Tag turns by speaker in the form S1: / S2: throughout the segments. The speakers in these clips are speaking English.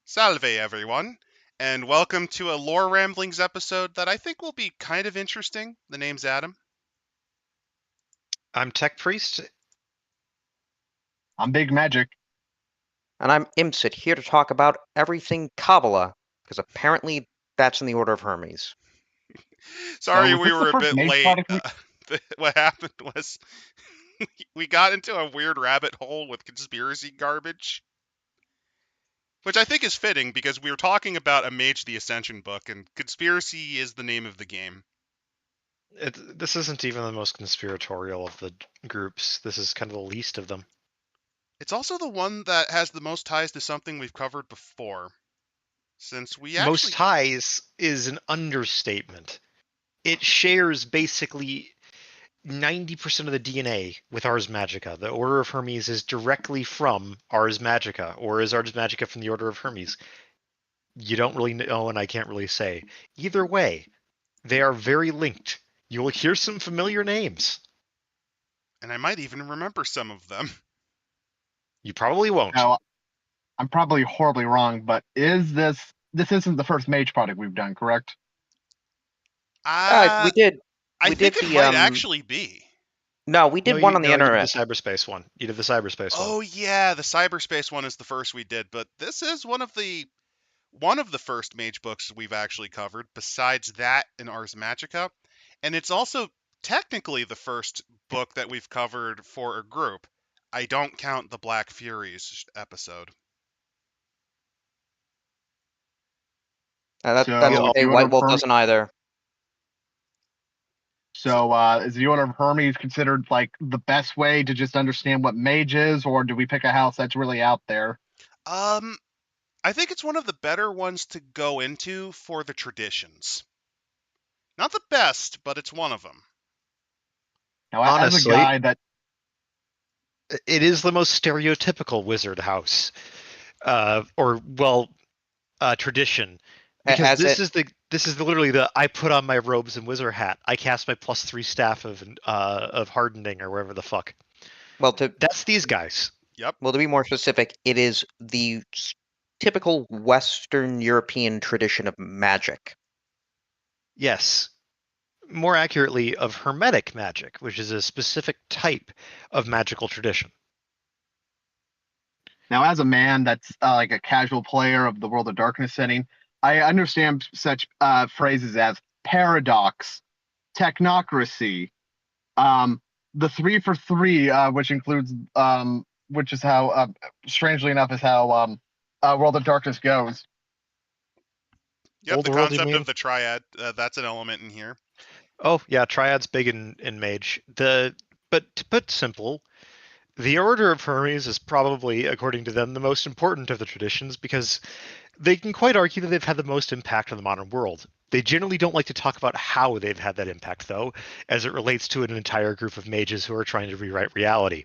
S1: Salve, everyone, and welcome to a Lore Ramblings episode that I think will be kind of interesting. The name's Adam.
S2: I'm Tech Priest.
S3: I'm Big Magic.
S4: And I'm Imsit, here to talk about everything Kabbalah, because apparently that's in the Order of Hermes.
S1: Sorry
S3: Was
S1: we
S3: this the
S1: were a
S3: first
S1: bit
S3: Mage
S1: late.
S3: product
S1: What happened was we got into a weird rabbit hole with conspiracy garbage, which I think is fitting because we were talking about a Mage the Ascension book, and conspiracy is the name of the game.
S2: This isn't even the most conspiratorial of the groups. This is kind of the least of them.
S1: It's also the one that has the most ties to something we've covered before. Since we actually...
S2: Most ties is an understatement. It shares basically 90% of the DNA with Ars Magica. The Order of Hermes is directly from Ars Magica, or is Ars Magica from the Order of Hermes? You don't really know, and I can't really say. Either way, they are very linked. You'll hear some familiar names.
S1: And I might even remember some of them.
S2: You probably won't.
S3: Now, I'm probably horribly wrong, but this isn't the first Mage product we've done, correct?
S4: We did.
S1: I think it might actually be.
S4: No, we did one on the internet.
S2: You did the cyberspace one. You did the cyberspace one.
S1: Oh yeah, the cyberspace one is the first we did, but this is one of the first Mage books we've actually covered. Besides that, in Ars Magica, and it's also technically the first book that we've covered for a group. I don't count the Black Furies episode.
S4: That's okay. White Wolf doesn't either.
S3: So, is the Order of Hermes considered like the best way to just understand what Mage is, or do we pick a house that's really out there?
S1: I think it's one of the better ones to go into for the traditions. Not the best, but it's one of them.
S3: Now,
S2: honestly,
S3: as a guy that
S2: it is the most stereotypical wizard house, tradition. Because this is literally the I put on my robes and wizard hat. I cast my +3 staff of hardening or whatever the fuck.
S4: Well,
S2: that's these guys.
S1: Yep.
S4: Well, to be more specific, it is the typical Western European tradition of magic.
S2: Yes. More accurately, of Hermetic magic, which is a specific type of magical tradition.
S3: Now, as a man that's like a casual player of the World of Darkness setting, I understand such phrases as paradox, technocracy, the 3 for 3, which includes, which is how, strangely enough, is how World of Darkness goes.
S1: Yep, the concept of the triad, that's an element in here.
S2: Oh, yeah, triad's big in Mage. But to put simple, the Order of Hermes is probably, according to them, the most important of the traditions because they can quite argue that they've had the most impact on the modern world. They generally don't like to talk about how they've had that impact, though, as it relates to an entire group of mages who are trying to rewrite reality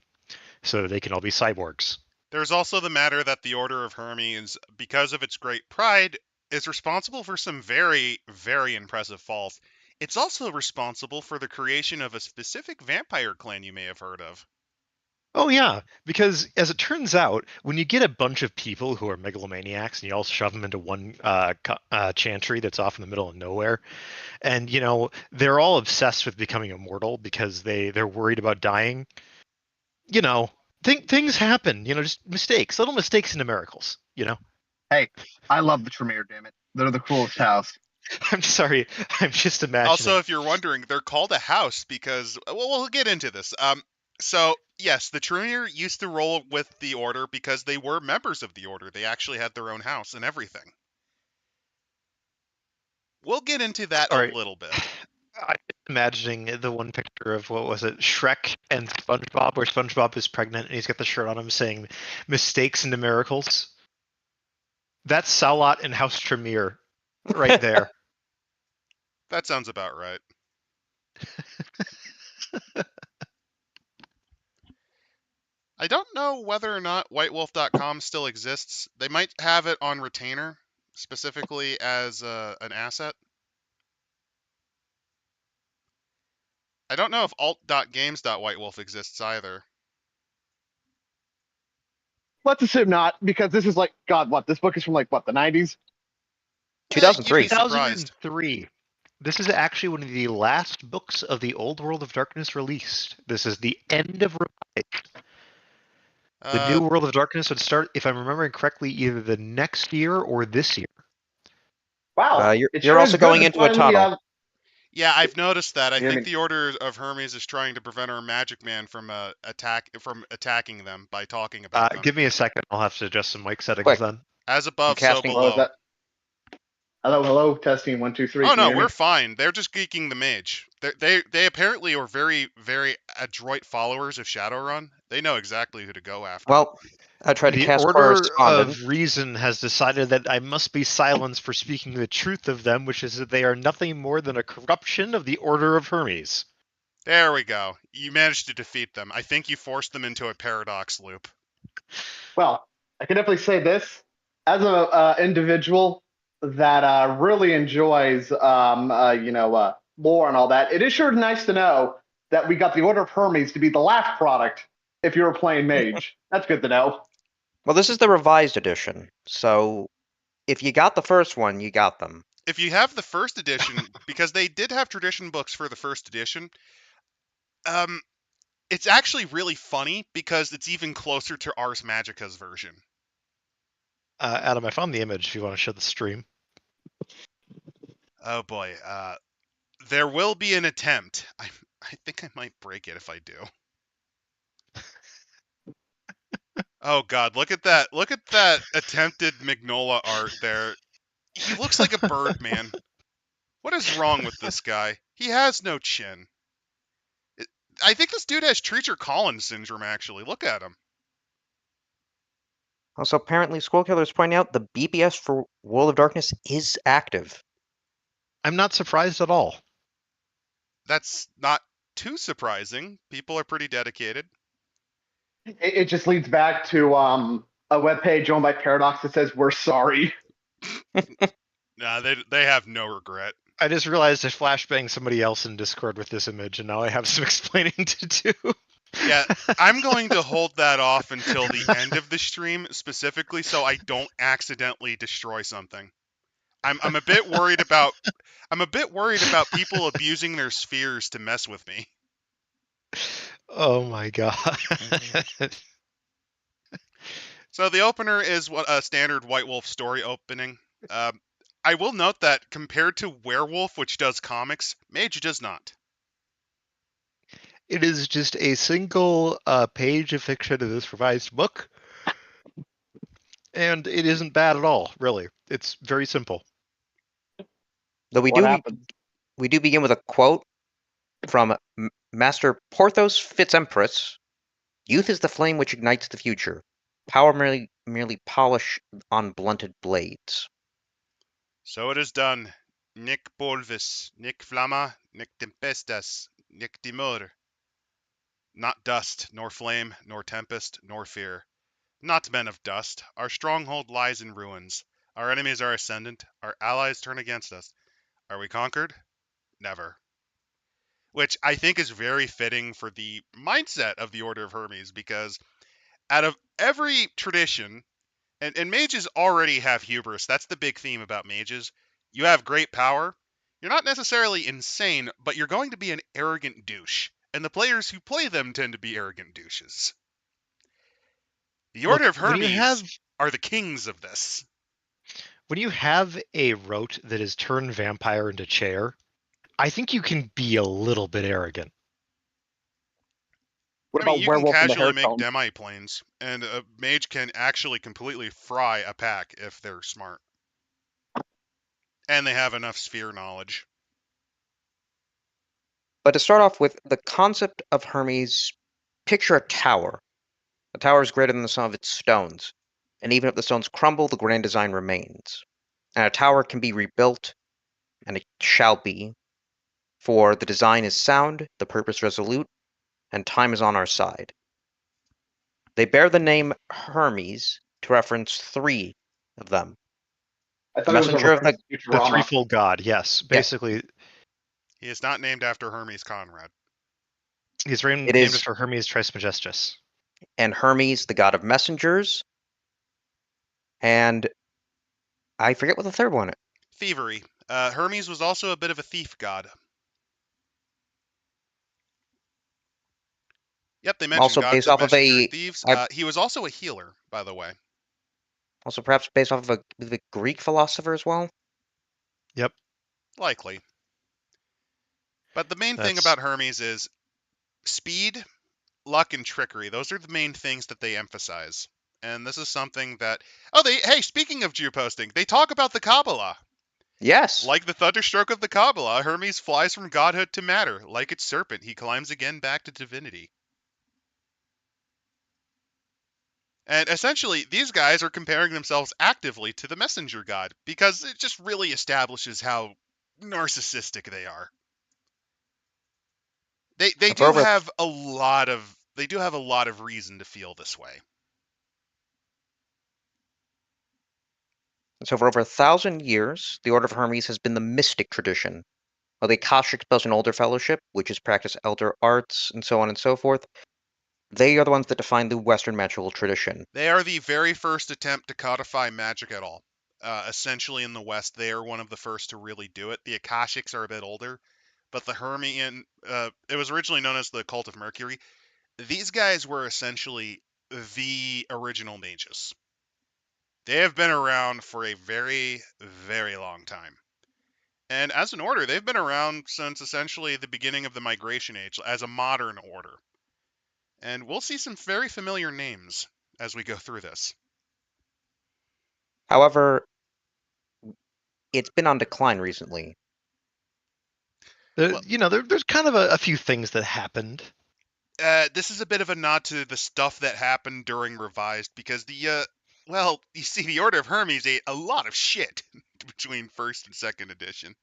S2: so that they can all be cyborgs.
S1: There's also the matter that the Order of Hermes, because of its great pride, is responsible for some very, very impressive falls. It's also responsible for the creation of a specific vampire clan you may have heard of.
S2: Oh yeah, because as it turns out, when you get a bunch of people who are megalomaniacs and you all shove them into one chantry that's off in the middle of nowhere, and they're all obsessed with becoming immortal because they're worried about dying. Things happen. Just mistakes, little mistakes into miracles.
S3: Hey, I love the Tremere. Damn it, they're the coolest house.
S2: I'm sorry, I'm just imagining.
S1: Also, if you're wondering, they're called a house because we'll get into this. So yes, the Tremere used to roll with the Order because they were members of the Order. They actually had their own house and everything. We'll get into that a little bit.
S2: I'm imagining the one picture of, what was it, Shrek and SpongeBob, where SpongeBob is pregnant and he's got the shirt on him saying mistakes into miracles. That's Salat and House Tremere right there.
S1: That sounds about right. I don't know whether or not whitewolf.com still exists. They might have it on retainer, specifically as an asset. I don't know if alt.games.whitewolf exists either.
S3: let's assume not, because this is like, God, what? This book is from like, what, the 90s?
S1: You'd
S4: 2003.
S1: be surprised.
S2: 2003. This is actually one of the last books of the Old World of Darkness released. This is the end of Revised. The new World of Darkness would start, if I'm remembering correctly, either the next year or this year.
S3: Wow.
S4: You're
S3: it sure
S4: also
S3: is good
S4: going
S3: to
S4: into a
S3: finally,
S4: tunnel.
S1: Yeah, I've noticed that. I
S3: You hear
S1: think
S3: me?
S1: the Order of Hermes is trying to prevent our Magic Man from attacking them by talking about them.
S2: Give me a second. I'll have to adjust some mic settings
S4: Quick.
S2: then.
S1: As above,
S4: I'm
S1: so
S4: casting-
S3: What was
S1: below.
S3: that? Hello, testing 1 2 3.
S1: Oh
S3: Can you
S1: no,
S3: hear
S1: we're
S3: me?
S1: fine. They're just geeking the mage. They apparently are very, very adroit followers of Shadowrun. They know exactly who to go after.
S4: Well, I tried to
S2: The
S4: cast
S2: Order
S4: Correspondent.
S2: of Reason has decided that I must be silenced for speaking the truth of them, which is that they are nothing more than a corruption of the Order of Hermes.
S1: There we go. You managed to defeat them. I think you forced them into a paradox loop.
S3: Well, I can definitely say this as an individual that really enjoys, lore and all that. It is sure nice to know that we got the Order of Hermes to be the last product if you were playing Mage. That's good to know.
S4: Well, this is the revised edition, so if you got the first one, you got them.
S1: If you have the first edition, because they did have tradition books for the first edition, it's actually really funny because it's even closer to Ars Magica's version.
S2: Adam, I found the image if you want to show the stream.
S1: Oh boy. There will be an attempt. I think I might break it if I do. Oh god, look at that. Look at that attempted Magnola art there. He looks like a bird man. What is wrong with this guy? He has no chin. I think this dude has Treacher Collins syndrome, actually. Look at him.
S4: Also, apparently, Skull Killer is pointing out the BBS for World of Darkness is active.
S2: I'm not surprised at all.
S1: That's not too surprising. People are pretty dedicated.
S3: It just leads back to a webpage owned by Paradox that says, "We're sorry."
S1: Nah, they have no regret.
S2: I just realized I flashbanged somebody else in Discord with this image, and now I have some explaining to do.
S1: Yeah, I'm going to hold that off until the end of the stream, specifically so I don't accidentally destroy something. I'm a bit worried about people abusing their spheres to mess with me.
S2: Oh my god.
S1: So the opener is a standard White Wolf story opening. I will note that compared to Werewolf, which does comics, Mage does not.
S2: It is just a single page of fiction in this revised book. And it isn't bad at all, really. It's very simple.
S4: Though we
S3: What
S4: do
S3: happened?
S4: we do begin with a quote from Master Porthos Fitzempress. Youth is the flame which ignites the future. Power merely polish on blunted blades.
S1: So it is done. Nic polvis, nic flamma, nic tempestas, nic timor. Not dust, nor flame, nor tempest, nor fear. Not men of dust. Our stronghold lies in ruins. Our enemies are ascendant. Our allies turn against us. Are we conquered? Never. Which I think is very fitting for the mindset of the Order of Hermes, because out of every tradition, and mages already have hubris. That's the big theme about mages. You have great power. You're not necessarily insane, but you're going to be an arrogant douche. And the players who play them tend to be arrogant douches. The Order of Hermes are the kings of this.
S2: When you have a rote that is turned vampire into chair, I think you can be a little bit arrogant.
S3: What
S1: I mean,
S3: about
S1: you can
S3: Werewolf in the
S1: casually make
S3: Haircone?
S1: demi-planes, and a mage can actually completely fry a pack if they're smart. And they have enough sphere knowledge.
S4: But to start off with, the concept of Hermes, picture a tower. A tower is greater than the sum of its stones, and even if the stones crumble, the grand design remains. And a tower can be rebuilt, and it shall be, for the design is sound, the purpose resolute, and time is on our side. They bear the name Hermes to reference 3 of them.
S3: I thought it was a
S4: Messenger of
S3: reference to
S2: The
S3: Futurama.
S2: threefold god, yes. Basically,
S1: He is not named after Hermes Conrad.
S2: he's named
S4: It is-
S2: after Hermes Trismegistus.
S4: And Hermes, the god of messengers, And I forget what the third one is.
S1: Thievery. Hermes was also a bit of a thief god. Yep, they mentioned
S4: Also
S1: gods
S4: based
S1: that
S4: off of
S1: messengers
S4: a,
S1: thieves.
S4: I-
S1: He was also a healer, by the way.
S4: also perhaps based off of a Greek philosopher as well.
S2: Yep.
S1: Likely. But the main thing
S2: That's
S1: about Hermes is speed, luck, and trickery. Those are the main things that they emphasize. And this is something that... Oh, hey, speaking of Jew posting, they talk about the Kabbalah.
S4: Yes.
S1: Like the thunderstroke of the Kabbalah, Hermes flies from godhood to matter. Like its serpent, he climbs again back to divinity. And essentially, these guys are comparing themselves actively to the messenger god, because it just really establishes how narcissistic they are. They
S4: For
S1: do
S4: over
S1: have a lot of reason to feel this way.
S4: So for over 1,000 years, the Order of Hermes has been the mystic tradition. While the Akashics boast an older fellowship, which is practice elder arts and so on and so forth, they are the ones that define the Western magical tradition.
S1: They are the very first attempt to codify magic at all. Essentially in the West, they are one of the first to really do it. The Akashics are a bit older, but the Hermian, it was originally known as the Cult of Mercury. These guys were essentially the original mages. They have been around for a very, very long time. And as an order, they've been around since essentially the beginning of the Migration Age as a modern order. And we'll see some very familiar names as we go through this.
S4: However, it's been on decline recently.
S1: Well-
S2: there's kind of a few things that happened.
S1: This is a bit of a nod to the stuff that happened during Revised, because you see, the Order of Hermes ate a lot of shit between first and second edition.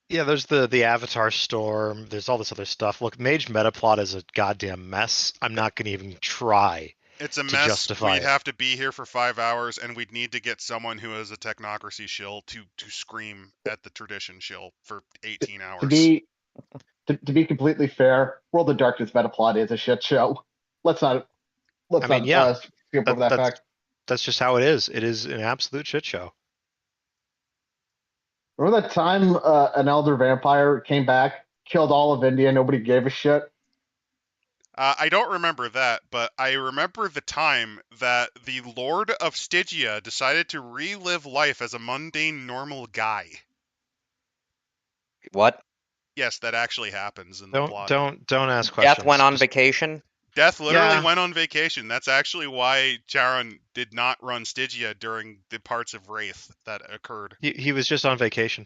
S2: Yeah, there's the Avatar Storm. There's all this other stuff. Look, Mage Metaplot is a goddamn mess. I'm not going to even try.
S1: It's a
S2: To
S1: mess.
S2: justify
S1: We'd
S2: it.
S1: have to be here for 5 hours, and we'd need to get someone who is a technocracy shill to scream at the tradition shill for 18 hours.
S3: To be completely fair, World of Darkness metaplot is a shit show. Let's not skip over that fact.
S2: That's just how it is. It is an absolute shit show.
S3: Remember that time an elder vampire came back, killed all of India, nobody gave a shit?
S1: I don't remember that, but I remember the time that the Lord of Stygia decided to relive life as a mundane, normal guy.
S4: What?
S1: Yes, that actually happens in the plot.
S2: Don't ask questions.
S4: Death went on vacation?
S1: Death literally
S2: Yeah.
S1: went on vacation. That's actually why Charon did not run Stygia during the parts of Wraith that occurred.
S2: He was just on vacation.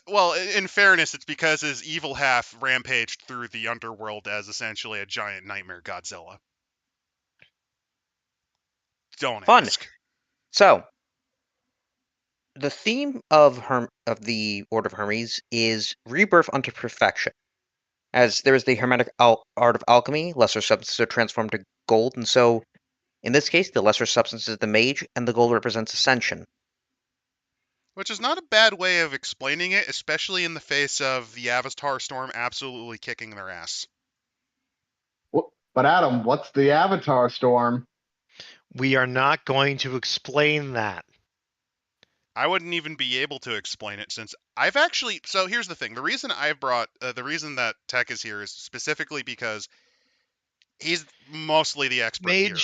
S1: Well, in fairness, it's because his evil half rampaged through the underworld as essentially a giant nightmare Godzilla. Don't
S4: Fun.
S1: ask.
S4: So, the theme of the Order of Hermes is rebirth unto perfection. As there is the hermetic art of alchemy, lesser substances are transformed to gold, and so, in this case, the lesser substance is the mage, and the gold represents ascension.
S1: Which is not a bad way of explaining it, especially in the face of the Avatar Storm absolutely kicking their ass.
S3: But Adam, what's the Avatar Storm?
S2: We are not going to explain that.
S1: I wouldn't even be able to explain it since I've actually... So here's the thing. The reason that Tech is here is specifically because he's mostly the expert here.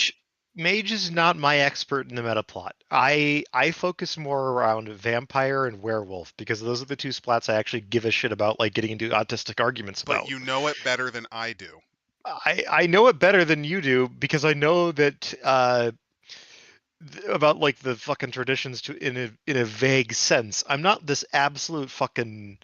S2: Mage is not my expert in the meta plot. I focus more around vampire and werewolf because those are the two splats I actually give a shit about, like getting into autistic arguments about.
S1: But you know it better than I do.
S2: I know it better than you do because I know that about like the fucking traditions in a vague sense. I'm not this absolute fucking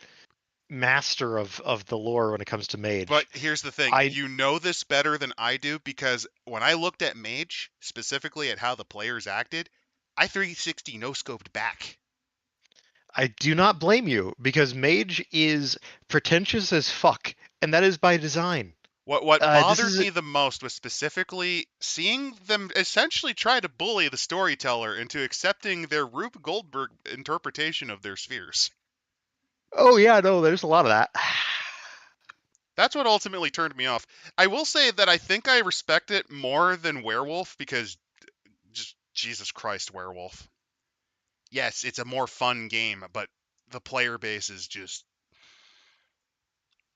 S2: master of the lore when it comes to Mage.
S1: But here's the thing. You know this better than I do because when I looked at Mage, specifically at how the players acted, I 360 no-scoped back.
S2: I do not blame you because Mage is pretentious as fuck, and that is by design.
S1: What bothered me the most was specifically seeing them essentially try to bully the storyteller into accepting their Rube Goldberg interpretation of their spheres.
S2: Oh yeah, no, there's a lot of that.
S1: That's what ultimately turned me off. I will say that I think I respect it more than Werewolf because just Jesus Christ, Werewolf. Yes, it's a more fun game, but the player base is just.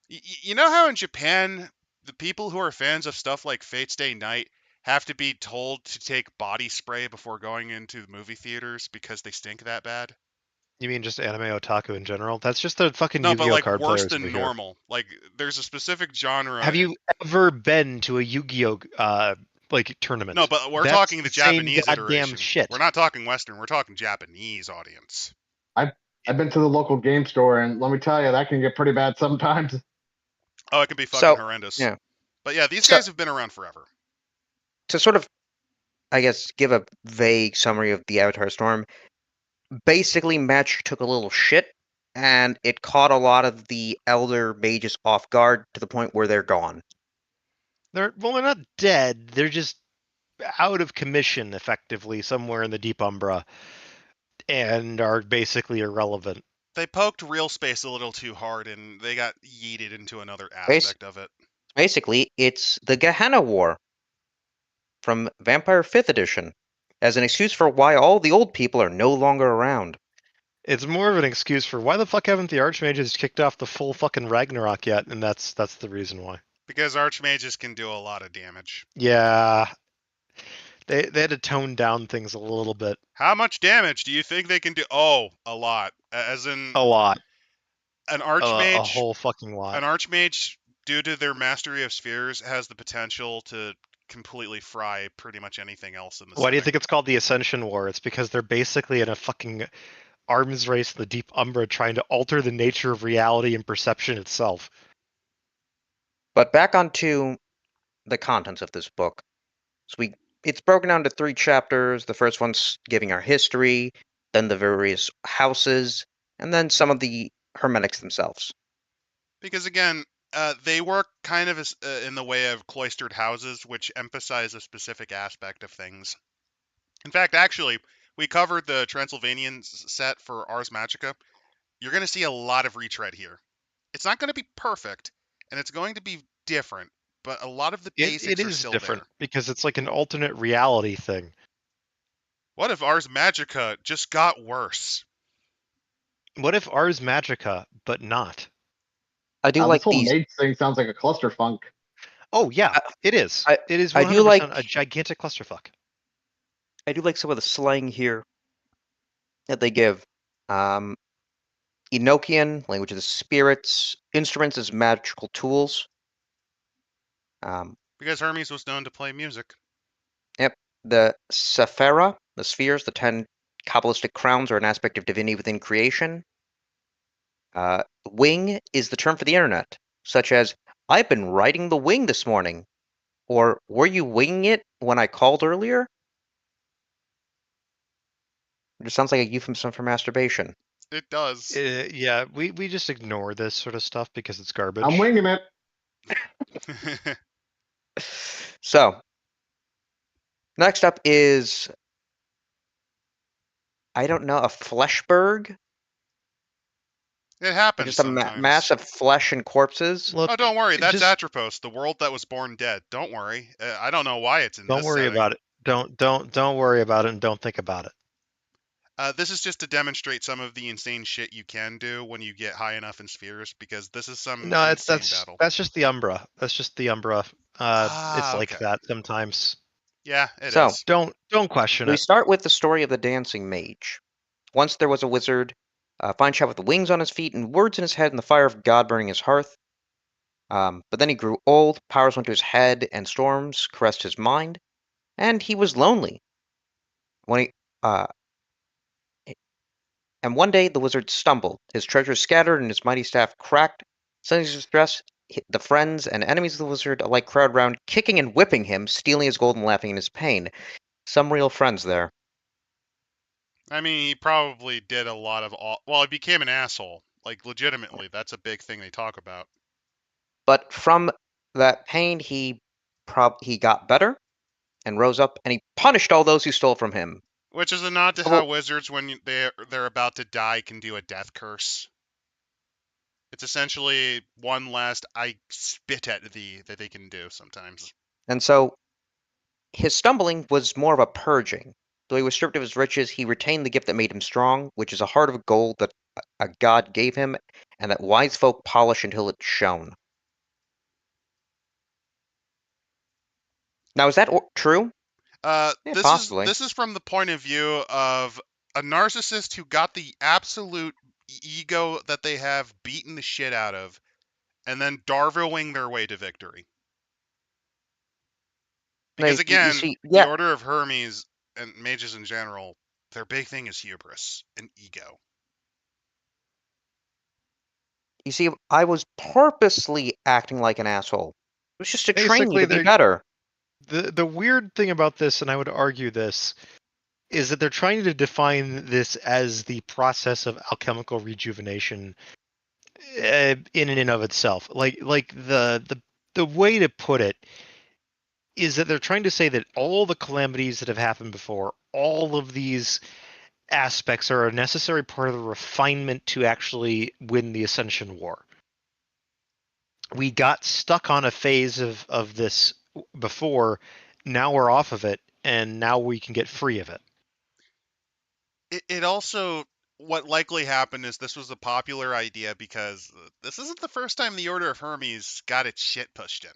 S1: You know how in Japan, the people who are fans of stuff like Fate Stay Night have to be told to take body spray before going into the movie theaters because they stink that bad?
S2: You mean just anime otaku in general? That's just the fucking
S1: No, but
S2: Yu-Gi-Oh
S1: like
S2: card
S1: worse
S2: players over
S1: than
S2: here.
S1: normal. Like there's a specific genre.
S2: Have you ever been to a Yu-Gi-Oh like tournament?
S1: No, but we're
S2: That's
S1: talking the
S2: the same
S1: Japanese
S2: goddamn
S1: iteration.
S2: shit.
S1: We're not talking Western. We're talking Japanese audience.
S3: I've been to the local game store, and let me tell you, that can get pretty bad sometimes.
S1: Oh, it can be fucking
S4: So,
S1: horrendous.
S4: yeah.
S1: But yeah, these
S4: So-
S1: guys have been around forever.
S4: To sort of, I guess, give a vague summary of the Avatar Storm, basically Magic took a little shit, and it caught a lot of the elder mages off guard to the point where they're gone.
S2: They're not dead. They're just out of commission, effectively, somewhere in the Deep Umbra, and are basically irrelevant.
S1: They poked real space a little too hard, and they got yeeted into another aspect of it.
S4: Basically, it's the Gehenna War from Vampire 5th Edition, as an excuse for why all the old people are no longer around.
S2: It's more of an excuse for why the fuck haven't the Archmages kicked off the full fucking Ragnarok yet, and that's the reason why.
S1: Because Archmages can do a lot of damage.
S2: Yeah, they had to tone down things a little bit.
S1: How much damage do you think they can do? Oh, a lot. As in
S2: A lot.
S1: an
S2: A
S1: Archmage.
S2: whole fucking lot.
S1: An Archmage, due to their mastery of spheres, has the potential to completely fry pretty much anything else in the
S2: Why do you
S1: setting.
S2: think it's called the Ascension War? It's because they're basically in a fucking arms race in the Deep Umbra trying to alter the nature of reality and perception itself.
S4: But back onto the contents of this book. So it's broken down to 3 chapters. The first one's giving our history, then the various houses, and then some of the hermetics themselves.
S1: Because again, they work kind of in the way of cloistered houses, which emphasize a specific aspect of things. In fact, actually, we covered the Transylvanian set for Ars Magica. You're going to see a lot of retread here. It's not going to be perfect, and it's going to be different, but a lot of the basics
S2: It
S1: are
S2: is
S1: still
S2: different
S1: there.
S2: because it's like an alternate reality thing.
S1: What if Ars Magica just got worse?
S2: What if Ars Magica, but not?
S4: I do
S3: This
S4: like
S3: whole
S4: these.
S3: Mage thing sounds like a clusterfunk.
S2: Oh yeah,
S4: I-
S2: it is.
S4: I-
S2: It is
S4: I
S2: 100%
S4: do like-
S2: a gigantic clusterfuck.
S4: I do like some of the slang here that they give. Enochian, language of the spirits, instruments as magical tools.
S1: Because Hermes was known to play music.
S4: The Sephira, the spheres, the 10 Kabbalistic crowns are an aspect of divinity within creation. Wing is the term for the internet, such as, I've been riding the wing this morning, or were you winging it when I called earlier? It just sounds like a euphemism for masturbation.
S1: It does.
S2: Yeah, we just ignore this sort of stuff because it's garbage.
S3: I'm winging it.
S4: So, next up is, I don't know, a Fleshberg?
S1: It happens
S4: Just a
S1: sometimes.
S4: mass of flesh and corpses?
S2: Look,
S1: Oh, don't worry. That's
S2: just
S1: Atropos, the world that was born dead. Don't worry. I don't know why it's in
S2: don't
S1: this
S2: worry
S1: setting.
S2: about it. Don't worry about it and don't think about it.
S1: This is just to demonstrate some of the insane shit you can do when you get high enough in spheres, because this is some
S2: No,
S1: insane battle.
S2: that's just the Umbra. That's just the Umbra. It's like
S1: okay.
S2: that sometimes.
S1: Yeah, it is.
S4: So,
S2: Don't question
S4: we
S2: it.
S4: start with the story of the dancing mage. Once there was a wizard, a fine chap with wings on his feet and words in his head and the fire of God burning his hearth. But then he grew old, powers went to his head, and storms caressed his mind, and he was lonely. And one day the wizard stumbled, his treasures scattered and his mighty staff cracked. Suddenly his distress, the friends and enemies of the wizard alike crowd round, kicking and whipping him, stealing his gold and laughing in his pain. Some real friends there.
S1: I mean, he probably did a lot of well, he became an asshole. Like, legitimately, that's a big thing they talk about.
S4: But from that pain, he got better and rose up, and he punished all those who stole from him.
S1: Which is a nod to
S4: Oh,
S1: how wizards, when they're about to die, can do a death curse. It's essentially one last "I spit at thee" that they can do sometimes.
S4: And so his stumbling was more of a purging. Though he was stripped of his riches, he retained the gift that made him strong, which is a heart of gold that a god gave him, and that wise folk polish until it shone. Now, is that true? Yeah, possibly.
S1: This is from the point of view of a narcissist who got the absolute ego that they have beaten the shit out of, and then Darvill'ing their way to victory. Because again,
S4: see,
S1: the Order of Hermes and mages in general, their big thing is hubris and ego.
S4: You see, I was purposely acting like an asshole. It was just to train you
S2: Basically,
S4: to be better.
S2: The weird thing about this, and I would argue this, is that they're trying to define this as the process of alchemical rejuvenation in and of itself. Like the way to put it is that they're trying to say that all the calamities that have happened before, all of these aspects are a necessary part of the refinement to actually win the Ascension War. We got stuck on a phase of this before. Now we're off of it, and now we can get free of it.
S1: It also, what likely happened is this was a popular idea because this isn't the first time the Order of Hermes got its shit pushed in.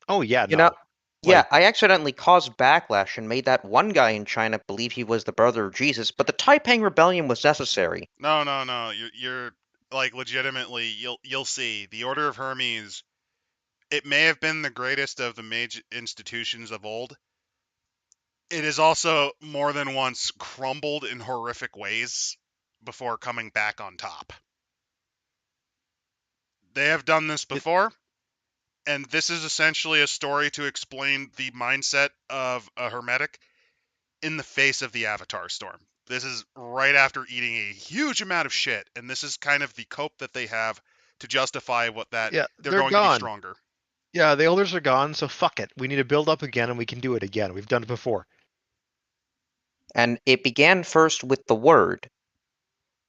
S2: Oh yeah,
S4: You
S2: no.
S4: know, yeah, I accidentally caused backlash and made that one guy in China believe he was the brother of Jesus, but the Taiping Rebellion was necessary.
S1: No. You're like legitimately. You'll see the Order of Hermes. It may have been the greatest of the mage institutions of old. It has also more than once crumbled in horrific ways before coming back on top. They have done this before, and this is essentially a story to explain the mindset of a hermetic in the face of the Avatar storm. This is right after eating a huge amount of shit, and this is kind of the cope that they have to justify they're going
S2: gone.
S1: to be stronger.
S2: Yeah, the elders are gone, so fuck it. We need to build up again, and we can do it again. We've done it before.
S4: And it began first with the word.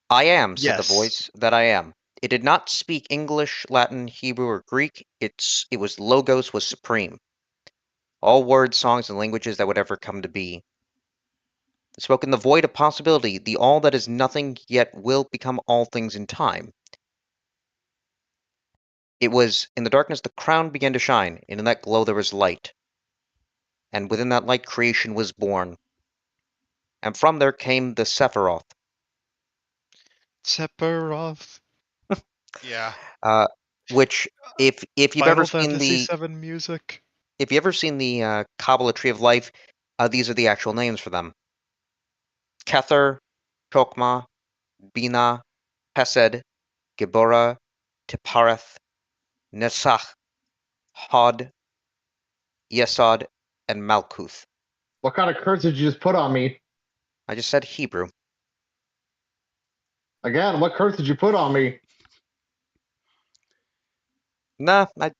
S4: I am, said
S2: Yes.
S4: the voice, that I am. It did not speak English, Latin, Hebrew, or Greek. It was Logos was supreme. All words, songs, and languages that would ever come to be. It spoke in the void of possibility, the all that is nothing yet will become all things in time. It was in the darkness the crown began to shine, and in that glow there was light. And within that light creation was born. And from there came the Sephiroth.
S2: Sephiroth.
S1: Yeah.
S4: Which if you've
S2: Final
S4: ever seen
S2: Fantasy
S4: the
S2: VII music.
S4: if you ever seen the Kabbalah Tree of Life, these are the actual names for them. Kether, Chokmah, Bina, Hesed, Geborah, Tipareth, Nesach, Hod, Yesod, and Malkuth.
S3: What kind of curse did you just put on me?
S4: I just said Hebrew.
S3: Again, what curse did you put on me?
S4: Nah, I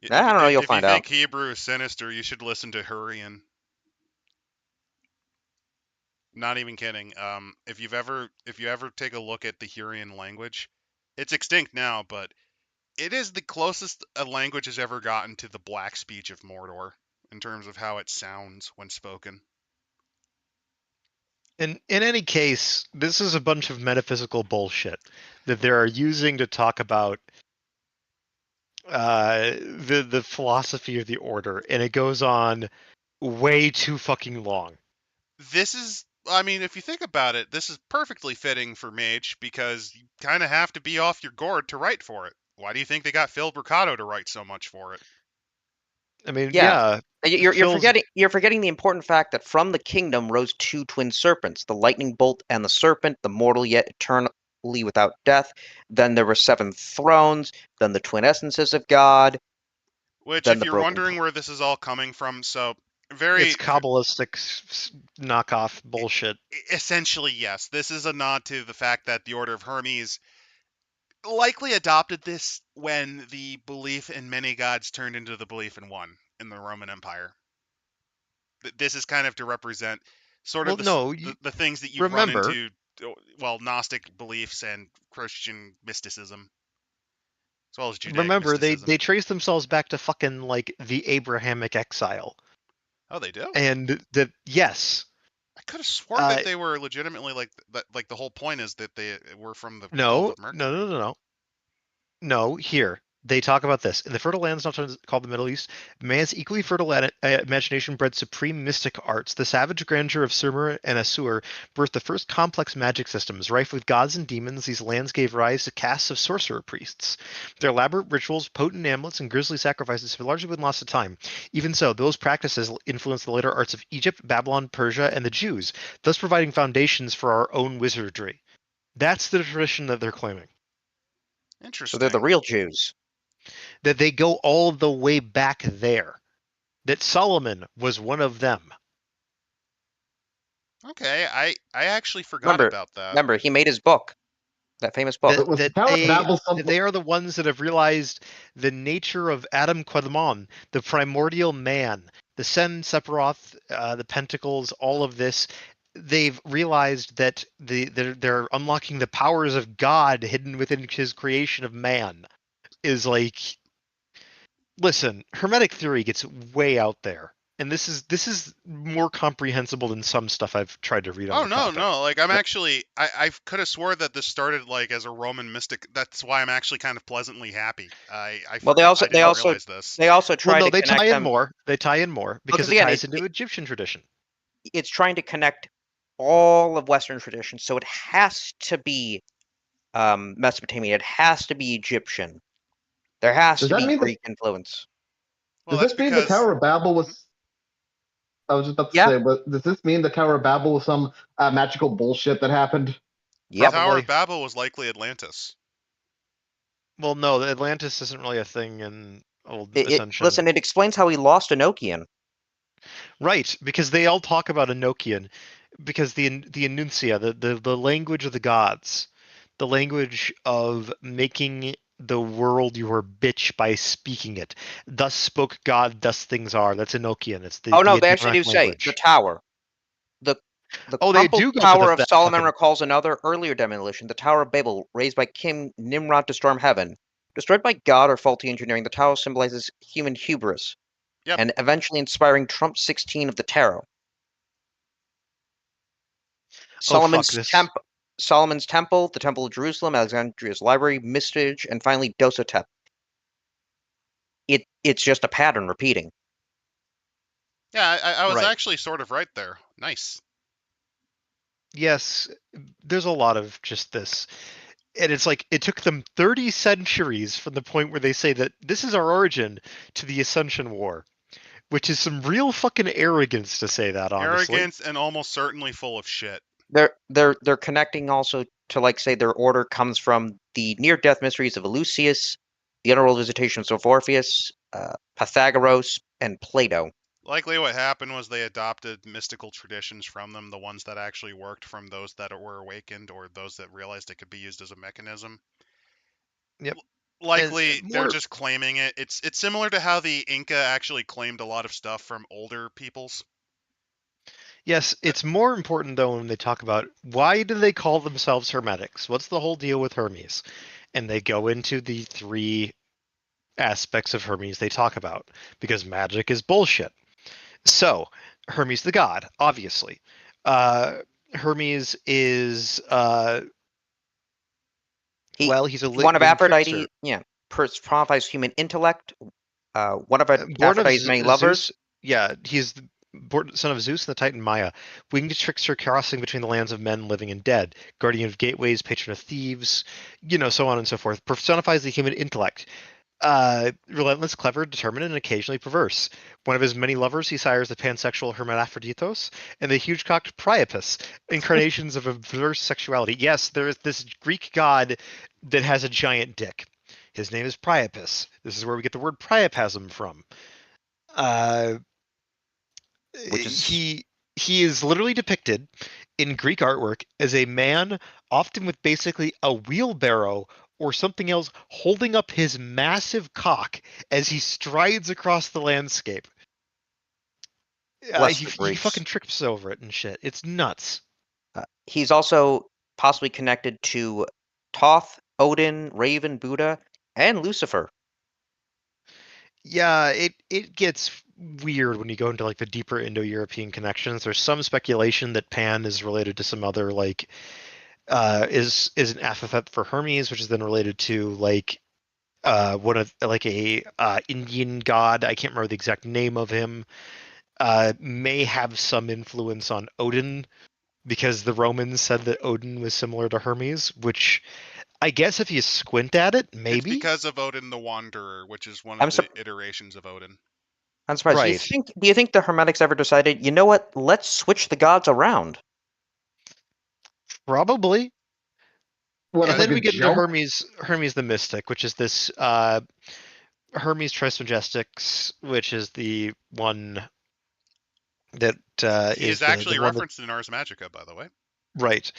S4: don't know. You'll find
S1: If you
S4: out.
S1: think Hebrew is sinister, you should listen to Hurrian. Not even kidding. If you ever take a look at the Hurrian language, it's extinct now, but it is the closest a language has ever gotten to the black speech of Mordor in terms of how it sounds when spoken.
S2: In any case, this is a bunch of metaphysical bullshit that they're using to talk about the philosophy of the order, and it goes on way too fucking long.
S1: This is, I mean, if you think about it, this is perfectly fitting for Mage because you kind of have to be off your gourd to write for it. Why do you think they got Phil Mercado to write so much for it?
S2: I mean,
S4: Yeah. You're
S2: Phil's-
S4: forgetting the important fact that from the kingdom rose two twin serpents, the lightning bolt and the serpent, the mortal yet eternally without death. Then there were 7 thrones, then the twin essences of God.
S1: Which,
S4: Then
S1: if
S4: the
S1: you're
S4: broken
S1: wondering where this is all coming from, so
S2: it's Kabbalistic knockoff bullshit.
S1: Essentially, yes. This is a nod to the fact that the Order of Hermes likely adopted this when the belief in many gods turned into the belief in one in the Roman Empire. This is kind of to represent sort of the things that you run into, well, Gnostic beliefs and Christian mysticism, as well as Judaic
S2: Remember,
S1: mysticism.
S2: they trace themselves back to fucking like the Abrahamic exile.
S1: Oh, they do.
S2: And yes,
S1: I could have swore that they were legitimately like that. Like the whole point is that they were from the belt
S2: no,
S1: of Mercury.
S2: no. Here they talk about this in the fertile lands, not called the Middle East. Man's equally fertile imagination bred supreme mystic arts. The savage grandeur of Sumer and Assur birthed the first complex magic systems, rife with gods and demons. These lands gave rise to castes of sorcerer priests. Their elaborate rituals, potent amulets, and grisly sacrifices have largely been lost to time. Even so, those practices influenced the later arts of Egypt, Babylon, Persia, and the Jews, thus providing foundations for our own wizardry. That's the tradition that they're claiming.
S4: So they're the
S1: Interesting.
S4: real Jews.
S2: That they go all the way back there. That Solomon was one of them.
S1: Okay, I actually forgot about that.
S4: Remember, he made his book, that famous book.
S3: But was the Tower of Babel
S2: That they are the ones that have realized the nature of Adam Quadmon, the primordial man, the Sen Sephiroth, the Pentacles, all of this. They've realized that they're unlocking the powers of God hidden within his creation of man. Is like, listen, Hermetic theory gets way out there, and this is more comprehensible than some stuff I've tried to read on
S1: Oh
S2: the
S1: no,
S2: topic.
S1: no! Like I'm actually, I could have swore that this started like as a Roman mystic. That's why I'm actually kind of pleasantly happy. I
S4: Well, they
S1: forgot, I didn't
S4: also
S1: realize this.
S4: they also try
S2: Well, no,
S4: to
S2: they
S4: connect
S2: tie in
S4: them.
S2: more. They tie in more because it
S4: again,
S2: ties into Egyptian tradition.
S4: It's trying to connect all of Western tradition, so it has to be Mesopotamian. It has to be Egyptian. There has
S3: Does
S4: to
S3: that
S4: be
S3: mean
S4: Greek influence.
S1: Well,
S3: does
S1: that's
S3: this mean the
S1: because
S3: Tower of Babel was? I was just about to
S4: Yeah.
S3: say, but does this mean the Tower of Babel was some magical bullshit that happened?
S1: the
S4: Yep.
S1: Tower
S2: Probably.
S1: of Babel was likely Atlantis.
S2: Well, no, Atlantis isn't really a thing in old Ascension.
S4: Listen, it explains how he lost Enochian.
S2: Right, because they all talk about Enochian, because the Enuncia, the language of the gods, the language of making the world your bitch by speaking it. Thus spoke God, thus things are. That's Enochian. It's the
S4: Oh no, they actually
S2: Adamic
S4: do say the
S2: language.
S4: tower. The
S2: Oh, they
S4: crumpled
S2: do go to
S4: Tower of
S2: that
S4: Solomon
S2: fucking.
S4: recalls another earlier demolition, the Tower of Babel, raised by King Nimrod to storm heaven. Destroyed by God or faulty engineering, the tower symbolizes human hubris,
S1: Yep.
S4: and eventually inspiring Trump 16 of the tarot.
S2: Oh fuck this.
S4: Solomon's Temple, the Temple of Jerusalem, Alexandria's Library, Mistage, and finally Dosotep. It's just a pattern repeating.
S1: Yeah, I was
S2: Right.
S1: actually sort of right there. Nice.
S2: Yes, there's a lot of just this. And it's like it took them 30 centuries from the point where they say that this is our origin to the Ascension War, which is some real fucking arrogance to say that, honestly.
S1: Arrogance and almost certainly full of shit.
S4: They're connecting also to, like, say their order comes from the near-death mysteries of Eleusis, the underworld visitations of Orpheus, Pythagoras, and Plato.
S1: Likely what happened was they adopted mystical traditions from them, the ones that actually worked from those that were awakened or those that realized it could be used as a mechanism.
S2: Yep.
S1: Likely
S2: And
S1: they're
S2: more,
S1: just claiming it. It's similar to how the Inca actually claimed a lot of stuff from older peoples.
S2: yes, it's more important though when they talk about why do they call themselves Hermetics? What's the whole deal with Hermes? And they go into the three aspects of Hermes they talk about because magic is bullshit. So, Hermes the god, obviously. Hermes is he's a
S4: One of
S2: winged trickster.
S4: Aphrodite, yeah, personifies human intellect. One of
S2: Born of
S4: Aphrodite's many
S2: Zeus.
S4: lovers.
S2: Yeah, he's the son of Zeus and the Titan Maya. Winged trickster crossing between the lands of men, living and dead. Guardian of gateways, patron of thieves, so on and so forth. Personifies the human intellect. Relentless, clever, determined, and occasionally perverse. One of his many lovers, he sires the pansexual Hermaphroditos and the huge-cocked Priapus, incarnations of a perverse sexuality. Yes, there is this Greek god that has a giant dick. His name is Priapus. This is where we get the word priapasm from.
S4: Which is
S2: He is literally depicted in Greek artwork as a man, often with basically a wheelbarrow or something else, holding up his massive cock as he strides across the landscape.
S4: blessed the
S2: He
S4: Greeks.
S2: fucking trips over it and shit. It's nuts.
S4: He's also possibly connected to Thoth, Odin, Raven, Buddha, and Lucifer.
S2: Yeah, it gets weird when you go into like the deeper Indo-European connections. There's some speculation that Pan is related to some other like is an epithet for Hermes, which is then related to like one of like a Indian god. I can't remember the exact name of him. May have some influence on Odin because the Romans said that Odin was similar to Hermes, which I guess if you squint at it,
S1: It's
S2: maybe.
S1: because of Odin the Wanderer, which is one
S4: I'm
S1: of
S4: sur-
S1: the iterations of Odin.
S4: I'm surprised.
S2: Right.
S4: Do you think the Hermetics ever decided, you know what? Let's switch the gods around.
S2: Probably.
S3: What,
S2: And
S3: as like
S2: then
S3: a
S2: we get into
S3: joke?
S2: Hermes the Mystic, which is this Hermes Trismegisticus, which is the one that
S1: He
S2: is
S1: is
S2: the
S1: actually
S2: one that
S1: referenced in Ars Magica, by the way.
S2: right.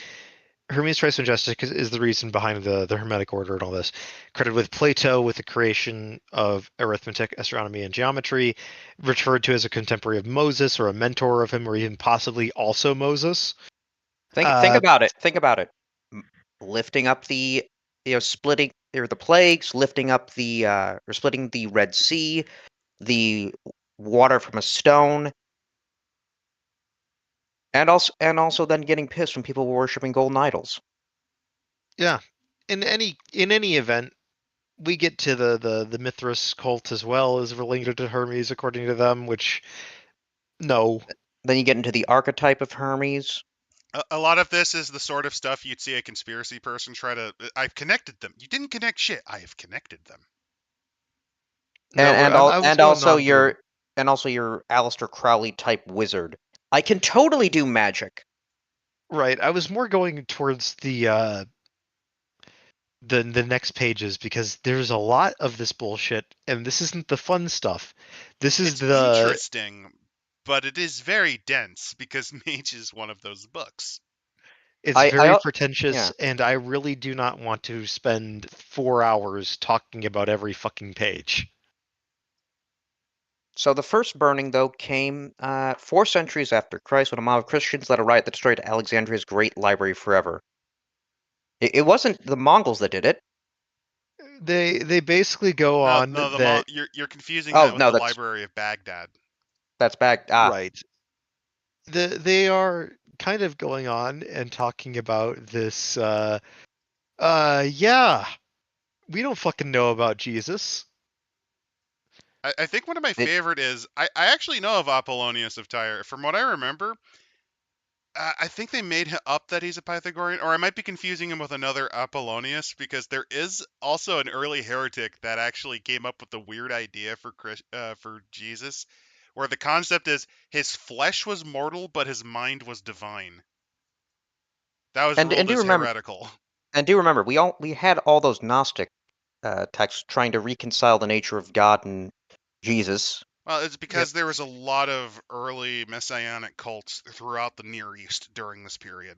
S2: Hermes Trismegisticus is the reason behind the Hermetic order and all this. Credited with Plato with the creation of arithmetic, astronomy, and geometry, referred to as a contemporary of Moses or a mentor of him, or even possibly also Moses.
S4: Think about it. Think about it. Lifting up the, splitting or the plagues, lifting up the or splitting the Red Sea, the water from a stone, and also then getting pissed when people were worshiping golden idols.
S2: Yeah. In any event, we get to the Mithras cult as well as related to Hermes according to them, which no.
S4: Then you get into the archetype of Hermes.
S1: A lot of this is the sort of stuff you'd see a conspiracy person try to. I've connected them. You didn't connect shit. I have connected them.
S2: No, I was going on to
S4: And also your Aleister Crowley type wizard. I can totally do magic.
S2: right. I was more going towards the next pages because there's a lot of this bullshit and this isn't the fun stuff. This is
S1: It's
S2: the
S1: interesting, but it is very dense because Mage is one of those books.
S2: it's
S4: I
S2: very
S4: yeah.
S2: pretentious and I really do not want to spend 4 hours talking about every fucking page.
S4: So the first burning, though, came 4 centuries after Christ when a mob of Christians led a riot that destroyed Alexandria's great library forever. It wasn't the Mongols that did it.
S2: They basically go
S1: No,
S2: on
S1: no,
S2: that
S1: you're confusing
S4: Oh
S1: that with
S4: no,
S1: the Library of Baghdad.
S4: that's back.
S2: right. They are kind of going on and talking about this yeah, we don't fucking know about Jesus.
S1: I think one of my
S4: It,
S1: favorite is I actually know of Apollonius of Tyre. From what I remember, I think they made up that he's a Pythagorean, or I might be confusing him with another Apollonius because there is also an early heretic that actually came up with the weird idea for Jesus, where the concept is his flesh was mortal but his mind was divine. That was
S4: and
S1: ruled
S4: do
S1: as
S4: remember
S1: heretical.
S4: we had all those Gnostic texts trying to reconcile the nature of God and Jesus.
S1: Well, it's
S2: Yep.
S1: because there was a lot of early messianic cults throughout the Near East during this period.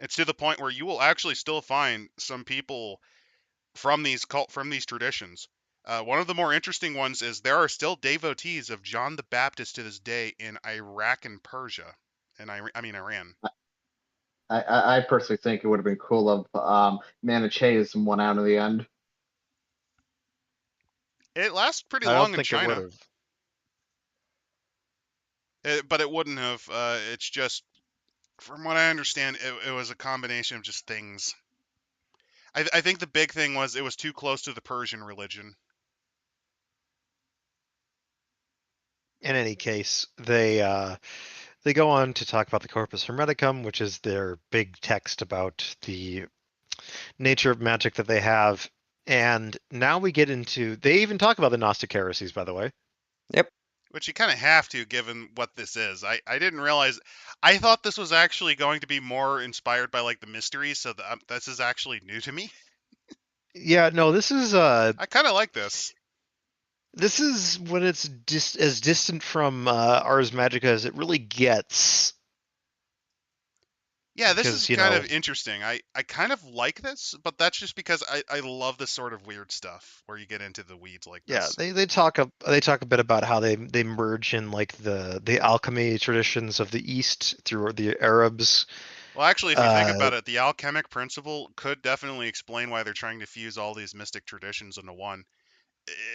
S1: It's to the point where you will actually still find some people from these traditions. One of the more interesting ones is there are still devotees of John the Baptist to this day in Iraq and Persia, and I mean Iran.
S3: I personally think it would have been cool if Manichaeism won out in the end.
S1: It lasts pretty
S2: I don't
S1: long in
S2: think it would
S1: China,
S2: have.
S1: but it wouldn't have. It's just, from what I understand, it was a combination of just things. I think the big thing was it was too close to the Persian religion.
S2: In any case, they go on to talk about the Corpus Hermeticum, which is their big text about the nature of magic that they have. And now we get into they even talk about the Gnostic heresies, by the way.
S4: Yep.
S1: Which you kind of have to, given what this is. I didn't realize. I thought this was actually going to be more inspired by like the mysteries, so this is actually new to me.
S2: Yeah, no, this is
S1: I kind of like this.
S2: when it's as distant from Ars Magica as it really gets.
S1: Yeah, this
S2: Because,
S1: is
S2: you
S1: kind
S2: know,
S1: of interesting. I kind of like this, but that's just because I love this sort of weird stuff where you get into the weeds like
S2: yeah,
S1: this.
S2: they talk a bit about how they merge in like the alchemy traditions of the East through the Arabs.
S1: Well, actually, if you think
S2: Uh,
S1: about it, the alchemic principle could definitely explain why they're trying to fuse all these mystic traditions into one.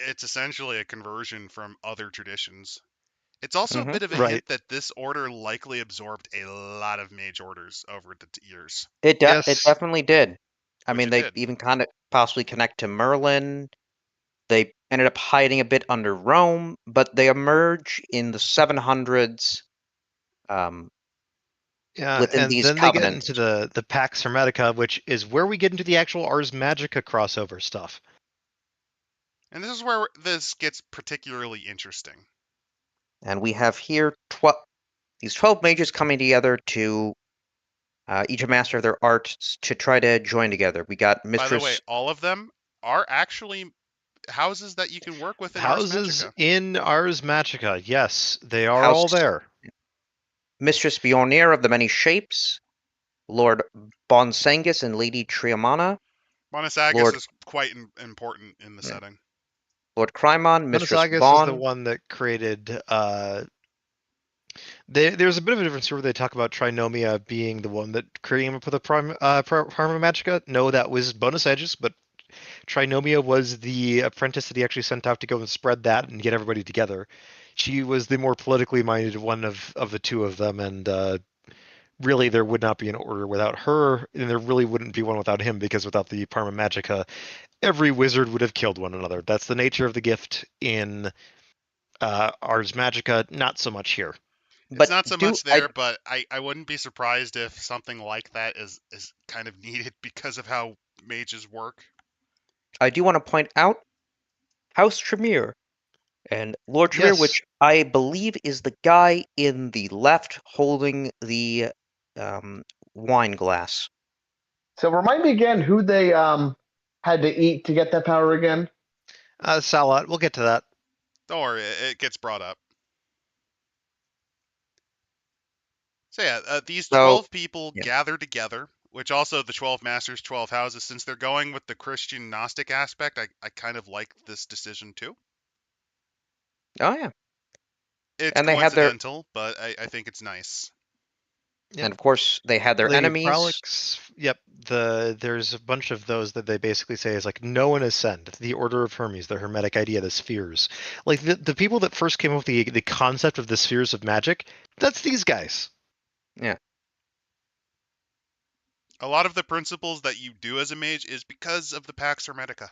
S1: It's essentially a conversion from other traditions. It's also a
S4: Mhm.
S1: bit of a
S2: Right.
S1: hint that this order likely absorbed a lot of mage orders over the years,
S4: It
S2: Yes.
S4: definitely did. I
S1: which
S4: mean,
S1: it
S4: they
S1: did.
S4: even kind of possibly connect to Merlin. They ended up hiding a bit under Rome, but they emerge in the 700s
S2: Yeah,
S4: within
S2: and
S4: these
S2: then they get
S4: covenants.
S2: into the Pax Hermetica, which is where we get into the actual Ars Magica crossover stuff.
S1: And this is where this gets particularly interesting.
S4: And we have here these 12 mages coming together to each a master of their arts to try to join together. We got
S1: By the way,
S4: Mistress.
S1: all of them are actually houses that you can work with in Ars
S2: Houses
S1: Magica.
S2: in Ars Magica, yes, they are
S4: House
S2: all there.
S4: Mistress Bjornir of the Many Shapes, Lord Bonsangus and Lady Triamana,
S1: Monosagus
S4: Lord
S1: is quite important in the
S4: Yeah.
S1: setting.
S4: Lord Crymon, Mistress
S2: Monosagus is the
S4: Bon.
S2: one that created. There's a bit of a difference here where they talk about Trinomia being the one that came up with the Parma Magica. No, that was Bonus Edges, but Trinomia was the apprentice that he actually sent out to go and spread that and get everybody together. She was the more politically minded one of the two of them, and really there would not be an order without her, and there really wouldn't be one without him, because without the Parma Magica, every wizard would have killed one another. That's the nature of the gift in Ars Magica, not so much here.
S1: It's
S4: But
S1: not so much there, but I wouldn't be surprised if something like that is kind of needed because of how mages work.
S4: I do want to point out House Tremere. And Lord Tremere,
S2: Yes.
S4: which I believe is the guy in the left holding the wine glass.
S3: So remind me again who they had to eat to get that power again.
S2: Salat, we'll get to that.
S1: Don't worry, it gets brought up. So yeah, these
S4: So,
S1: 12 people
S4: yeah.
S1: gather together, which also the 12 masters, 12 houses. Since they're going with the Christian Gnostic aspect, I kind of like this decision too.
S4: Oh yeah.
S1: It's
S4: And they had their
S1: coincidental, but I think it's nice.
S2: Yep.
S4: and of course they had their
S2: Lady
S4: enemies.
S2: Prolix, yep. There's a bunch of those that they basically say is like no one ascend. The Order of Hermes, the Hermetic idea, the spheres. Like the people that first came up with the concept of the spheres of magic, that's these guys.
S4: Yeah.
S1: A lot of the principles that you do as a mage is because of the Pax Hermetica.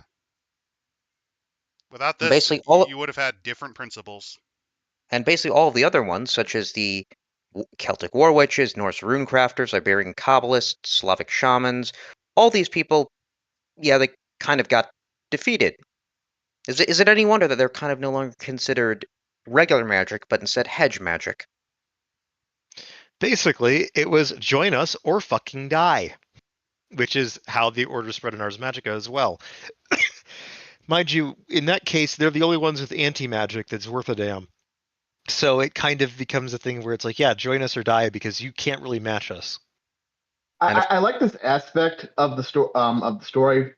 S1: Without this,
S4: Basically
S1: you would have had different principles.
S4: And basically all of the other ones, such as the Celtic war witches, Norse rune crafters, Iberian kabbalists, Slavic shamans, all these people, yeah, they kind of got defeated. Is it any wonder that they're kind of no longer considered regular magic, but instead hedge magic?
S2: Basically, it was join us or fucking die, which is how the Order spread in Ars Magica as well. Mind you, in that case, they're the only ones with anti-magic that's worth a damn. So it kind of becomes a thing where it's like, yeah, join us or die, because you can't really match us.
S3: I like this aspect of the story.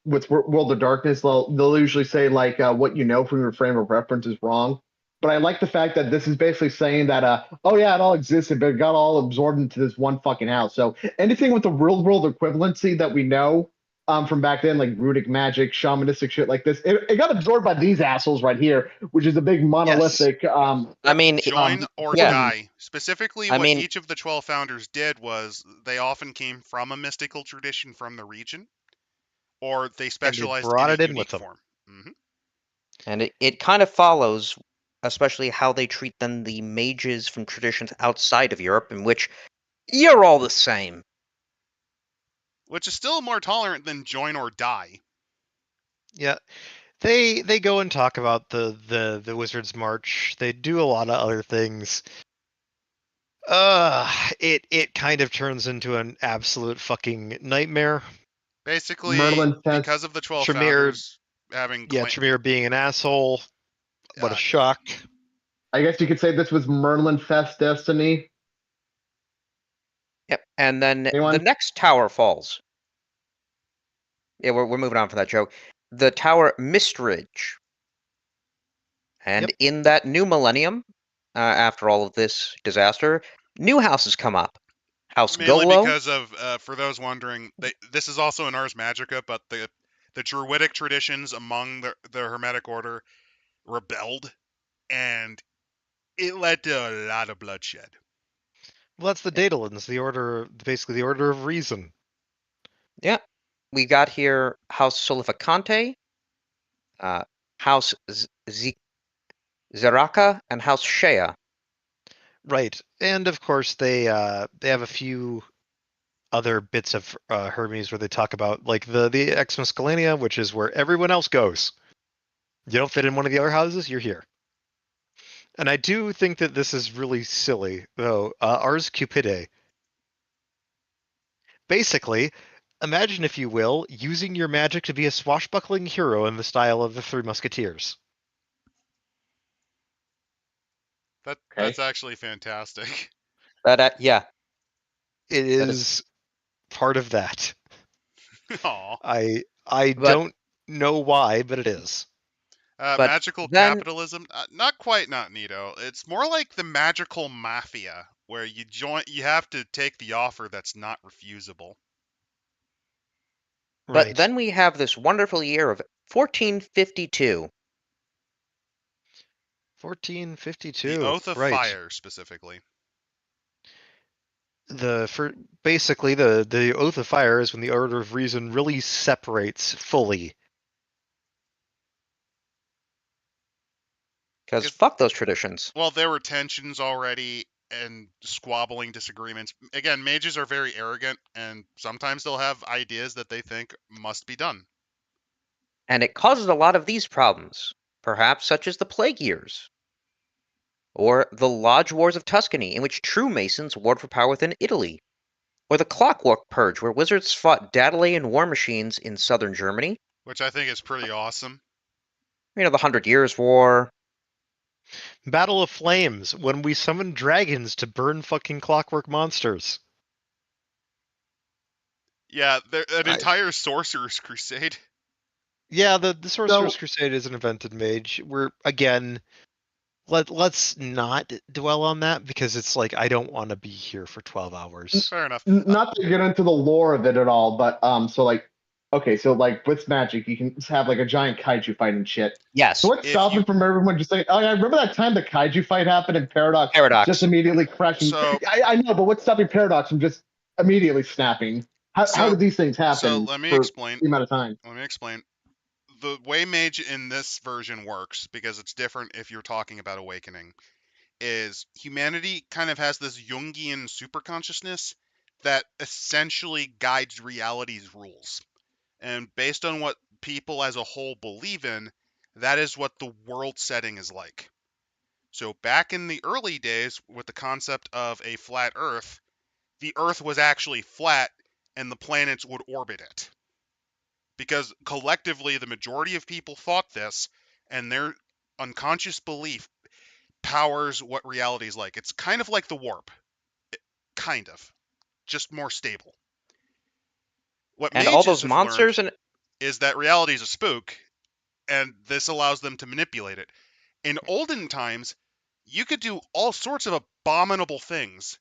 S3: With World of Darkness, they'll usually say like what you know from your frame of reference is wrong. But I like the fact that this is basically saying that oh yeah, it all existed, but it got all absorbed into this one fucking house. So anything with the real world equivalency that we know from back then, like runic magic, shamanistic shit like this, it got absorbed by these assholes right here, which is a big monolithic.
S4: I mean,
S1: Join or
S4: yeah.
S1: die. Specifically,
S4: I
S1: what
S4: mean-
S1: each of the 12 founders did was they often came from a mystical tradition from the region, or they specialized
S2: brought
S1: in
S2: it
S1: a
S2: in with
S1: unique
S2: them.
S1: form. Mm-hmm.
S4: And it kind of follows, especially how they treat then the mages from traditions outside of Europe, in which you're all the same.
S1: Which is still more tolerant than join or die.
S2: Yeah. They go and talk about the Wizard's March. They do a lot of other things. It kind of turns into an absolute fucking nightmare.
S1: Basically,
S3: Merlin Fest.
S1: because of the 12
S2: Tremere,
S1: founders having
S2: Tremere being an asshole. What a
S1: yeah.
S2: shock.
S3: I guess you could say this was Merlin Fest destiny.
S4: Yep. And then
S3: Anyone?
S4: the next tower falls. Yeah, we're moving on from that joke. The tower Mistridge. And in that new millennium, after all of this disaster, new houses come up. House
S1: Mainly
S4: Golo.
S1: because of, for those wondering, this is also in Ars Magica, but the druidic traditions among the Hermetic Order rebelled, and it led to a lot of bloodshed.
S2: Well, that's the Daedalans, basically the order of reason.
S4: Yeah. We got here House Solificante, House Zeraka, and House Shea.
S2: Right, and of course they have a few other bits of Hermes where they talk about like the Ex Miscellanea, which is where everyone else goes. You don't fit in one of the other houses, you're here. And I do think that this is really silly, though. Ars Cupide. Basically, imagine, if you will, using your magic to be a swashbuckling hero in the style of the Three Musketeers.
S1: That's actually fantastic.
S4: Yeah.
S2: It
S4: That
S2: is part of that.
S1: Aw.
S2: I
S4: But-
S2: don't know why, but it is.
S4: But
S1: magical
S4: then-
S1: capitalism? Not quite, not Nito. It's more like the magical mafia, where you have to take the offer that's not refusable.
S4: But
S2: Right.
S4: then we have this wonderful year of 1452.
S2: 1452.
S1: The Oath of
S2: right.
S1: Fire, specifically.
S2: Basically the Oath of Fire is when the Order of Reason really separates fully.
S4: Because fuck those traditions.
S1: Well, there were tensions already and squabbling disagreements. Again, mages are very arrogant, and sometimes they'll have ideas that they think must be done.
S4: And it causes a lot of these problems, perhaps such as the Plague Years, or the Lodge Wars of Tuscany, in which true Masons warred for power within Italy, or the Clockwork Purge, where wizards fought Dadalian war machines in southern Germany.
S1: Which I think is pretty awesome.
S4: You know, the 100 Years' War.
S2: Battle of Flames, when we summoned dragons to burn fucking clockwork monsters.
S1: Yeah, an entire Sorcerer's Crusade.
S2: Yeah, the Sorcerer's Crusade is an invented mage. We're, again, let's not dwell on that, because it's like, I don't want to be here for 12 hours.
S1: Fair enough.
S3: Not to get into the lore of it at all, but so like, okay, so like with magic, you can have like a giant kaiju fight and shit.
S4: Yes.
S3: So what's stopping from everyone just saying, "Oh, I remember that time the kaiju fight happened and Paradox just immediately crashing."
S1: So,
S3: I know, but what's stopping Paradox from just immediately snapping? How did these things happen?
S1: So let me explain.
S3: The amount of time.
S1: Let me explain. The way Mage in this version works, because it's different if you're talking about Awakening, is humanity kind of has this Jungian superconsciousness that essentially guides reality's rules. And based on what people as a whole believe in, that is what the world setting is like. So back in the early days, with the concept of a flat Earth, the Earth was actually flat and the planets would orbit it. Because collectively, the majority of people thought this, and their unconscious belief powers what reality is like. It's kind of like the warp. Kind of. Just more stable. What
S4: and
S1: mages
S4: all those
S1: have
S4: monsters
S1: learned is that reality is a spook, and this allows them to manipulate it. In olden times, you could do all sorts of abominable things,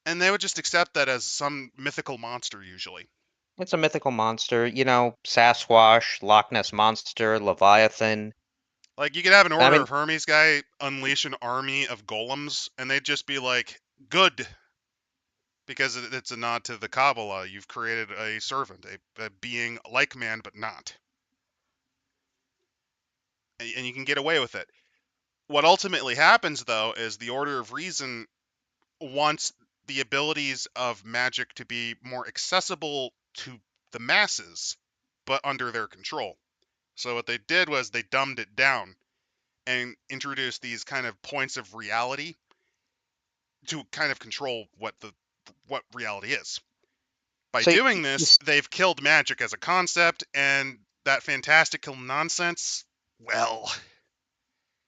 S1: and they would just accept that as some mythical monster, usually.
S4: It's a mythical monster, you know, Sasquatch, Loch Ness Monster, Leviathan.
S1: Like, you could have an Order of Hermes guy unleash an army of golems, and they'd just be like, good. Because it's a nod to the Kabbalah. You've created a servant, a being like man, but not. And you can get away with it. What ultimately happens, though, is the Order of Reason wants the abilities of magic to be more accessible to the masses, but under their control. So what they did was they dumbed it down and introduced these kind of points of reality to kind of control what reality is. By doing this, they've killed magic as a concept, and that fantastical nonsense, well,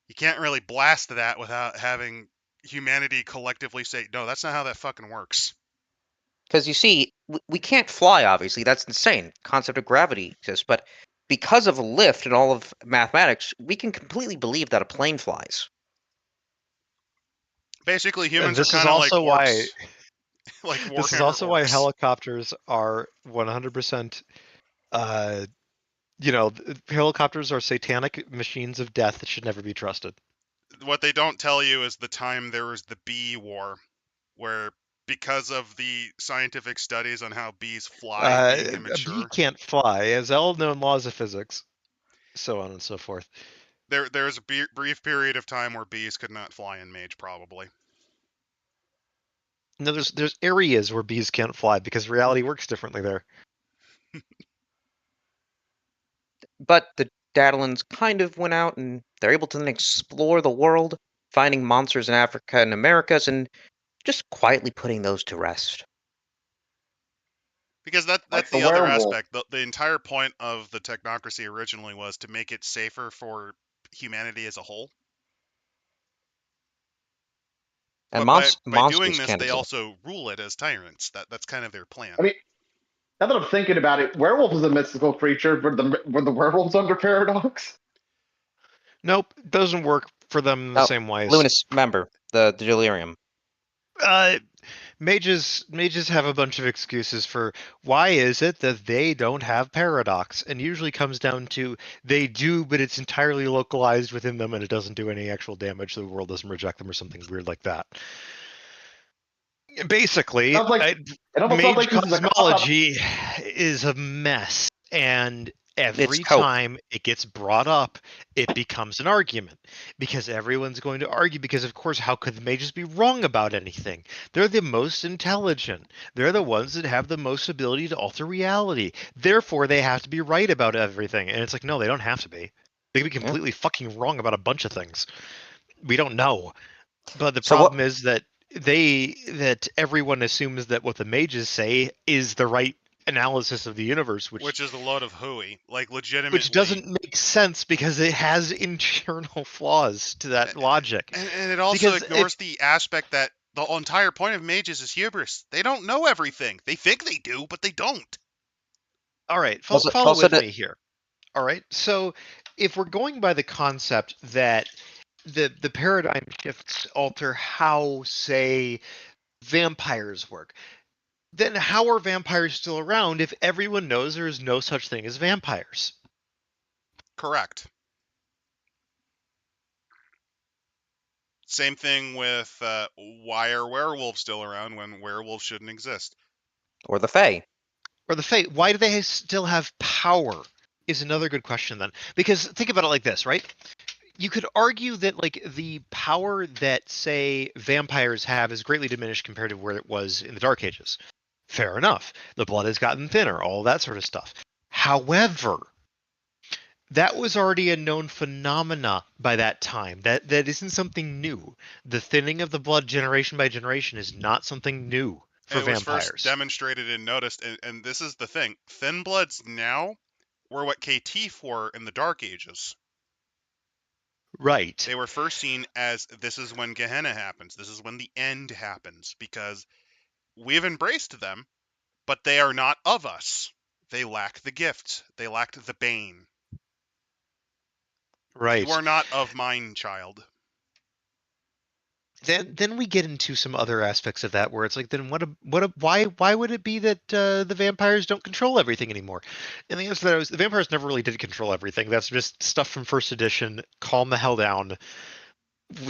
S1: you can't really blast that without having humanity collectively say, no, that's not how that fucking works.
S4: Because you see, we can't fly, obviously. That's insane. Concept of gravity exists. But because of lift and all of mathematics, we can completely believe that a plane flies.
S1: Basically, humans are kind of like orcs.
S2: Like this is also why helicopters are 100%. You know, helicopters are satanic machines of death that should never be trusted.
S1: what they don't tell you is the time there was the bee war, where because of the scientific studies on how bees fly being
S2: A bee
S1: immature,
S2: can't fly, as all known laws of physics, so on and so forth.
S1: there was a brief period of time where bees could not fly in Mage, probably.
S2: No, there's areas where bees can't fly because reality works differently there.
S4: But the Dadalans kind of went out and they're able to then explore the world, finding monsters in Africa and Americas, and just quietly putting those to rest.
S1: Because that's
S3: Like
S1: the
S3: the
S1: other
S3: werewolf.
S1: aspect. The entire point of the technocracy originally was to make it safer for humanity as a whole.
S4: And
S1: But by doing
S4: monsters
S1: this,
S4: can't
S1: they
S4: exist.
S1: also rule it as tyrants. That's kind of their plan.
S3: I mean, now that I'm thinking about it, werewolf is a mystical creature. Were the werewolves under paradox?
S2: Nope, doesn't work for them in the
S4: Oh,
S2: same ways.
S4: Luminous, remember, the delirium.
S2: Mages have a bunch of excuses for why is it that they don't have paradox, and usually comes down to they do, but it's entirely localized within them and it doesn't do any actual damage, so the world doesn't reject them or something weird like that. Basically,
S3: Sounds like it almost sounds
S2: Mage
S3: like this is a cop-out.
S2: cosmology is a mess, and every
S4: It's cope.
S2: time it gets brought up, it becomes an argument because everyone's going to argue. Because of course, how could the mages be wrong about anything? They're the most intelligent. They're the ones that have the most ability to alter reality. Therefore, they have to be right about everything. And it's like, no, they don't have to be. They can be completely fucking wrong about a bunch of things. We don't know. But the
S4: So
S2: problem is that everyone assumes that what the mages say is the right analysis of the universe,
S1: Which is a load of hooey. Like, legitimately.
S2: which doesn't make sense because it has internal flaws to that logic.
S1: And it also
S2: Because
S1: ignores the aspect that the entire point of mages is hubris. They don't know everything. They think they do, but they don't.
S2: All right,
S4: Also-
S2: follow
S4: also
S2: with
S4: the-
S2: me here. All right, so if we're going by the concept that the paradigm shifts alter how, say, vampires work, then how are vampires still around if everyone knows there is no such thing as vampires?
S1: Correct. Same thing with why are werewolves still around when werewolves shouldn't exist?
S4: Or the Fae.
S2: Or the Fate, why do they still have power is another good question then. Because think about it like this, right? You could argue that like the power that, say, vampires have is greatly diminished compared to where it was in the Dark Ages. Fair enough. The blood has gotten thinner, all that sort of stuff. However, that was already a known phenomena by that time. That isn't something new. The thinning of the blood generation by generation is not something new for
S1: It was
S2: vampires.
S1: first demonstrated and noticed, and this is the thing. Thin bloods now were what KT were in the Dark Ages.
S2: Right.
S1: They were first seen as this is when Gehenna happens. This is when the end happens, because we've embraced them, but they are not of us. They lack the gift. They lacked the bane.
S2: Right.
S1: You are not of mine, child.
S2: Then we get into some other aspects of that where it's like, then why would it be that the vampires don't control everything anymore? And the answer to that was the vampires never really did control everything. That's just stuff from first edition. Calm the hell down.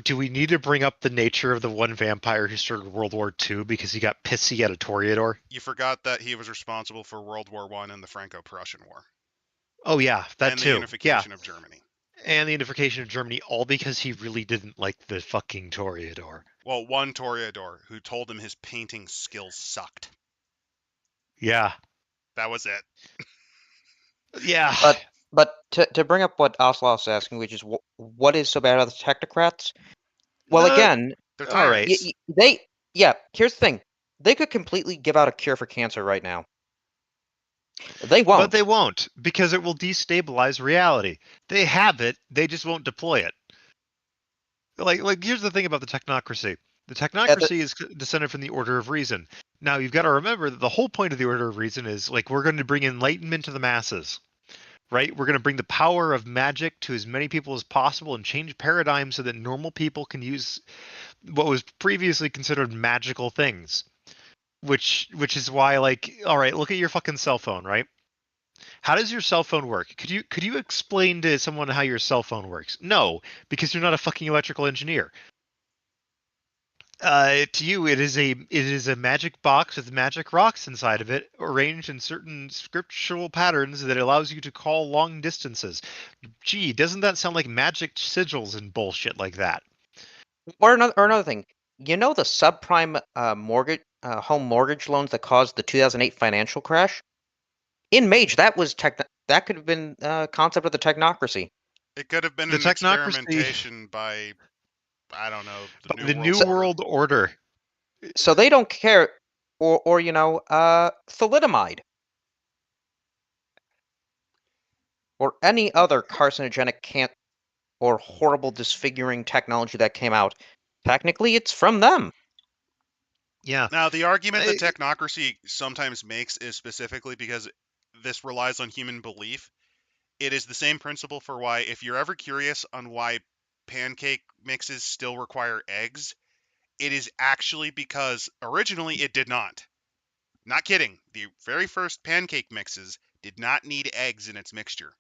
S2: Do we need to bring up the nature of the one vampire who started World War II because he got pissy at a Toreador?
S1: You forgot that he was responsible for World War I and the Franco-Prussian War.
S2: Oh yeah, that
S1: and
S2: too.
S1: the unification of Germany.
S2: And the unification of Germany, all because he really didn't like the fucking Toreador.
S1: Well, one Toreador who told him his painting skills sucked.
S2: Yeah.
S1: That was it.
S2: Yeah.
S4: But to bring up what Oslov's asking, which is what is so bad about the technocrats? Well, again,
S1: They're
S2: all right.
S4: here's the thing. They could completely give out a cure for cancer right now. They won't.
S2: But they won't, because it will destabilize reality. They have it, they just won't deploy it. Like here's the thing about the technocracy. The technocracy is descended from the Order of Reason. Now, you've got to remember that the whole point of the Order of Reason is, like, we're going to bring enlightenment to the masses. Right? We're going to bring the power of magic to as many people as possible and change paradigms so that normal people can use what was previously considered magical things. Which is why, like, all right, look at your fucking cell phone, right? How does your cell phone work? Could you explain to someone how your cell phone works? No, because you're not a fucking electrical engineer. To you, it is a magic box with magic rocks inside of it, arranged in certain scriptural patterns that allows you to call long distances. Gee, doesn't that sound like magic sigils and bullshit like that?
S4: Or another thing, you know the subprime mortgage home mortgage loans that caused the 2008 financial crash? In Mage, that could have been concept of the technocracy.
S1: It could have been
S2: The
S1: an
S2: technocracy,
S1: experimentation by, I don't know,
S2: by the New
S1: Order.
S2: World Order.
S4: So they don't care, or thalidomide, or any other carcinogenic or horrible disfiguring technology that came out. Technically, it's from them.
S2: Yeah.
S1: Now, the argument that technocracy sometimes makes is specifically because this relies on human belief. It is the same principle for why, if you're ever curious on why pancake mixes still require eggs, it is actually because originally it did not. Not kidding. The very first pancake mixes did not need eggs in its mixture.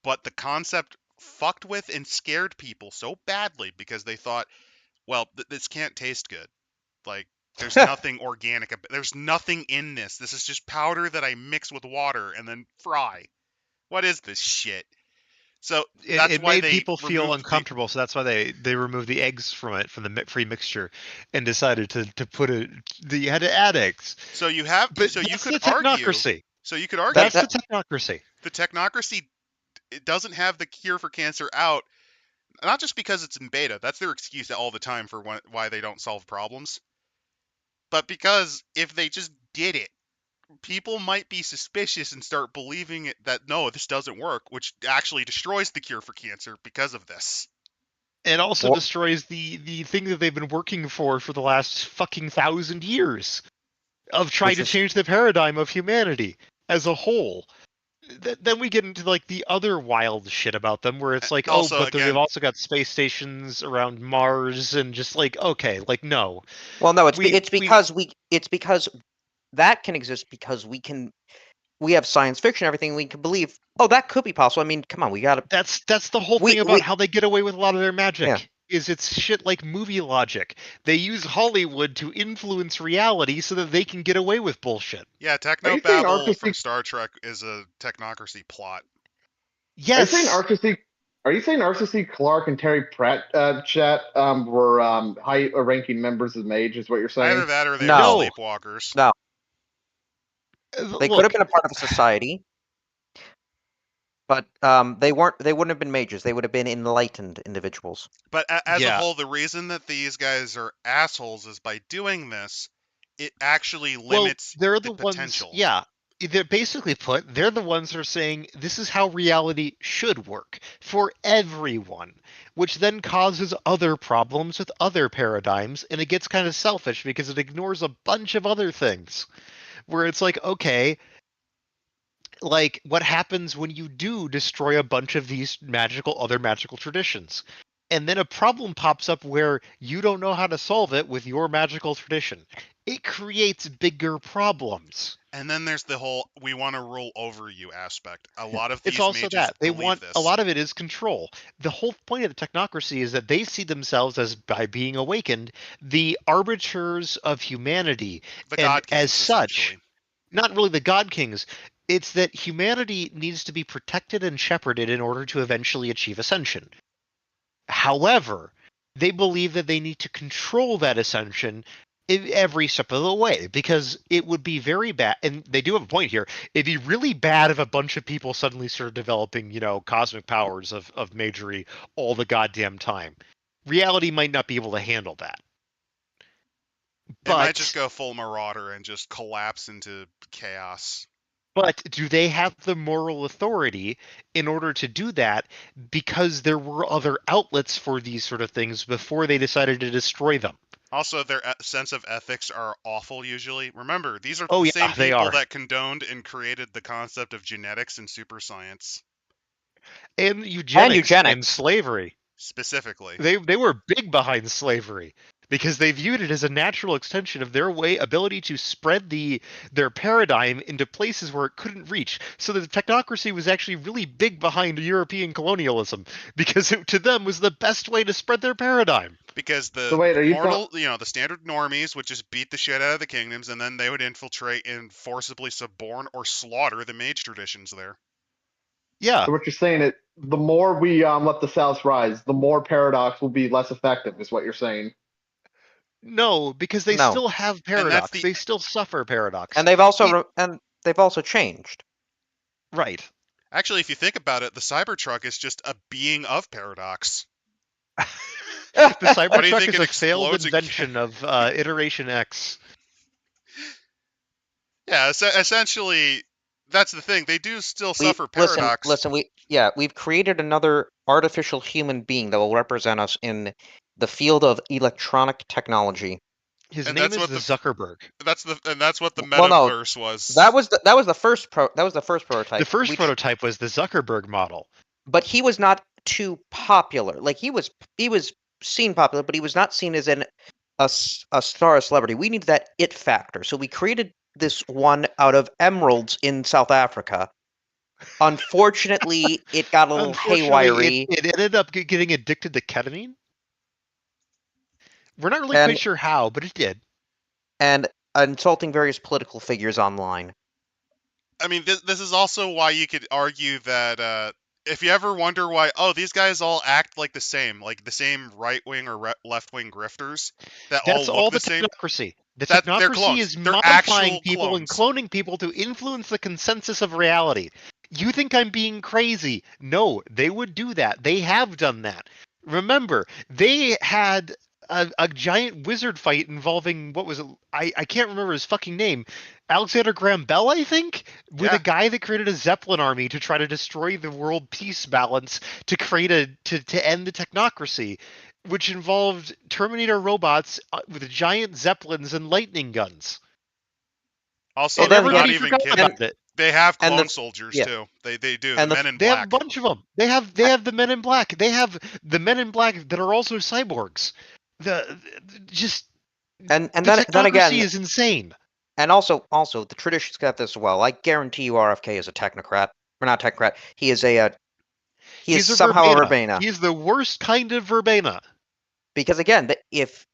S1: But the concept fucked with and scared people so badly because they thought, well, this can't taste good. Like, there's nothing organic. There's nothing in this. This is just powder that I mix with water and then fry. What is this shit? So that's
S2: it
S1: why
S2: made
S1: they
S2: people feel
S1: removed
S2: uncomfortable, so that's why they removed the eggs from the free mixture, and decided to put it. You had to add eggs.
S1: So you have.
S2: But
S1: So you
S2: that's
S1: could
S2: the
S1: argue.
S2: technocracy.
S1: So you could argue
S2: That's the technocracy.
S1: the technocracy. It doesn't have the cure for cancer out, not just because it's in beta. That's their excuse all the time for why they don't solve problems. But because if they just did it, people might be suspicious and start believing it that no, this doesn't work, which actually destroys the cure for cancer because of this.
S2: It also destroys the thing that they've been working for the last fucking 1,000 years of trying to change the paradigm of humanity as a whole. Then we get into like the other wild shit about them, where it's like,
S1: Also,
S2: but
S1: again,
S2: they've also got space stations around Mars, and just like, okay, like no.
S4: Well, no, it's because that can exist because we have science fiction, everything we can believe. Oh, that could be possible. I mean, come on, we got to.
S2: That's the whole thing about how they get away with a lot of their magic.
S4: Yeah.
S2: Is it's shit like movie logic. They use Hollywood to influence reality so that they can get away with bullshit.
S1: Yeah, technobabble from Star Trek is a technocracy plot.
S2: Yes.
S3: Are you saying Arthur C. Clarke and Terry Pratt chat were high-ranking members of Mage? Is what you're saying?
S1: Either that or they
S4: No.
S1: were sleepwalkers.
S4: No. They could have been a part of a society, but they weren't. They wouldn't have been mages. They would have been enlightened individuals.
S1: But as a whole, the reson that these guys are assholes is by doing this, it actually limits
S2: they're
S1: the
S2: ones,
S1: potential.
S2: yeah. They're basically they're the ones who are saying this is how reality should work for everyone, which then causes other problems with other paradigms, and it gets kind of selfish because it ignores a bunch of other things. Where it's like, okay, like what happens when you do destroy a bunch of these other magical traditions? And then a problem pops up where you don't know how to solve it with your magical tradition. It creates bigger problems.
S1: And then there's the whole "we want to rule over you" aspect. A lot of these
S2: it's also
S1: mages
S2: that they want
S1: this.
S2: A lot of it is control. The whole point of the technocracy is that they see themselves as, by being awakened, the arbiters of humanity,
S1: the
S2: and
S1: God Kings,
S2: as such, not really the God Kings. It's that humanity needs to be protected and shepherded in order to eventually achieve ascension. However, they believe that they need to control that ascension every step of the way, because it would be very bad, and they do have a point here, it'd be really bad if a bunch of people suddenly started developing, cosmic powers of magery all the goddamn time. Reality might not be able to handle that.
S1: It might just go full Marauder and just collapse into chaos.
S2: But do they have the moral authority in order to do that, because there were other outlets for these sort of things before they decided to destroy them?
S1: Also, their sense of ethics are awful usually. Remember, these are the same people that condoned and created the concept of genetics and super science.
S2: And eugenics. And slavery.
S1: Specifically.
S2: They were big behind slavery. because they viewed it as a natural extension of their ability to spread their paradigm into places where it couldn't reach. So the technocracy was actually really big behind European colonialism because it, to them, was the best way to spread their paradigm.
S1: Because
S3: So
S1: the
S3: wait, are you
S1: mortal, the standard normies would just beat the shit out of the kingdoms, and then they would infiltrate and forcibly suborn or slaughter the mage traditions there.
S2: Yeah.
S3: So what you're saying is the more we let the South rise, the more paradox will be less effective, is what you're saying.
S2: No, because they
S4: No.
S2: still have
S1: And
S2: paradox.
S1: that's
S2: They still suffer paradox.
S4: And they've also changed.
S2: Right.
S1: Actually, if you think about it, the Cybertruck is just a being of paradox.
S2: The
S1: Why do you
S2: Cybertruck
S1: think
S2: is
S1: it
S2: a failed
S1: explodes
S2: invention of Iteration X.
S1: Yeah, essentially, that's the thing. They do still suffer
S4: Listen,
S1: paradox.
S4: we've created another artificial human being that will represent us in the field of electronic technology.
S2: His
S1: And
S2: name
S1: that's
S2: is
S1: what
S2: the Zuckerberg.
S1: That's the
S4: Well, no,
S1: metaverse was.
S4: that was the first prototype.
S2: The first prototype was the Zuckerberg model.
S4: But he was not too popular. Like he was seen popular, but he was not seen as a star, a celebrity. We needed that it factor, so we created this one out of emeralds in South Africa. Unfortunately, it got a little haywire-y.
S2: It ended up getting addicted to ketamine. We're not really
S4: And-
S2: quite sure how, but it did.
S4: And insulting various political figures online.
S1: I mean, this is also why you could argue that if you ever wonder why, these guys all act like the same right wing or left wing grifters that
S2: That's
S1: all look
S2: the
S1: the same.
S2: technocracy. The
S1: They're
S2: technocracy
S1: clones.
S2: is
S1: They're
S2: modifying
S1: actual
S2: people and
S1: clones.
S2: cloning people to influence the consensus of reality. You think I'm being crazy? No, they would do that. They have done that. Remember, they had a giant wizard fight involving, what was it? I can't remember his fucking name. Alexander Graham Bell, I think, with
S1: Yeah.
S2: a guy that created a Zeppelin army to try to destroy the world peace balance to create to end the technocracy, which involved Terminator robots with giant zeppelins and lightning guns.
S1: Also,
S4: Well,
S1: they're
S4: then
S1: not
S4: again,
S1: even
S2: forgot
S1: kidding.
S2: about it.
S1: They have
S4: And
S1: clone
S4: the-
S1: soldiers
S4: yeah.
S1: too. They do.
S4: And
S1: The
S4: the-
S1: Men in
S2: They
S1: Black.
S2: have a bunch of them. They have the Men in Black. They have the Men in Black that are also cyborgs.
S4: And
S2: the
S4: then
S2: technocracy
S4: again,
S2: is insane.
S4: and also the tradition's got this well. I guarantee you, RFK is a technocrat. Or not technocrat. He is
S2: He's a
S4: somehow a
S2: verbena.
S4: verbena.
S2: He's the worst kind of verbena.
S4: Because again, if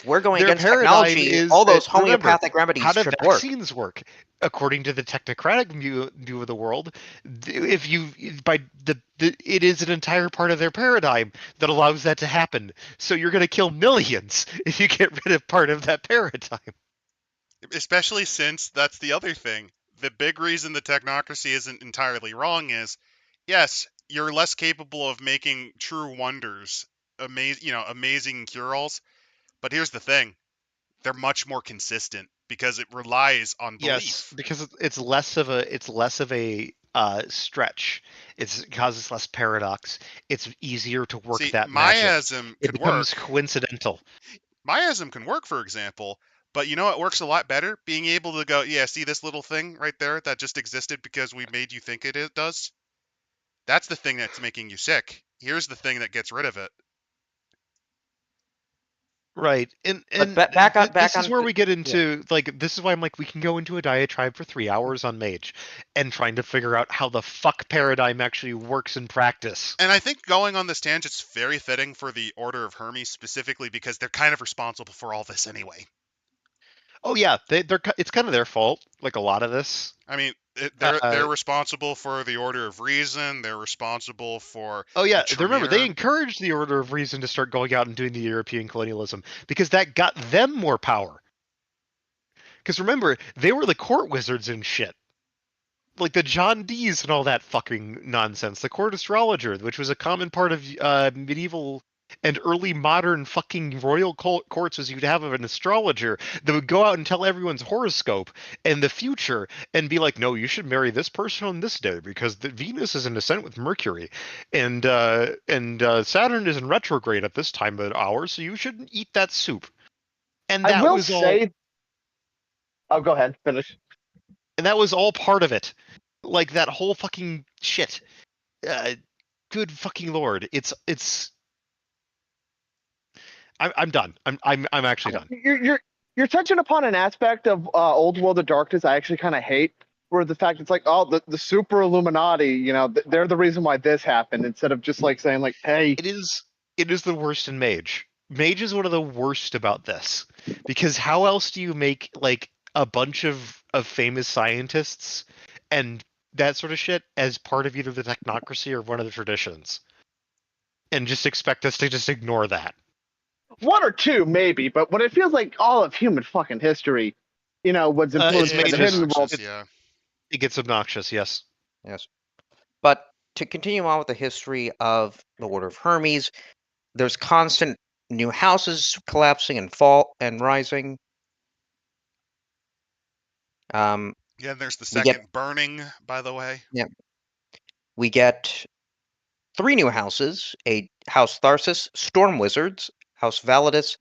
S4: we're going
S2: Their
S4: against
S2: paradigm
S4: technology,
S2: is
S4: all those
S2: remember,
S4: homeopathic remedies
S2: how do
S4: should work.
S2: vaccines work? According to the technocratic view of the world, if you it is an entire part of their paradigm that allows that to happen. So you're going to kill millions if you get rid of part of that paradigm.
S1: Especially since that's the other thing. The big reason the technocracy isn't entirely wrong is, yes, you're less capable of making true wonders, amazing cure-alls. But here's the thing: they're much more consistent because it relies on belief.
S2: Yes, because it's less of a stretch. It causes less paradox. It's easier to work
S1: See,
S2: that magic.
S1: miasm
S2: It
S1: could
S2: becomes
S1: work.
S2: coincidental.
S1: Miasm can work, for example, but you know what works a lot better? Being able to go, yeah, see this little thing right there that just existed because we made you think it does? That's the thing that's making you sick. Here's the thing that gets rid of it.
S2: Right, and this is where we get into this is why I'm like, we can go into a diatribe for 3 hours on Mage and trying to figure out how the fuck paradigm actually works in practice.
S1: And I think going on this tangent's very fitting for the Order of Hermes specifically because they're kind of responsible for all this anyway.
S2: Oh yeah, it's kind of their fault, like a lot of this.
S1: I mean, they're responsible for the Order of Reason. They're responsible for.
S2: Oh yeah,
S1: the
S2: remember they
S1: Tremere.
S2: encouraged the Order of Reason to start going out and doing the European colonialism because that got them more power. Because remember, they were the court wizards and shit, like the John Dees and all that fucking nonsense. The court astrologer, which was a common part of medieval and early modern fucking royal courts, was you'd have an astrologer that would go out and tell everyone's horoscope and the future and be like, no, you should marry this person on this day because the Venus is in ascent with Mercury and Saturn is in retrograde at this time of hour, so you shouldn't eat that soup. And that
S3: I will
S2: was
S3: say.
S2: all.
S3: Oh, go ahead. Finish.
S2: And that was all part of it. Like that whole fucking shit. Good fucking lord. It's I'm done. I'm actually done.
S3: You're touching upon an aspect of Old World of Darkness I actually kind of hate, where the fact it's like, oh, the super Illuminati, they're the reason why this happened, instead of just like saying like, hey,
S2: It is the worst in Mage. Mage is one of the worst about this because how else do you make like a bunch of famous scientists and that sort of shit as part of either the technocracy or one of the traditions, and just expect us to just ignore that?
S3: one or two maybe, but when it feels like all of human fucking history, was influenced by
S2: It's
S3: the
S2: Mage's.
S3: hidden world.
S1: Yeah.
S2: It gets obnoxious, yes.
S4: Yes. But to continue on with the history of the Order of Hermes, there's constant new houses collapsing and fall and rising.
S1: Yeah, and there's the
S4: We get-
S1: second burning, by the way.
S4: We get 3 new houses: a House Tharsis, Storm Wizards, House Validus,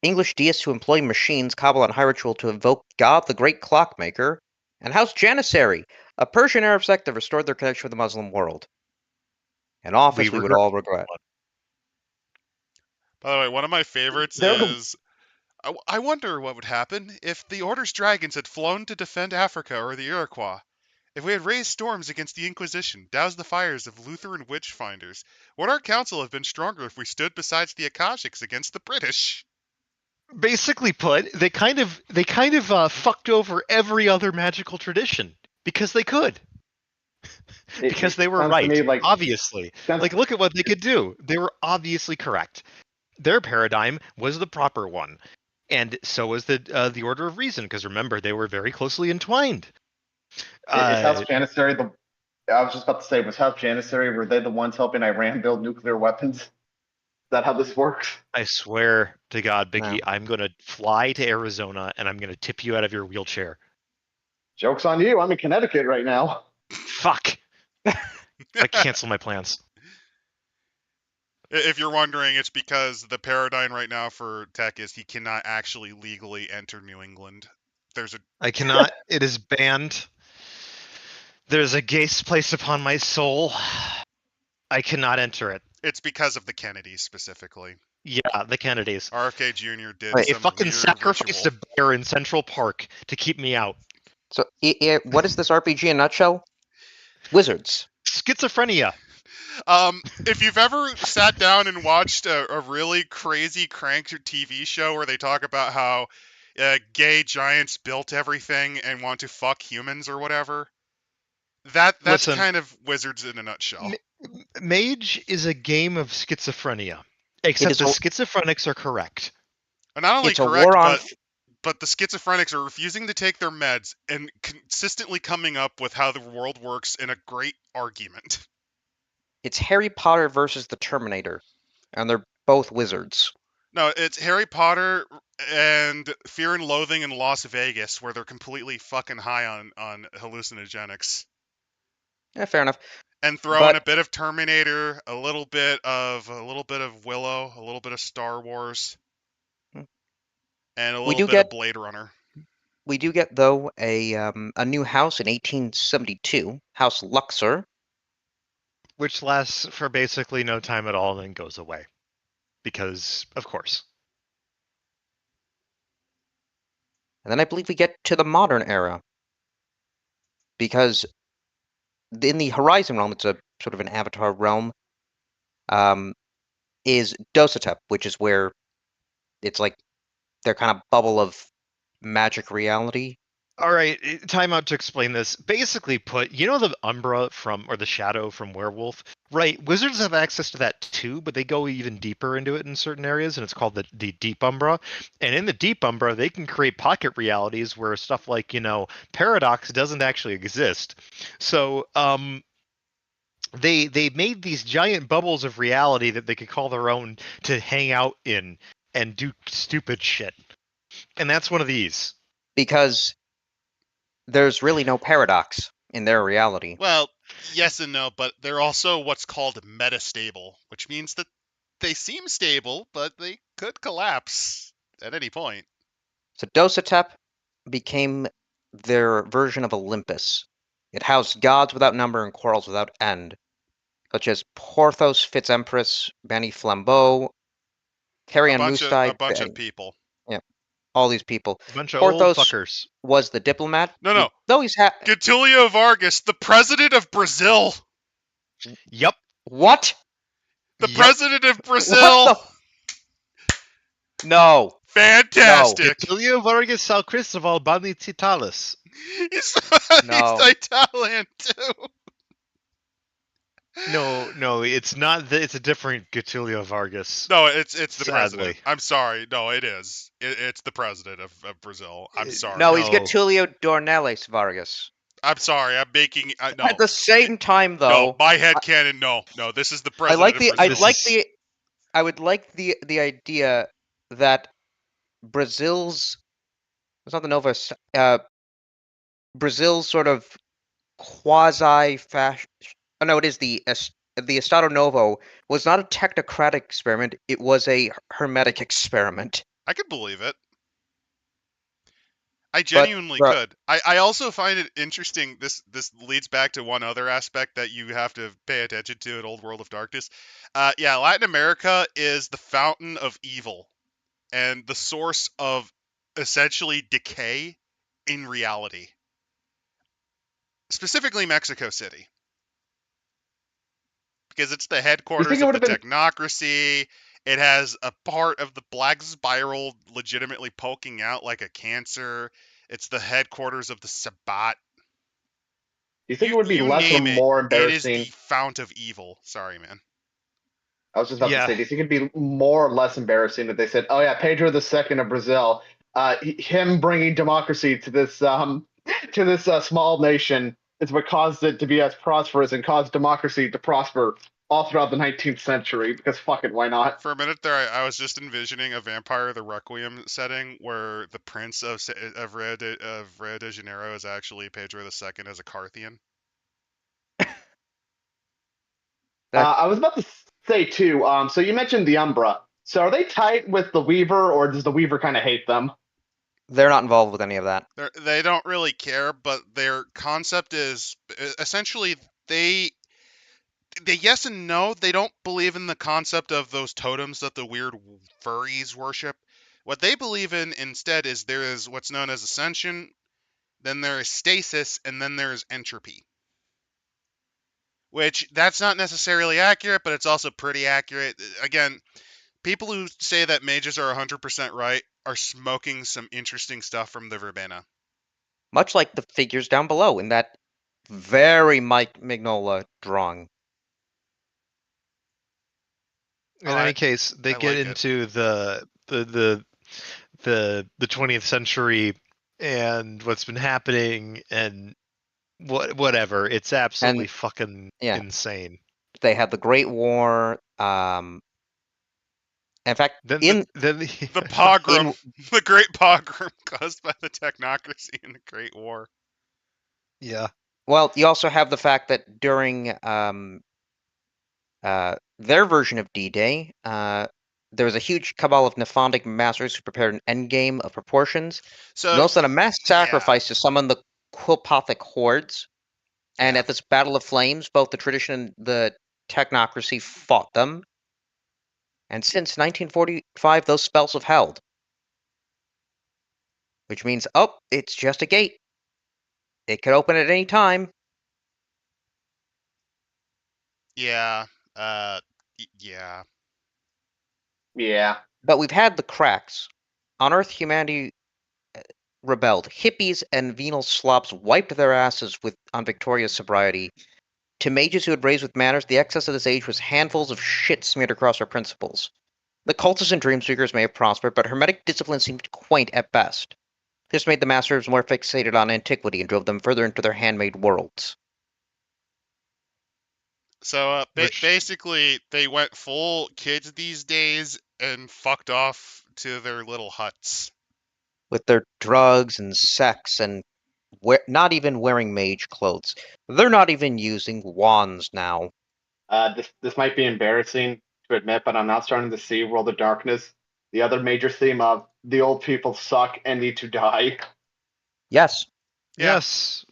S4: English deists who employ machines, cobble on high ritual to invoke God the Great Clockmaker, and House Janissary, a Persian Arab sect that restored their connection with the Muslim world. An office we would all regret.
S1: By the way, one of my favorites is, I wonder what would happen if the Order's dragons had flown to defend Africa or the Iroquois. If we had raised storms against the Inquisition, doused the fires of Lutheran witch finders, would our council have been stronger if we stood beside the Akashics against the British?
S2: Basically put, they kind of fucked over every other magical tradition because they could. Because they were
S3: sounds to
S2: right,
S3: me like-
S2: obviously. Like, look at what they could do. They were obviously correct. Their paradigm was the proper one, and so was the Order of Reason. Because remember, they were very closely entwined.
S3: Is House Janissary the? I was just about to say, was House Janissary, were they the ones helping Iran build nuclear weapons? Is that how this works?
S2: I swear to God, Biggie,
S4: No.
S2: I'm gonna fly to Arizona and I'm gonna tip you out of your wheelchair.
S3: Joke's on you. I'm in Connecticut right now.
S2: Fuck. I cancel my plans.
S1: If you're wondering, it's because the paradigm right now for tech is he cannot actually legally enter New England.
S2: I cannot. It is banned. There's a gaze placed upon my soul. I cannot enter it.
S1: It's because of the Kennedys specifically.
S2: Yeah, the Kennedys.
S1: RFK Jr. did
S4: Wait,
S2: They
S1: some
S2: fucking
S1: weird
S2: sacrificed
S1: ritual.
S2: a bear in Central Park to keep me out.
S4: So, what is this RPG in a nutshell? Wizards.
S2: Schizophrenia.
S1: If you've ever sat down and watched a really crazy crank TV show where they talk about how gay giants built everything and want to fuck humans or whatever, that's
S2: Listen,
S1: kind of Wizards in a nutshell.
S2: Mage is a game of schizophrenia, except the schizophrenics are correct.
S1: And not only
S4: It's a
S1: correct,
S4: war on
S1: but the schizophrenics are refusing to take their meds and consistently coming up with how the world works in a great argument.
S4: It's Harry Potter versus the Terminator, and they're both wizards.
S1: No, it's Harry Potter and Fear and Loathing in Las Vegas, where they're completely fucking high on hallucinogenics.
S4: Yeah, fair enough.
S1: And throw in a bit of Terminator, a little bit of Willow, a little bit of Star Wars, and a little bit of Blade Runner.
S4: We do get, though, a new house in 1872, House Luxor,
S2: which lasts for basically no time at all and then goes away. Because, of course.
S4: And then I believe we get to the modern era. Because in the Horizon realm, it's a sort of an Avatar realm, is Dosatep, which is where it's like their kind of bubble of magic reality.
S2: All right, time out to explain this. Basically put, you know the Umbra or the Shadow from Werewolf? Right, wizards have access to that too, but they go even deeper into it in certain areas, and it's called the Deep Umbra. And in the Deep Umbra, they can create pocket realities where stuff like, Paradox doesn't actually exist. So, they made these giant bubbles of reality that they could call their own to hang out in and do stupid shit. And that's one of these.
S4: Because there's really no paradox in their reality.
S1: Well, yes and no, but they're also what's called metastable, which means that they seem stable, but they could collapse at any point.
S4: So Dosatep became their version of Olympus. It housed gods without number and quarrels without end, such as Porthos, Fitzempress, Bani Flambeau, Carrion
S1: a
S4: Moostide,
S1: bunch of people.
S4: all these people.
S2: A bunch of old
S4: Porthos
S2: fuckers.
S4: was the diplomat.
S1: No.
S4: Though he's
S1: Getulio Vargas, the president of Brazil.
S2: Yep.
S4: What?
S1: The
S2: Yep.
S1: president of Brazil.
S4: What No.
S1: Fantastic.
S2: Getulio Vargas Sal Cristoval Bani Titalis.
S1: He's
S4: No.
S1: Italian too.
S2: No, it's not. It's a different Getulio Vargas.
S1: No, it's the
S2: Sadly.
S1: president. I'm sorry. No, it is. It's the president of Brazil. I'm sorry.
S4: No, he's
S2: No.
S4: Getulio Dornelles Vargas.
S1: I'm sorry. I'm making no.
S4: At the same time, though,
S1: No, my head canon. No. This is the president.
S4: I would like the idea that Brazil's it's not the Nova Brazil's sort of quasi fashion. Oh, no, it is the Estado Novo was not a technocratic experiment. It was a hermetic experiment.
S1: I could believe it. I genuinely could. I also find it interesting. This leads back to one other aspect that you have to pay attention to in Old World of Darkness. Yeah, Latin America is the fountain of evil and the source of essentially decay in reality. Specifically Mexico City. Because it's the headquarters of the technocracy. It has a part of the black spiral legitimately poking out like a cancer. It's the headquarters of the Sabbat.
S3: Do you think it would be less or more embarrassing?
S1: It is the fount of evil. Sorry, man.
S3: I was just about to say, do you think it'd be more or less embarrassing if they said, "Oh yeah, Pedro II of Brazil, him bringing democracy to this small nation is what caused it to be as prosperous and caused democracy to prosper all throughout the 19th century, because fuck it, why not?"
S1: For a minute there, I was just envisioning a Vampire the Requiem setting where the prince of Rio de Janeiro is actually Pedro II as a Carthian.
S3: I was about to say too. So you mentioned the Umbra. So are they tight with the Weaver, or does the Weaver kind of hate them?
S4: They're not involved with any of that.
S1: They don't really care, but their concept is essentially they yes and no. They don't believe in the concept of those totems that the weird furries worship. What they believe in instead is there is what's known as Ascension, then there is stasis, and then there is entropy. Which, that's not necessarily accurate, but it's also pretty accurate. Again, people who say that mages are 100% right are smoking some interesting stuff from the verbena.
S4: Much like the figures down below in that very Mike Mignola drawing.
S2: In any case, they get into the 20th century and what's been happening and whatever. It's absolutely fucking insane.
S4: They had the Great War. In fact,
S1: the pogrom, the Great Pogrom caused by the technocracy in the Great War.
S2: Yeah.
S4: Well, you also have the fact that during their version of D-Day, there was a huge cabal of Nephondic masters who prepared an endgame of proportions.
S1: So
S4: and also a mass sacrifice to summon the Quilpothic hordes. And at this Battle of Flames, both the tradition and the technocracy fought them. And since 1945, those spells have held. Which means, it's just a gate. It could open at any time.
S1: Yeah. Yeah.
S3: Yeah.
S4: But we've had the cracks. On Earth, humanity rebelled. Hippies and venal slobs wiped their asses on Victoria's sobriety. To mages who had raised with manners, the excess of this age was handfuls of shit smeared across our principles. The cultists and dreamseekers may have prospered, but hermetic discipline seemed quaint at best. This made the masters more fixated on antiquity and drove them further into their handmade worlds.
S1: So basically, they went full kids these days and fucked off to their little huts.
S4: With their drugs and sex and not even wearing mage clothes. They're not even using wands now.
S3: This might be embarrassing to admit, but I'm now starting to see World of Darkness, the other major theme of the old people suck and need to die.
S4: Yes.
S1: Yeah.
S2: Yes.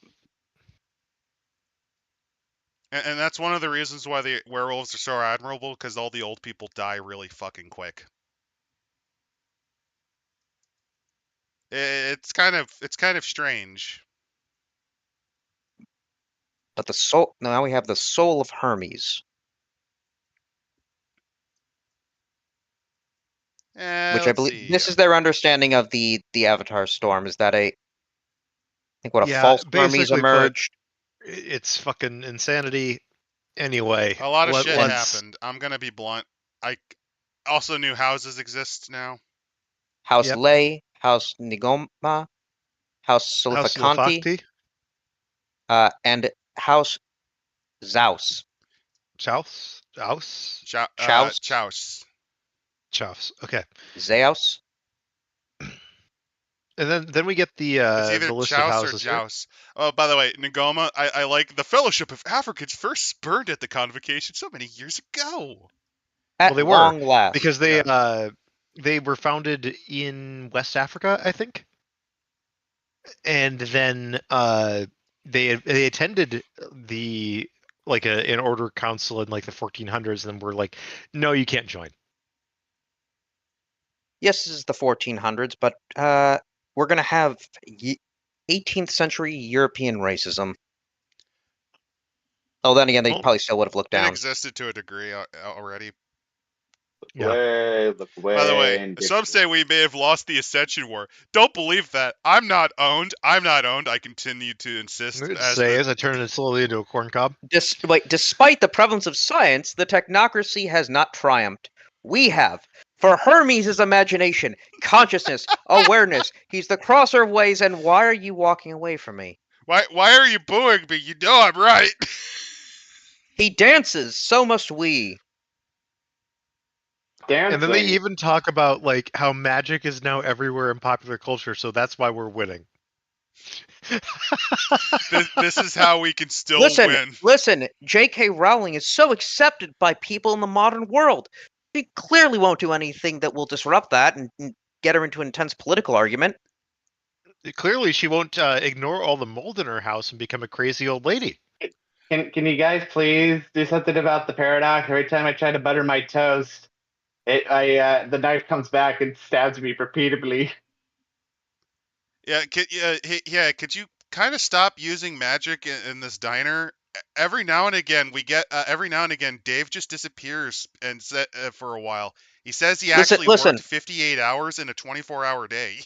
S1: And that's one of the reasons why the werewolves are so admirable, because all the old people die really fucking quick. It's kind of strange.
S4: But the soul. Now we have the soul of Hermes, which I
S1: Let's
S4: believe
S1: see.
S4: this is their understanding of the Avatar storm. Is that I think what a
S2: Yeah,
S4: false Hermes
S2: basically put,
S4: emerged.
S2: it's fucking insanity. Anyway,
S1: A lot of shit
S2: let's.
S1: happened. I'm gonna be blunt. I also new houses exist now.
S4: House
S2: Yep.
S4: Lei, House Nigoma, House
S2: House
S4: Silificanti,
S2: Lafakti,
S4: and House Zaus.
S2: Chouse.
S4: Chaus,
S1: Chouse.
S2: Chouse. Okay.
S4: Zaus.
S2: And then we get
S1: It's
S2: the
S1: either
S2: list of
S1: Chouse or
S2: houses here.
S1: Jouse. Oh, by the way, Ngoma, I like the Fellowship of Africans first spurned at the convocation so many years ago.
S4: At
S2: Well, they were,
S4: long last.
S2: because they were founded in West Africa, I think, and then they attended the an order council in like the 1400s, and then were like, no, you can't join.
S4: Yes, this is the 1400s, but we're gonna have 18th century European racism. Oh, then again, they
S2: Well,
S4: probably still would have looked
S1: It
S4: down.
S1: existed to a degree already.
S2: Yeah.
S3: Look away.
S1: By the way,
S3: and
S1: some say we may have lost the Ascension War. Don't believe that. I'm not owned. I continue to insist
S2: As I turn it slowly into a corn cob.
S4: Despite the prevalence of science, the technocracy has not triumphed. We have. For Hermes' imagination, consciousness, awareness, he's the crosser of ways, and why are you walking away from me?
S1: Why are you booing me? You know I'm right.
S4: He dances, so must we.
S3: dancing.
S2: And then they even talk about like how magic is now everywhere in popular culture, so that's why we're winning.
S1: This is how we can still win.
S4: Listen, J.K. Rowling is so accepted by people in the modern world. She clearly won't do anything that will disrupt that and get her into an intense political argument.
S2: Clearly, she won't ignore all the mold in her house and become a crazy old lady.
S3: Can you guys please do something about the paradox? Every time I try to butter my toast, the knife comes back and stabs me repeatedly.
S1: Yeah, could you kind of stop using magic in this diner? Every now and again, Dave just disappears and for a while. He says he actually worked 58 hours in a 24-hour day.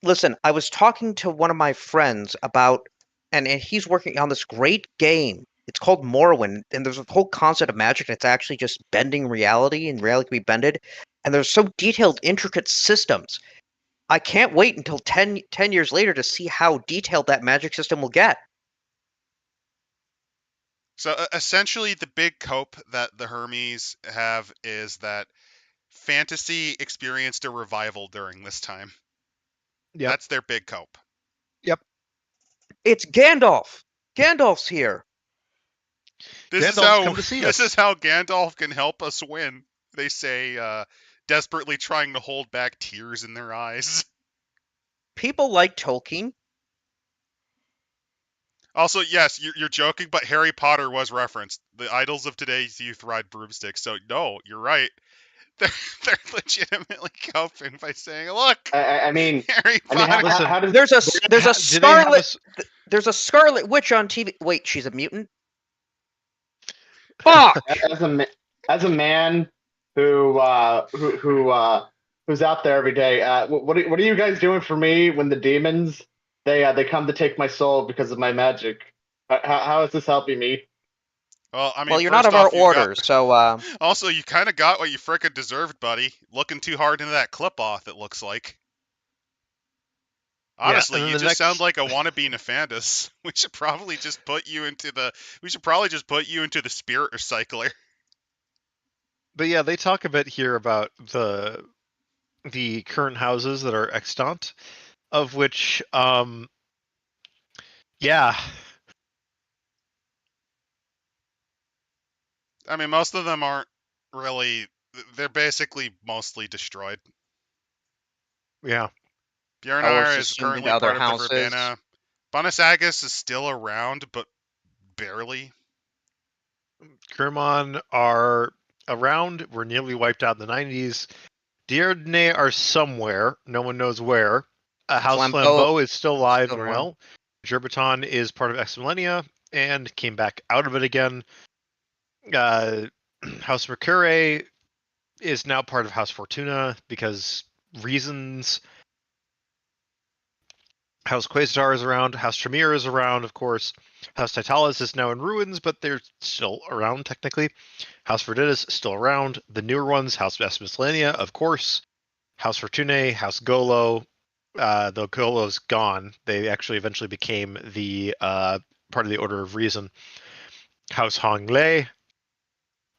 S4: Listen, I was talking to one of my friends about, and he's working on this great game. It's called Morrowind, and there's a whole concept of magic, and it's actually just bending reality, and reality can be bended. And there's so detailed, intricate systems. I can't wait until 10 years later to see how detailed that magic system will get.
S1: So essentially, the big cope that the Hermes have is that fantasy experienced a revival during this time.
S2: Yep.
S1: That's their big cope.
S2: Yep.
S4: It's Gandalf. Gandalf's here.
S1: This
S2: come to see us.
S1: is how Gandalf can help us win. They say, desperately trying to hold back tears in their eyes.
S4: People like Tolkien.
S1: Also, yes, you're joking, but Harry Potter was referenced. The idols of today's youth ride broomsticks. So no, you're right. They're legitimately coping by saying, "Look,
S3: I mean,
S1: Harry Potter."
S2: listen,
S3: how does
S4: There's a scarlet. There's a Scarlet Witch on TV. Wait, she's a mutant? Fuck!
S3: as a man who's out there every day, what are you guys doing for me when the demons they come to take my soul because of my magic? How is this helping me?
S1: Well, I mean,
S4: Well, you're not of our order, so
S1: Also, you kind of got what you frickin' deserved, buddy. Looking too hard into that clip-off, it looks like. Honestly, you just sound like a wannabe Nefandus. We should probably just put you into the spirit recycler.
S2: But yeah, they talk a bit here about the current houses that are extant, of which yeah.
S1: I mean, most of them aren't really. They're basically mostly destroyed.
S2: Yeah.
S1: Bjornar is currently part of the Verbena. Bonasagus is still around, but barely.
S2: Kermon are around. Were nearly wiped out in the 90s. Diardne are somewhere. No one knows where. House
S4: Flambeau
S2: Flambeau is still alive
S4: still
S2: and
S4: around.
S2: well. Gerbaton is part of Ex Millennia and came back out of it again. House Mercure is now part of House Fortuna because reasons. House Quasar is around. House Tremere is around, of course. House Titalis is now in ruins, but they're still around technically. House Verdidus is still around. The newer ones, House Miscellanea, of course. House Fortunae, House Golo. Though Golo's gone, they actually eventually became the part of the Order of Reason. House Honglei,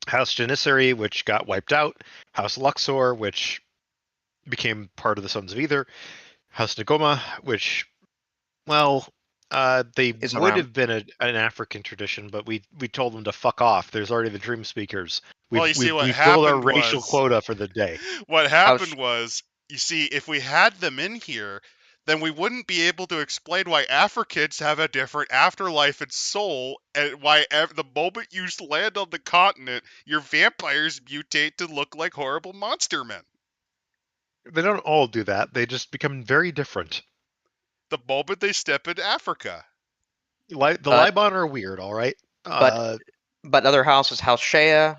S2: House Janissary, which got wiped out. House Luxor, which became part of the Sons of Ether. House Nagoma, which, well, they
S4: Is
S2: would
S4: around.
S2: have been an African tradition, but we told them to fuck off. There's already the Dream Speakers.
S1: Well, you see, what
S2: We've filled our
S1: happened
S2: racial
S1: was
S2: quota for the day.
S1: what happened was, you see, if we had them in here, then we wouldn't be able to explain why Africans have a different afterlife and soul, and why the moment you land on the continent, your vampires mutate to look like horrible monster men.
S2: They don't all do that. They just become very different.
S1: The moment they step into Africa.
S2: The Libon are weird, all right?
S4: But other houses, House Shea,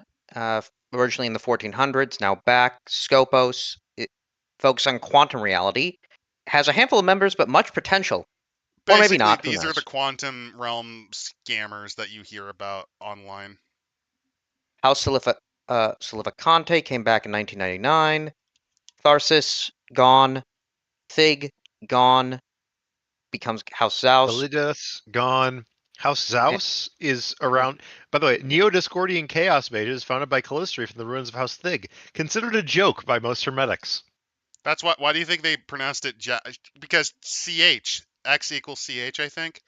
S4: originally in the 1400s, now back. Scopos, focus on quantum reality, has a handful of members, but much potential. Or maybe
S1: Basically,
S4: not. Who
S1: these are
S4: knows?
S1: the quantum realm scammers that you hear about online.
S4: House Silivacante came back in 1999. Tharsis, gone. Thig, gone. Becomes House Zaus.
S2: Validus, gone. House Zaus is around. By the way, Neo-Discordian Chaos Mages founded by Callistri from the ruins of House Thig. Considered a joke by most Hermetics.
S1: That's what. Why do you think they pronounced it? Because CH. X equals CH, I think.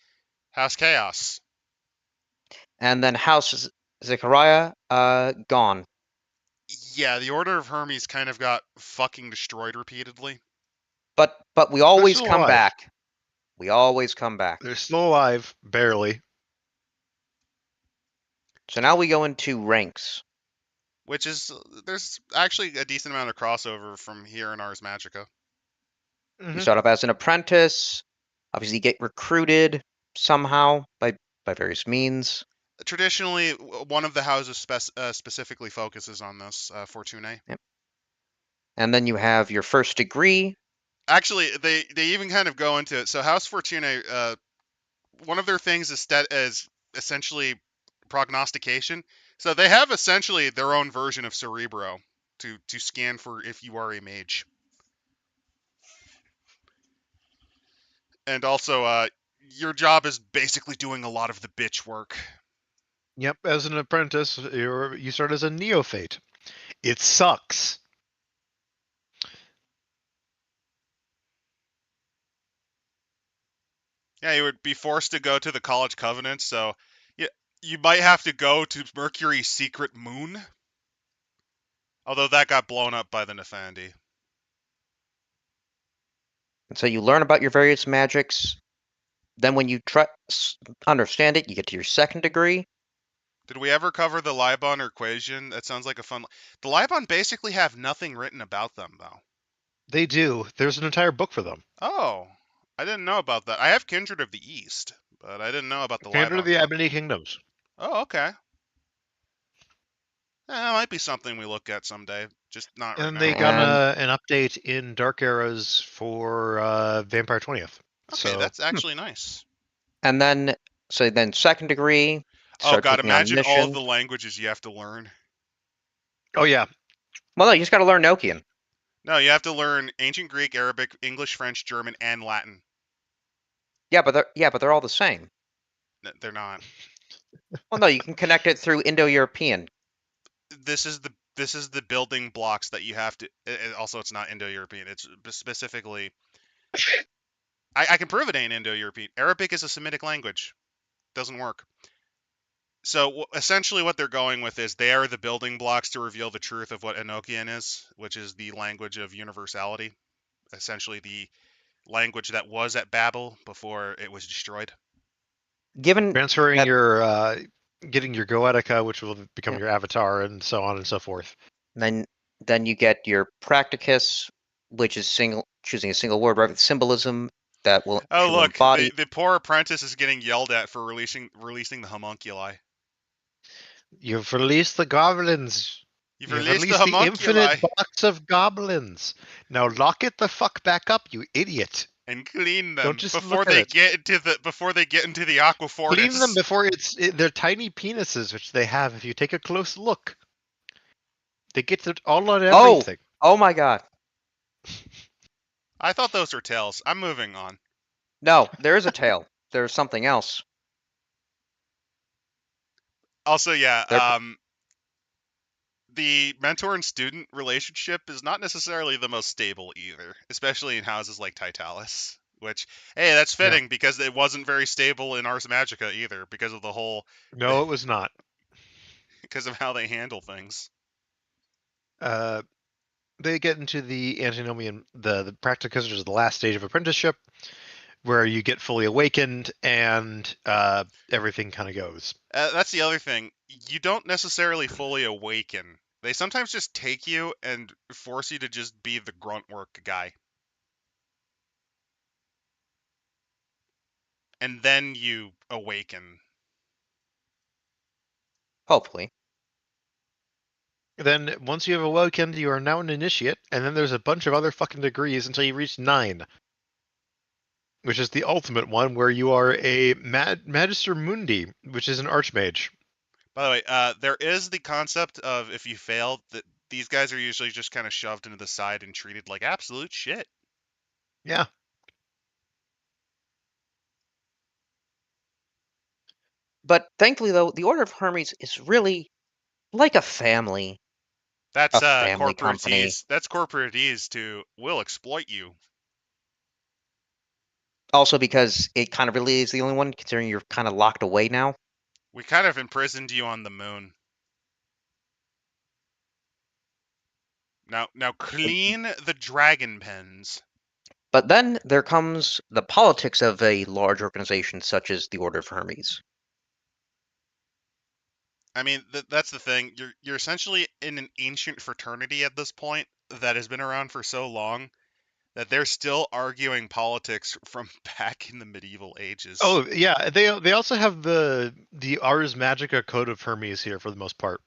S1: House Chaos.
S4: And then House Zechariah, gone.
S1: Yeah, the Order of Hermes kind of got fucking destroyed repeatedly.
S4: But we always
S2: still
S4: come
S2: alive.
S4: back. We always come back.
S2: They're still alive, barely.
S4: So now we go into ranks.
S1: Which is, there's actually a decent amount of crossover from here in Ars Magica.
S4: You start off as an apprentice. Obviously, you get recruited somehow by various means.
S1: Traditionally, one of the houses specifically focuses on this, Fortunae.
S4: Yep. And then you have your first degree.
S1: Actually, they even kind of go into it. So House Fortunae, one of their things is essentially prognostication. So they have essentially their own version of Cerebro to scan for if you are a mage. And also, your job is basically doing a lot of the bitch work.
S2: Yep, as an apprentice, you start as a neophyte. It sucks.
S1: Yeah, you would be forced to go to the College Covenant, so you might have to go to Mercury's secret moon. Although that got blown up by the Nefandi.
S4: And so you learn about your various magics. Then when you understand it, you get to your second degree.
S1: Did we ever cover the Libon or Quasian? That sounds like a fun... The Libon basically have nothing written about them, though.
S2: They do. There's an entire book for them.
S1: Oh, I didn't know about that. I have Kindred of the East, but I didn't know about the
S2: Kindred
S1: Libon.
S2: of the Ebony Kingdoms.
S1: Oh, okay. That might be something we look at someday. Just not right
S2: And
S1: now.
S2: they got an update in Dark Eras for Vampire 20th.
S1: Okay,
S2: so,
S1: that's actually nice.
S4: And then, second degree.
S1: Oh god,
S4: taking on
S1: imagine all of
S4: missions.
S1: the languages you have to learn.
S2: Oh yeah.
S4: Well, no, you just got to learn Nokian.
S1: No, you have to learn Ancient Greek, Arabic, English, French, German, and Latin.
S4: Yeah, but they're all the same.
S1: They're not.
S4: Well, no, you can connect it through Indo-European.
S1: This is the building blocks that you have to. Also, it's not Indo-European. It's specifically. I can prove it ain't Indo-European. Arabic is a Semitic language. Doesn't work. So essentially, what they're going with is they are the building blocks to reveal the truth of what Enochian is, which is the language of universality. Essentially, the language that was at Babel before it was destroyed.
S4: Given
S2: transferring
S4: that,
S2: your getting your Goetica, which will become your avatar, and so on and so forth.
S4: then you get your Practicus, which is choosing a single word right with symbolism that will
S1: Oh,
S4: she will
S1: look,
S4: embody.
S1: the poor apprentice is getting yelled at for releasing the homunculi.
S2: You've released the goblins.
S1: You've
S2: You've
S1: released the
S2: released the
S1: homunculi
S2: infinite box of goblins. Now lock it the fuck back up, you idiot.
S1: and clean them
S2: Don't just
S1: before
S2: look at
S1: they
S2: it.
S1: get into the aqua
S2: Clean them
S1: fortis.
S2: before they're tiny penises, which they have. If you take a close look, they get it all on everything.
S4: Oh my god.
S1: I thought those were tails. I'm moving on.
S4: No, there is a tail. There's something else.
S1: Also, yeah,
S4: There-
S1: the mentor and student relationship is not necessarily the most stable either, especially in houses like Titalis. Which, hey, that's
S2: Yeah.
S1: fitting because it wasn't very stable in Ars Magica either because of the whole
S2: No, it was not.
S1: because of how they handle things.
S2: They get into the antinomian, the practicus, which is the last stage of apprenticeship, where you get fully awakened and everything kind of goes.
S1: That's the other thing. You don't necessarily fully awaken. They sometimes just take you and force you to just be the grunt work guy. And then you awaken.
S4: Hopefully.
S2: Then, once you have awoken, you are now an initiate, and then there's a bunch of other fucking degrees until you reach 9. Which is the ultimate one, where you are a Magister Mundi, which is an Archmage.
S1: By the way, there is the concept of if you fail, that these guys are usually just kind of shoved into the side and treated like absolute shit.
S2: Yeah.
S4: But thankfully, though, the Order of Hermes is really like a family.
S1: That's
S4: A family company.
S1: corporatees. That's corporatees to will exploit you.
S4: Also because it kind of really is the only one, considering you're kind of locked away now.
S1: We kind of imprisoned you on the moon. Now clean the dragon pens.
S4: But then there comes the politics of a large organization such as the Order of Hermes.
S1: I mean, that's the thing. You're essentially in an ancient fraternity at this point that has been around for so long that they're still arguing politics from back in the medieval ages.
S2: Oh, yeah. They also have the Ars Magica Code of Hermes here for the most part.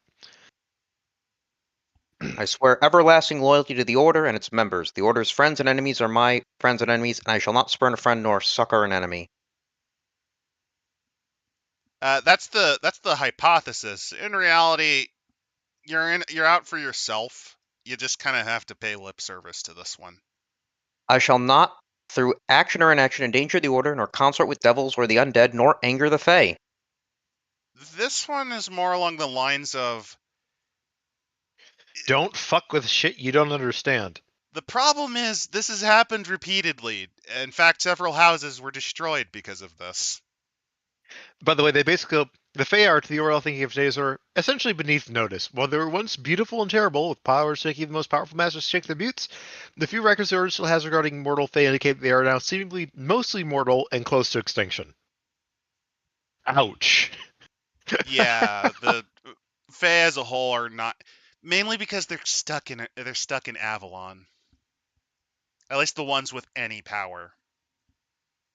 S4: I swear everlasting loyalty to the Order and its members. The Order's friends and enemies are my friends and enemies, and I shall not spurn a friend nor succor an enemy.
S1: That's the hypothesis. In reality, you're out for yourself. You just kind of have to pay lip service to this one.
S4: I shall not, through action or inaction, endanger the Order, nor consort with devils or the undead, nor anger the Fae.
S1: This one is more along the lines of
S2: Don't fuck with shit you don't understand.
S1: the problem is this has happened repeatedly. In fact, several houses were destroyed because of this.
S2: By the way, they basically, the Fae are to the oral thinking of today's are essentially beneath notice. While they were once beautiful and terrible, with powers to keep the most powerful masters to shake their buttes, the few records the Order still has regarding mortal Fae indicate they are now seemingly mostly mortal and close to extinction. Ouch.
S1: Yeah, the Fae as a whole are not, mainly because they're stuck in Avalon. At least the ones with any power.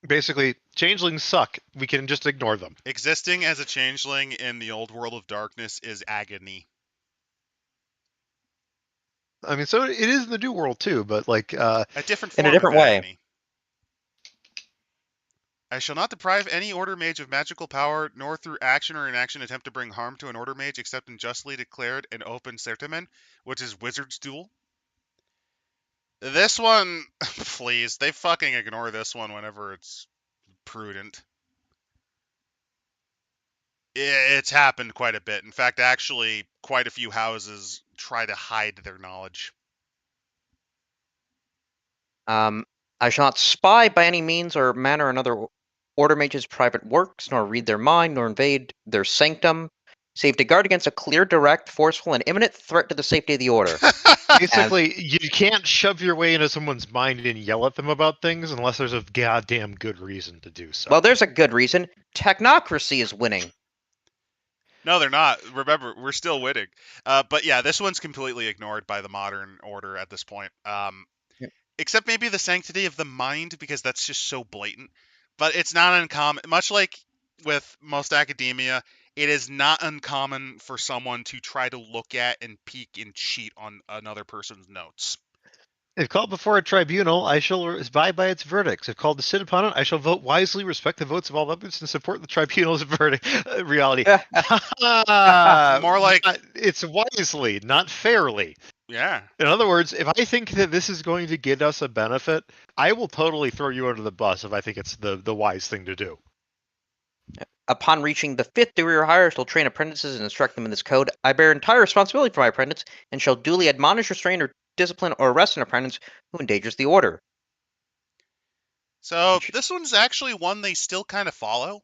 S2: Basically, changelings suck. We can just ignore them.
S1: Existing as a changeling in the old world of darkness is agony.
S2: I mean, so it is in the new world too, but like
S1: A different
S4: In
S1: form
S4: a different
S1: of
S4: way.
S1: agony. I shall not deprive any order mage of magical power, nor through action or inaction attempt to bring harm to an order mage except in justly declared and open certamen, which is Wizard's Duel. This one, please, they fucking ignore this one whenever it's prudent. It's happened quite a bit. In fact, actually, quite a few houses try to hide their knowledge.
S4: I shall not spy by any means or manner another Order mage's private works, nor read their mind, nor invade their sanctum, save to guard against a clear, direct, forceful, and imminent threat to the safety of the Order.
S2: basically, you can't shove your way into someone's mind and yell at them about things unless there's a goddamn good reason to do so.
S4: Well, there's a good reason. Technocracy is winning.
S1: No, they're not. Remember, we're still winning. But yeah, this one's completely ignored by the modern order at this point. except maybe the sanctity of the mind, because that's just so blatant. But it's not uncommon, much like with most academia, it is not uncommon for someone to try to look at and peek and cheat on another person's notes.
S2: If called before a tribunal, I shall abide by its verdicts. If called to sit upon it, I shall vote wisely, respect the votes of all members, and support the tribunal's verdict. Reality.
S1: More like,
S2: It's wisely, not fairly.
S1: yeah.
S2: In other words, if I think that this is going to get us a benefit, I will totally throw you under the bus if I think it's the wise thing to do.
S4: Upon reaching the 5th degree or higher, I shall train apprentices and instruct them in this code. I bear entire responsibility for my apprentice, and shall duly admonish, restrain, or discipline or arrest an apprentice who endangers the order.
S1: So this one's actually one they still kind of follow.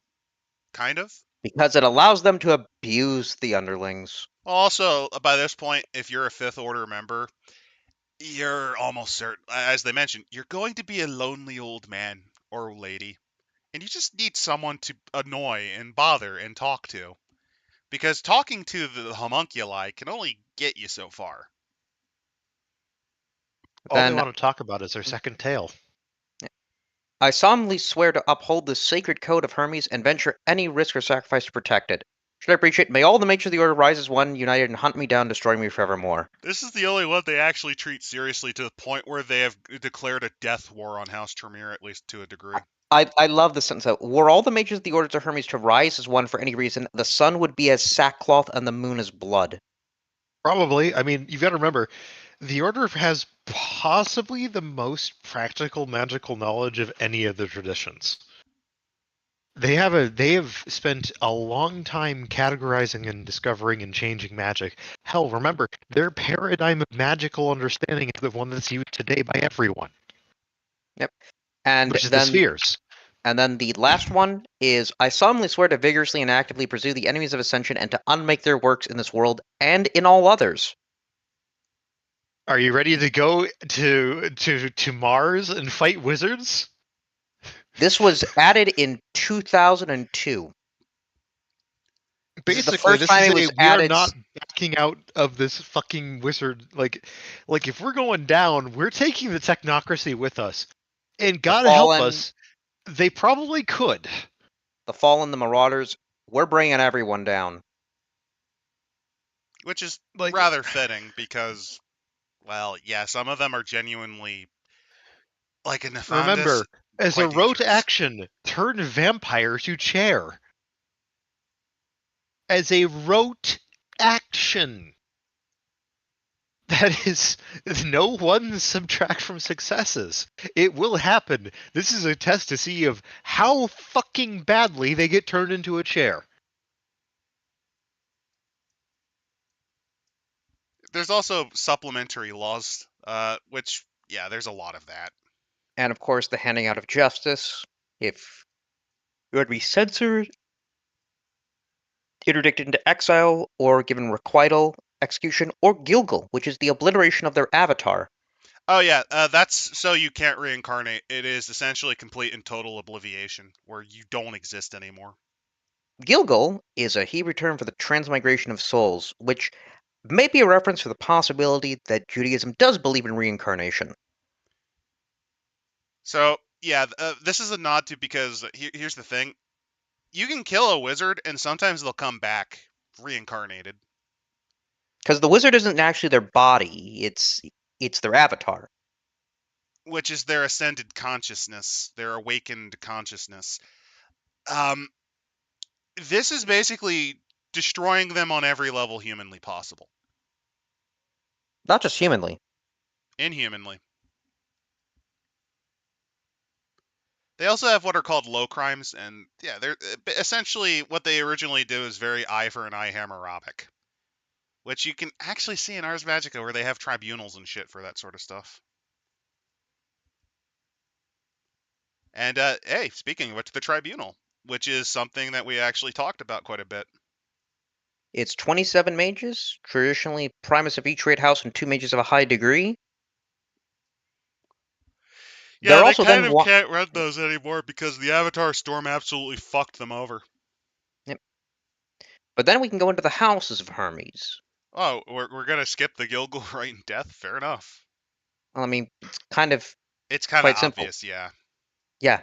S1: Kind of.
S4: Because it allows them to abuse the underlings.
S1: Also, by this point, if you're a 5th Order member, you're almost certain, as they mentioned, you're going to be a lonely old man or lady. And you just need someone to annoy and bother and talk to. Because talking to the homunculi can only get you so far.
S2: All
S4: Then
S2: they want to talk about is their second tail.
S4: I solemnly swear to uphold the sacred code of Hermes and venture any risk or sacrifice to protect it. Should I breach it, may all the mages of the order rise as one, united, and hunt me down, destroying me forevermore.
S1: This is the only one they actually treat seriously, to the point where they have declared a death war on House Tremere, at least to a degree.
S4: I love the sentence that, were all the mages of the orders of Hermes to rise as one for any reason, the sun would be as sackcloth and the moon as blood.
S2: Probably. I mean, you've got to remember, the Order has possibly the most practical magical knowledge of any of the traditions. They have spent a long time categorizing and discovering and changing magic. Hell, remember, their paradigm of magical understanding is the one that's used today by everyone.
S4: Yep. And
S2: which is
S4: then
S2: the spheres.
S4: And then the last one is, I solemnly swear to vigorously and actively pursue the enemies of Ascension and to unmake their works in this world and in all others.
S2: Are you ready to go to Mars and fight wizards?
S4: This was added in 2002.
S2: Basically,
S4: this is
S2: we are not backing out of this fucking wizard. Like if we're going down, we're taking the technocracy with us. And God help us, they probably could.
S4: The Fallen, the Marauders, we're bringing everyone down.
S1: Which is rather fitting because, well, yeah, some of them are genuinely like a nefandus.
S2: Remember, as a rote action, turn vampire to chair. As a rote action. That is, no one subtract from successes. It will happen. This is a test to see of how fucking badly they get turned into a chair.
S1: There's also supplementary laws, which, yeah, there's a lot of that.
S4: And of course, the handing out of justice. If you would be censored, interdicted into exile, or given requital, execution, or Gilgal, which is the obliteration of their avatar.
S1: Oh yeah, that's so you can't reincarnate. It is essentially complete and total obliviation, where you don't exist anymore.
S4: Gilgal is a Hebrew term for the transmigration of souls, which may be a reference to the possibility that Judaism does believe in reincarnation.
S1: So, yeah, this is a nod to, because here's the thing. You can kill a wizard, and sometimes they'll come back reincarnated.
S4: Because the wizard isn't actually their body, it's their avatar.
S1: Which is their ascended consciousness, their awakened consciousness. This is basically destroying them on every level humanly possible.
S4: Not just humanly.
S1: Inhumanly. They also have what are called low crimes, and yeah, they're essentially what they originally do is very eye for an eye Hammurabic, which you can actually see in Ars Magica, where they have tribunals and shit for that sort of stuff. And hey, speaking of which, the tribunal, which is something that we actually talked about quite a bit.
S4: It's 27 mages, traditionally primus of each raid house and 2 mages of a high degree.
S1: Yeah, they kind of can't run those anymore because the Avatar Storm absolutely fucked them over.
S4: Yep. But then we can go into the houses of Hermes.
S1: Oh, we're gonna skip the Gilgal right in death? Fair enough.
S4: I mean, it's kind of
S1: It's kind of
S4: quite simple.
S1: obvious, yeah.
S4: Yeah.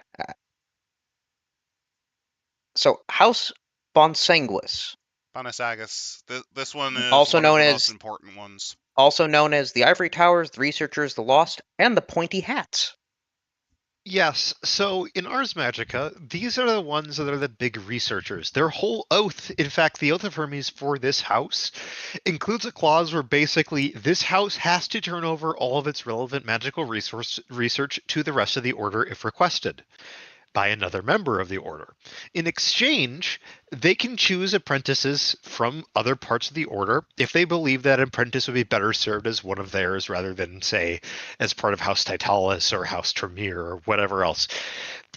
S4: So House Bonsanguis,
S1: Bonasagus. This one is
S4: also
S1: one of
S4: known
S1: the
S4: as
S1: most important ones.
S4: the Ivory Towers, the Researchers, the Lost, and the Pointy Hats.
S2: Yes, so in Ars Magica, these are the ones that are the big researchers. Their whole oath, in fact, the Oath of Hermes for this house, includes a clause where basically this house has to turn over all of its relevant magical research to the rest of the order if requested by another member of the order. In exchange, they can choose apprentices from other parts of the order if they believe that apprentice would be better served as one of theirs rather than, say, as part of House Titalis or House Tremere or whatever else.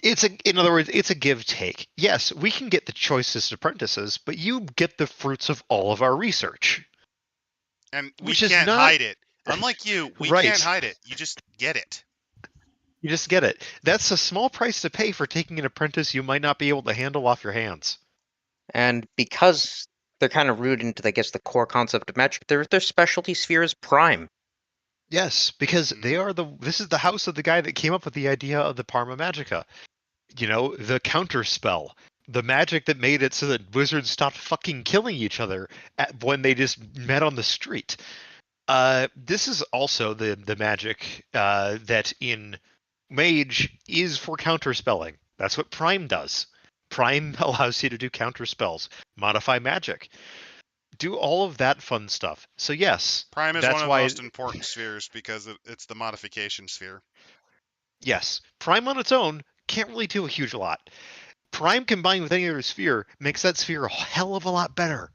S2: In other words, it's a give-take. Yes, we can get the choicest apprentices, but you get the fruits of all of our research.
S1: And we
S2: Which is
S1: can't
S2: not
S1: hide it. Unlike you, we
S2: right.
S1: can't hide it. You just get it.
S2: You just get it. That's a small price to pay for taking an apprentice you might not be able to handle off your hands.
S4: And because they're kind of rooted into, I guess, the core concept of magic, their specialty sphere is Prime.
S2: Yes, because this is the house of the guy that came up with the idea of the Parma Magica. You know, the counter spell. The magic that made it so that wizards stopped fucking killing each other when they just met on the street. This is also the magic that in Mage is for counterspelling. That's what Prime does. Prime allows you to do counter spells, modify magic, do all of that fun stuff. So yes,
S1: Prime is
S2: that's
S1: one of the
S2: why.
S1: most important spheres because it's the modification sphere.
S2: Yes, Prime on its own can't really do a huge lot. Prime combined with any other sphere makes that sphere a hell of a lot better.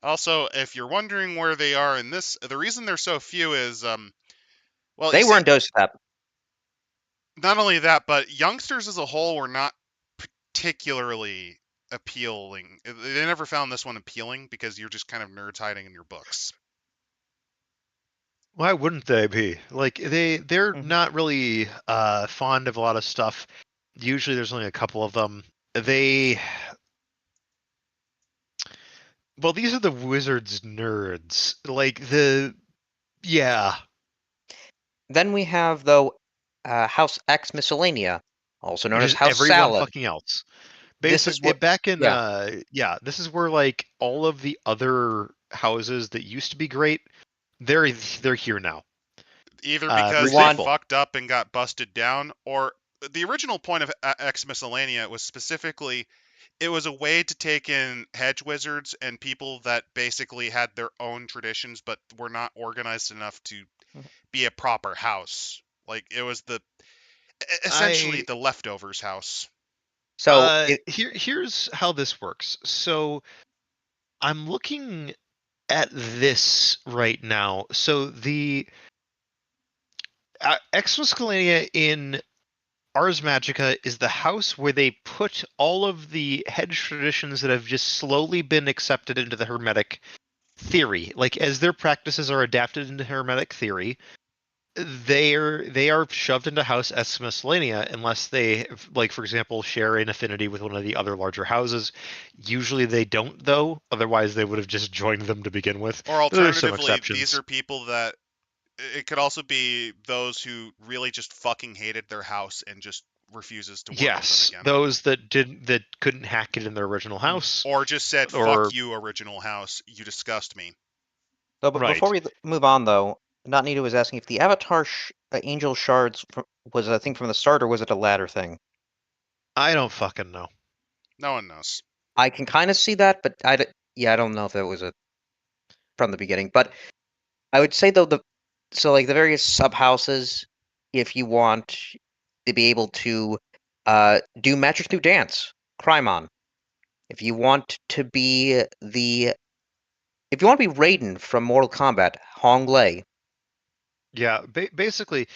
S1: Also, if you're wondering where they are in this, the reason there's so few is, well,
S4: They
S1: you
S4: were
S1: see,
S4: in Dosestep.
S1: not only that, but youngsters as a whole were not particularly appealing. They never found this one appealing because you're just kind of nerds hiding in your books.
S2: Why wouldn't they be? Like they're
S4: Mhm.
S2: not really fond of a lot of stuff. Usually there's only a couple of them. Well, these are the wizards nerds. Yeah.
S4: Then we have, though, House X Miscellanea, also known
S2: Which
S4: as
S2: is
S4: House
S2: everyone
S4: Salve.
S2: fucking else.
S4: This is what,
S2: Back in
S4: yeah.
S2: this is where like all of the other houses that used to be great, they're here now.
S1: Either
S2: For
S1: because they
S2: example,
S1: fucked up and got busted down, or the original point of X Miscellanea was specifically it was a way to take in hedge wizards and people that basically had their own traditions but were not organized enough to be a proper house. Like it was essentially the leftovers house.
S4: So
S2: here's how this works. So I'm looking at this right now. So the Ex Miscellanea in Ars Magica is the house where they put all of the hedge traditions that have just slowly been accepted into the Hermetic theory. Like as their practices are adapted into Hermetic theory, they are shoved into House Ex Miscellanea unless they, like for example, share an affinity with one of the other larger houses. Usually they don't, though. Otherwise, they would have just joined them to begin with.
S1: Or
S2: There's some
S1: alternatively, these
S2: exceptions.
S1: are people that it could also be those who really just fucking hated their house and just refuses to work
S2: Yes,
S1: with them again.
S2: those that couldn't hack it in their original house,
S1: Or just said,
S2: or
S1: fuck you, original house, you disgust me.
S4: So, but before
S2: right.
S4: we move on, though, Not Nita was asking if the Avatar Angel Shards was a thing from the start, or was it a ladder thing?
S2: I don't fucking know.
S1: No one knows.
S4: I can kind of see that, but I don't know if it was from the beginning. But I would say, though, the various sub houses, if you want to be able to do magic through dance, Crymon. If you want to be Raiden from Mortal Kombat, Hong Lei.
S2: Yeah, basically,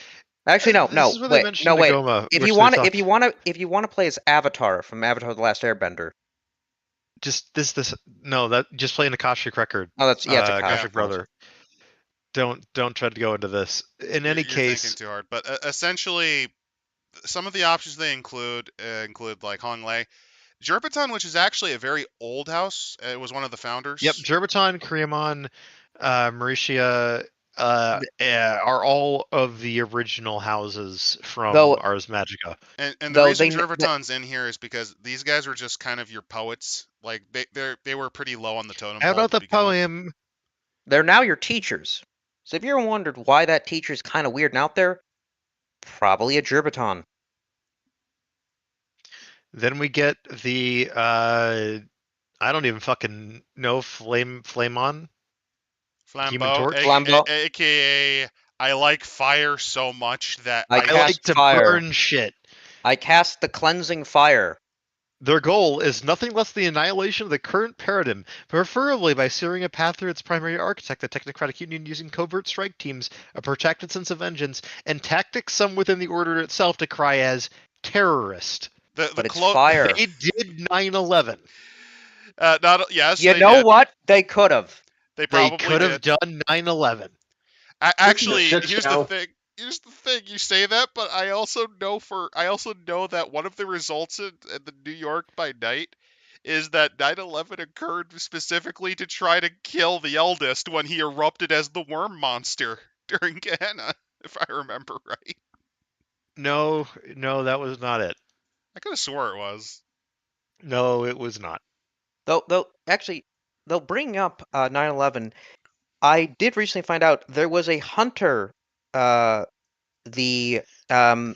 S4: Actually,
S2: this is where they mentioned
S4: wait.
S2: Nagoma,
S4: If
S2: which
S4: you
S2: they
S4: want to,
S2: talked.
S4: if you want to play as Avatar from Avatar: The Last Airbender,
S2: Just that just play an Akashic record.
S4: oh, it's
S1: Yeah.
S2: Akashic brother. Don't try to go into this. In any
S1: You're thinking
S2: case,
S1: too hard. But essentially, some of the options they include like Hong Lei, Jerbaton, which is actually a very old house. It was one of the founders.
S2: yep, Jerbaton, Kriamon, Mauritia, are all of the original houses from
S4: Though
S2: Ars Magica.
S1: And the
S4: though
S1: reason
S4: they
S1: Gervaton's in here is because these guys were just kind of your poets. Like they were pretty low on the totem
S2: How
S1: pole
S2: about
S1: to
S2: the
S1: begin with.
S2: poem?
S4: they're now your teachers. So if you ever wondered why that teacher's kind of weird and out there, probably a Gerbaton.
S2: Then we get the I don't even fucking know, flame on Human
S1: Flambeau,
S2: Torch.
S4: Flambeau.
S1: aka I like fire so much that
S4: I
S2: I
S4: cast
S2: like to
S4: fire.
S2: burn shit.
S4: I cast the cleansing fire.
S2: Their goal is nothing less than the annihilation of the current paradigm, preferably by searing a path through its primary architect, the Technocratic Union, using covert strike teams, a protracted sense of vengeance, and tactics some within the order itself to cry as terrorist.
S4: But it's fire.
S2: They did 9/11.
S1: Yes,
S4: You
S1: they
S4: know
S1: did.
S4: what? They could have.
S1: They
S2: They
S1: probably
S2: could have
S1: did.
S2: done 9/11.
S1: Actually,
S3: shit
S1: here's the
S3: show.
S1: thing. Here's the thing. You say that, but I also know that one of the results in the New York by night is that 9/11 occurred specifically to try to kill the eldest when he erupted as the worm monster during Gehenna, if I remember right.
S2: No, that was not it.
S1: I could have swore it was.
S2: No, it was not.
S4: They'll bring up 9/11. I did recently find out there was a hunter. The not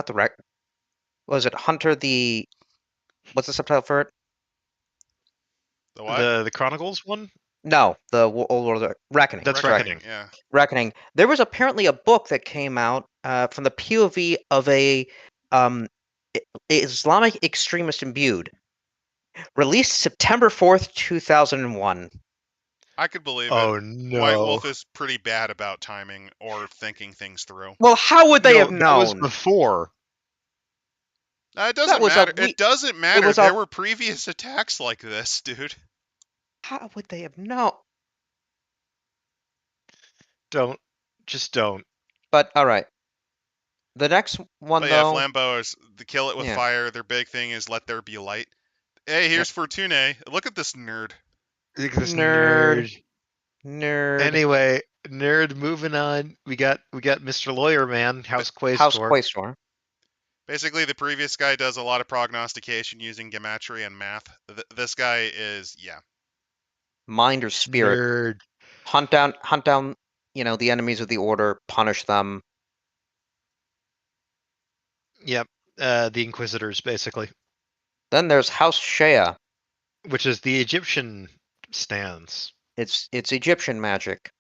S4: the rec. Was it Hunter the? What's the subtitle for it?
S1: The what?
S2: The Chronicles one?
S4: No, the Old World Reckoning.
S2: That's
S4: Sorry.
S2: Reckoning.
S1: Yeah.
S4: Reckoning. There was apparently a book that came out from the POV of a Islamic extremist imbued, released September 4th, 2001.
S1: I could believe it.
S2: Oh no.
S1: White Wolf is pretty bad about timing or thinking things through.
S4: Well, how would they
S2: No,
S4: have
S2: that was
S4: known?
S2: before.
S1: It doesn't
S4: was
S1: matter.
S4: a
S1: It doesn't matter.
S4: was
S1: There
S4: a-
S1: were previous attacks like this, dude.
S4: How would they have known?
S2: Just don't.
S4: But all right. The next one,
S1: But yeah,
S4: though.
S1: Flambeau is the kill it with
S4: Yeah.
S1: fire. Their big thing is let there be light. Hey, here's Fortune. Look at this nerd.
S2: Look at this
S4: Nerd.
S2: nerd.
S4: Nerd.
S2: Anyway, nerd. Moving on. We got Mr. Lawyer Man, House Quaestor.
S4: House Quaestor.
S1: Basically, the previous guy does a lot of prognostication using gematria and math. This guy is, yeah.
S4: Mind or spirit.
S2: Nerd.
S4: Hunt down, the enemies of the order, punish them.
S2: Yep. The Inquisitors, basically.
S4: Then there's House Shea.
S2: Which is the Egyptian stance.
S4: It's Egyptian magic.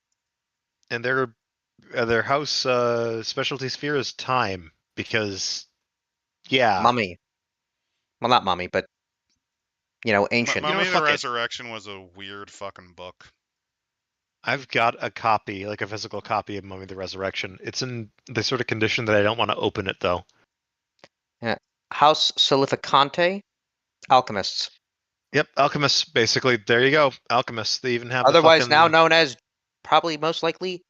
S2: And their house specialty sphere is time, because
S4: Mummy. Well, not mummy, but ancient.
S1: Mummy the
S2: fuck it.
S1: Resurrection was a weird fucking book.
S2: I've got a copy, like a physical copy of Mummy the Resurrection. It's in the sort of condition that I don't want to open it, though.
S4: House Solificante. Alchemists.
S2: Yep, alchemists, basically. There you go. Alchemists. They even have
S4: Otherwise
S2: the
S4: now
S2: fucking...
S4: known as, probably most likely,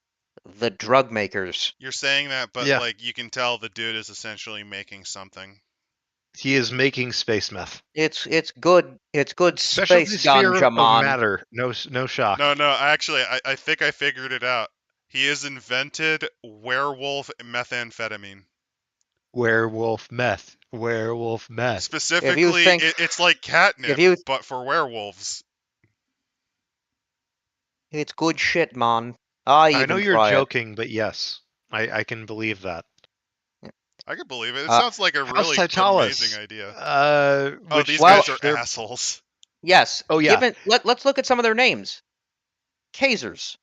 S4: the drug makers.
S1: You're saying that, but
S2: Yeah.
S1: like you can tell the dude is essentially making something.
S2: He is making space meth.
S4: It's good. It's good
S2: Specialty
S4: space
S2: sphere
S4: ganja,
S2: of
S4: man.
S2: matter. No shock.
S1: No, actually, I think I figured it out. He has invented werewolf methamphetamine.
S2: Werewolf meth. Werewolf meth.
S1: Specifically,
S4: think-
S1: it's like catnip,
S4: if you-
S1: but for werewolves.
S4: It's good shit, man.
S2: I know you're
S4: try it.
S2: joking, but yes, I can believe that.
S1: I can believe it. It
S4: Uh,
S1: sounds like a
S2: House
S1: really
S2: Titalis.
S1: amazing idea.
S2: Which
S1: These
S4: well,
S1: guys are
S2: they're-
S1: assholes.
S4: Yes.
S2: Oh, yeah.
S4: Let's look at some of their names. Kazers,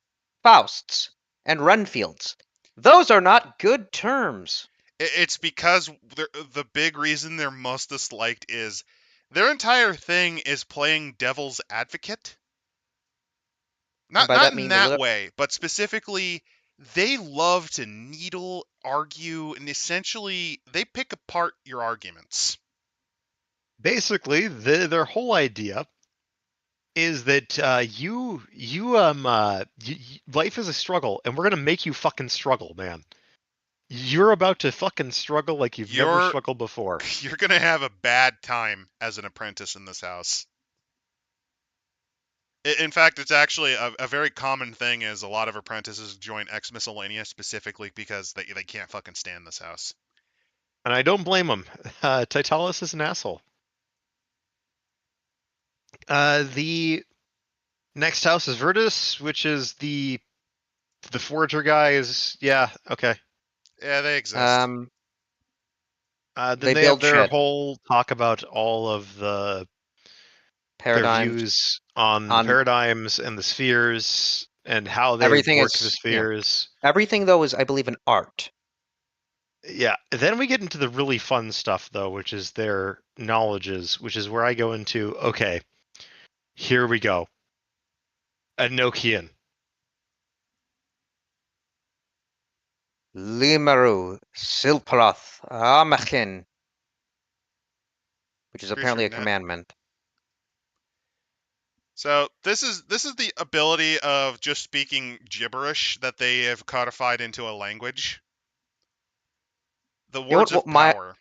S4: Fausts, and Renfields. Those are not good terms.
S1: It's because the big reason they're most disliked is their entire thing is playing devil's advocate. Not
S4: by that
S1: in
S4: mean
S1: that way, but specifically, they love to needle, argue, and essentially they pick apart your arguments.
S2: Basically, their whole idea is that life is a struggle, and we're gonna make you fucking struggle, man. You're about to fucking struggle like you've never struggled before.
S1: You're gonna have a bad time as an apprentice in this house. In fact, it's actually a very common thing is a lot of apprentices join Ex Miscellanea specifically because they can't fucking stand this house.
S2: And I don't blame him. Titalis is an asshole. The next house is Virtus, which is the Forager guys. Yeah, okay.
S1: Yeah, they exist.
S2: Then
S4: They
S2: they have
S4: build
S2: their
S4: shit.
S2: whole talk about all of their
S4: Paradigms
S2: views on the
S4: on
S2: paradigms and the spheres and how they
S4: everything
S2: work the
S4: is
S2: spheres.
S4: everything though is, I believe, an art.
S2: Yeah. Then we get into the really fun stuff though, which is their knowledges, which is where I go into, okay, here we go. Enochian.
S4: Limaru, Silproth, Amachin, which is
S1: Creature
S4: apparently a
S1: net.
S4: commandment.
S1: So this is the ability of just speaking gibberish that they have codified into a language. The
S4: You know
S1: words of power.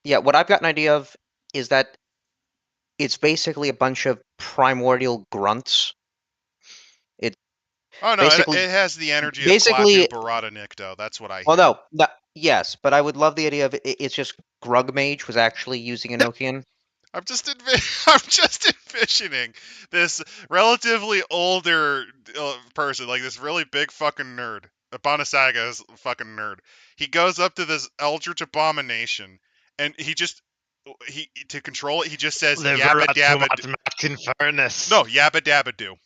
S4: what I've got an idea of is that it's basically a bunch of primordial grunts. It
S1: Oh no,
S4: basically
S1: it has the energy of Klaatu
S4: basically
S1: Barada Nikto. That's what I
S4: well
S1: hear.
S4: no, yes, but I would love the idea of it's just Grug Mage was actually using Enochian.
S1: I'm just I'm just envisioning this relatively older person, like this really big fucking nerd. Abanasaga is a fucking nerd. He goes up to this Eldritch Abomination, and he to control it, he just says yabba dabba.
S2: Furnace.
S1: No, yabba dabba do.